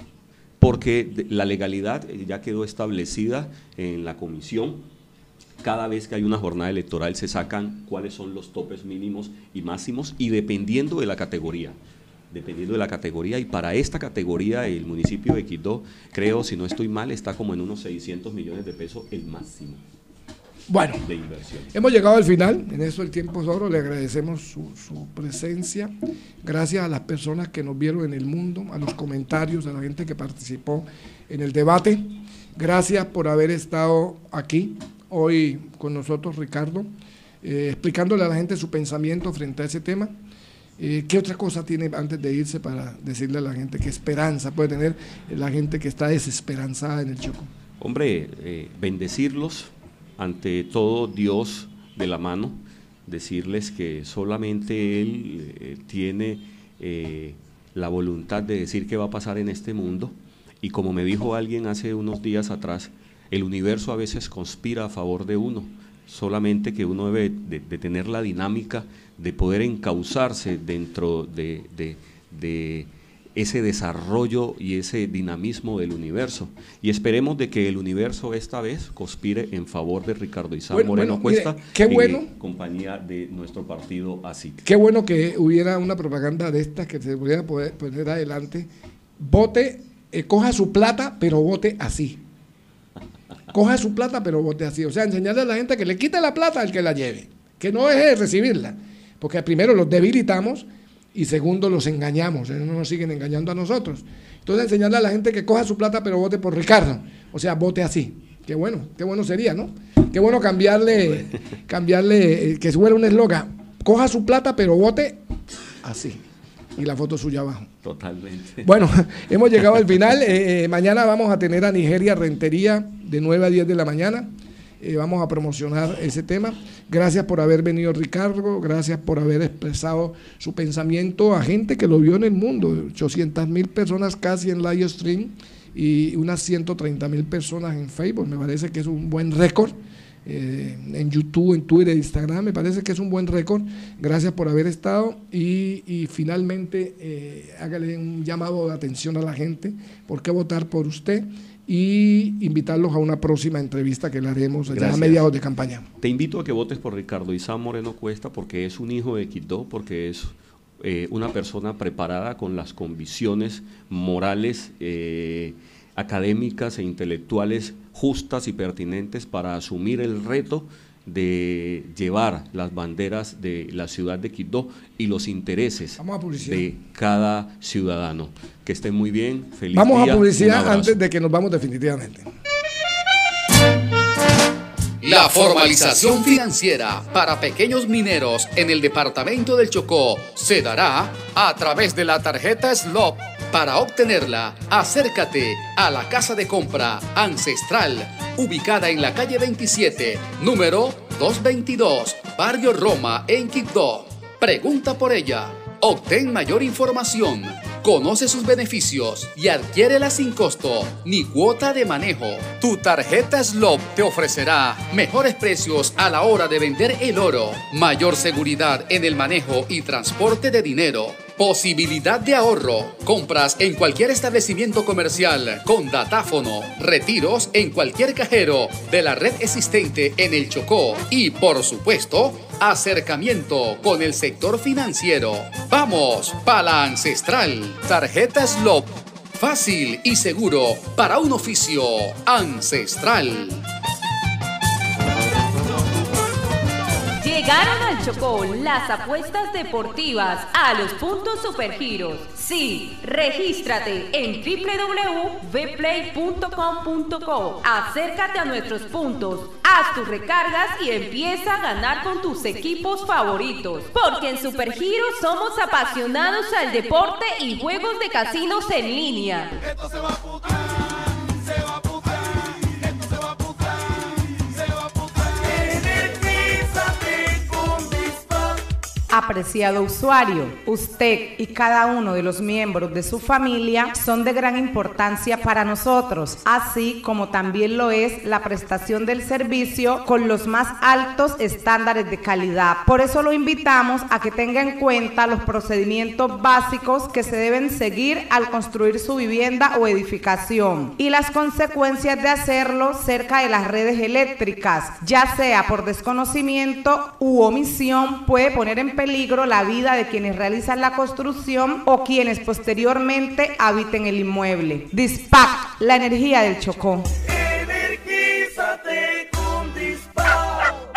porque la legalidad ya quedó establecida en la comisión. Cada vez que hay una jornada electoral se sacan cuáles son los topes mínimos y máximos y dependiendo de la categoría, y para esta categoría el municipio de Quibdó, creo, si no estoy mal, está como en unos 600 millones de pesos el máximo. Bueno, de inversión. Hemos llegado al final, en eso el tiempo es oro, le agradecemos su presencia, gracias a las personas que nos vieron en el mundo, a los comentarios, a la gente que participó en el debate, gracias por haber estado aquí hoy con nosotros, Ricardo, explicándole a la gente su pensamiento frente a ese tema. ¿Qué otra cosa tiene antes de irse para decirle a la gente qué esperanza puede tener la gente que está desesperanzada en el Chocó? Hombre, bendecirlos, ante todo Dios de la mano, decirles que solamente Él tiene la voluntad de decir qué va a pasar en este mundo, y como me dijo alguien hace unos días atrás, el universo a veces conspira a favor de uno, solamente que uno debe de tener la dinámica de poder encauzarse dentro de ese desarrollo y ese dinamismo del universo, y esperemos de que el universo esta vez conspire en favor de Ricardo Isam Moreno Cuesta, compañía de nuestro partido ASIC. Qué bueno que hubiera una propaganda de estas que se pudiera poner adelante. Vote, coja su plata, pero vote así. Coja su plata, pero vote así. O sea, enseñarle a la gente que le quite la plata al que la lleve, que no deje de recibirla, porque primero los debilitamos y segundo los engañamos, ellos no nos siguen engañando a nosotros. Entonces enseñarle a la gente que coja su plata, pero vote por Ricardo, o sea, vote así. Qué bueno sería, ¿no? Qué bueno cambiarle, que fuera un eslogan, coja su plata, pero vote así. Y la foto suya abajo. Totalmente. Bueno, hemos llegado al final. Mañana vamos a tener a Nigeria Rentería de 9 a 10 de la mañana. Vamos a promocionar ese tema. Gracias por haber venido, Ricardo. Gracias por haber expresado su pensamiento a gente que lo vio en el mundo. 800.000 personas casi en live stream y unas 130.000 personas en Facebook. Me parece que es un buen récord. En YouTube, en Twitter, Instagram, me parece que es un buen récord. Gracias por haber estado y finalmente hágale un llamado de atención a la gente, por qué votar por usted, y invitarlos a una próxima entrevista que le haremos ya a mediados de campaña. Te invito a que votes por Ricardo Isam Moreno Cuesta porque es un hijo de Quibdó, porque es una persona preparada con las convicciones morales, académicas e intelectuales justas y pertinentes para asumir el reto de llevar las banderas de la ciudad de Quibdó y los intereses de cada ciudadano. Que estén muy bien, feliz día. Vamos a publicidad antes de que nos vamos definitivamente. La formalización financiera para pequeños mineros en el departamento del Chocó se dará a través de la tarjeta SLOP. Para obtenerla, acércate a la Casa de Compra Ancestral, ubicada en la calle 27, número 222, Barrio Roma, en Quibdó. Pregunta por ella, obtén mayor información, conoce sus beneficios y adquiérela sin costo ni cuota de manejo. Tu tarjeta SLOP te ofrecerá mejores precios a la hora de vender el oro, mayor seguridad en el manejo y transporte de dinero, posibilidad de ahorro, compras en cualquier establecimiento comercial con datáfono, retiros en cualquier cajero de la red existente en el Chocó y, por supuesto, acercamiento con el sector financiero. Vamos para la Ancestral. Tarjeta SLOP. Fácil y seguro para un oficio ancestral. Llegaron al Chocó las apuestas deportivas a los puntos Supergiros. Sí, regístrate en www.vplay.com.co. Acércate a nuestros puntos, haz tus recargas y empieza a ganar con tus equipos favoritos. Porque en Supergiros somos apasionados al deporte y juegos de casinos en línea. Esto se va a putar, se va a putar, esto se va a putar, se va a putar. Energízate con Dispar. Apreciado usuario, usted y cada uno de los miembros de su familia son de gran importancia para nosotros, así como también lo es la prestación del servicio con los más altos estándares de calidad. Por eso lo invitamos a que tenga en cuenta los procedimientos básicos que se deben seguir al construir su vivienda o edificación y las consecuencias de hacerlo cerca de las redes eléctricas, ya sea por desconocimiento u omisión, puede poner en peligro la vida de quienes realizan la construcción o quienes posteriormente habiten el inmueble. Dispac, la energía del Chocó. Energízate con Dispar.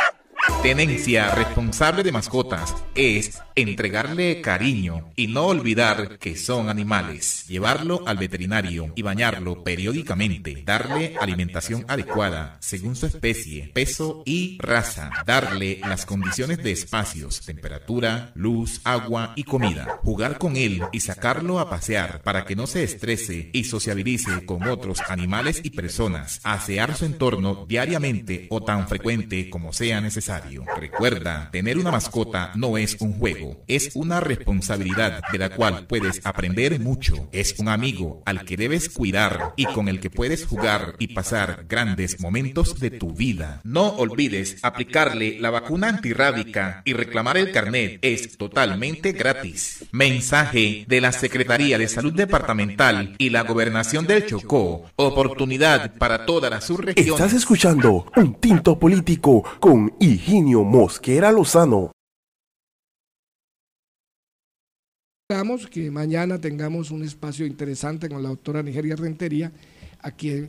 Tenencia responsable de mascotas es entregarle cariño y no olvidar que son animales, llevarlo al veterinario y bañarlo periódicamente, darle alimentación adecuada según su especie, peso y raza, darle las condiciones de espacios, temperatura, luz, agua y comida, jugar con él y sacarlo a pasear para que no se estrese y sociabilice con otros animales y personas, asear su entorno diariamente o tan frecuente como sea necesario. Recuerda, tener una mascota no es un juego, es una responsabilidad de la cual puedes aprender mucho. Es un amigo al que debes cuidar y con el que puedes jugar y pasar grandes momentos de tu vida. No olvides aplicarle la vacuna antirrábica y reclamar el carnet. Es totalmente gratis. Mensaje de la Secretaría de Salud Departamental y la Gobernación del Chocó. Oportunidad para toda la subregión. Estás escuchando Un Tinto Político con Higinio Mosquera Lozano. Esperamos que mañana tengamos un espacio interesante con la doctora Nigeria Rentería,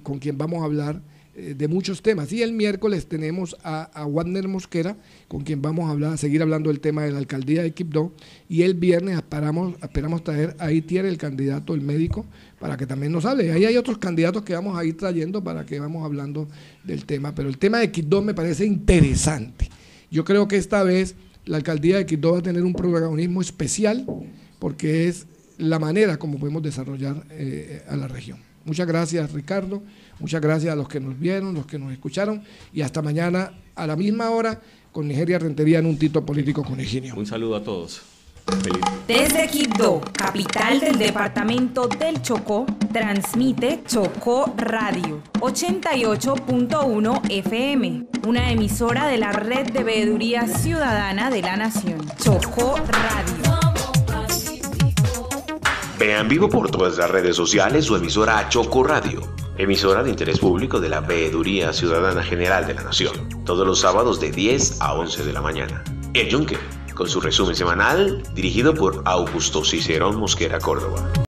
con quien vamos a hablar de muchos temas. Y el miércoles tenemos a Wagner Mosquera, con quien vamos a seguir hablando del tema de la alcaldía de Quibdó. Y el viernes esperamos traer a Itier, el candidato, el médico, para que también nos hable. Ahí hay otros candidatos que vamos a ir trayendo para que vamos hablando del tema. Pero el tema de Quibdó me parece interesante. Yo creo que esta vez la alcaldía de Quibdó va a tener un protagonismo especial porque es la manera como podemos desarrollar a la región. Muchas gracias, Ricardo, muchas gracias a los que nos vieron, los que nos escucharon, y hasta mañana a la misma hora con Nigeria Rentería en Un Tinto Político con Higinio. Un saludo a todos. Feliz. Desde Quibdó, capital del departamento del Chocó, transmite Chocó Radio 88.1 FM, una emisora de la Red de Veeduría Ciudadana de la Nación. Chocó Radio. Vea en vivo por todas las redes sociales su emisora Chocó Radio, emisora de interés público de la Veeduría Ciudadana General de la Nación, todos los sábados de 10 a 11 de la mañana. El Yunque, con su resumen semanal dirigido por Augusto Cicerón Mosquera Córdoba.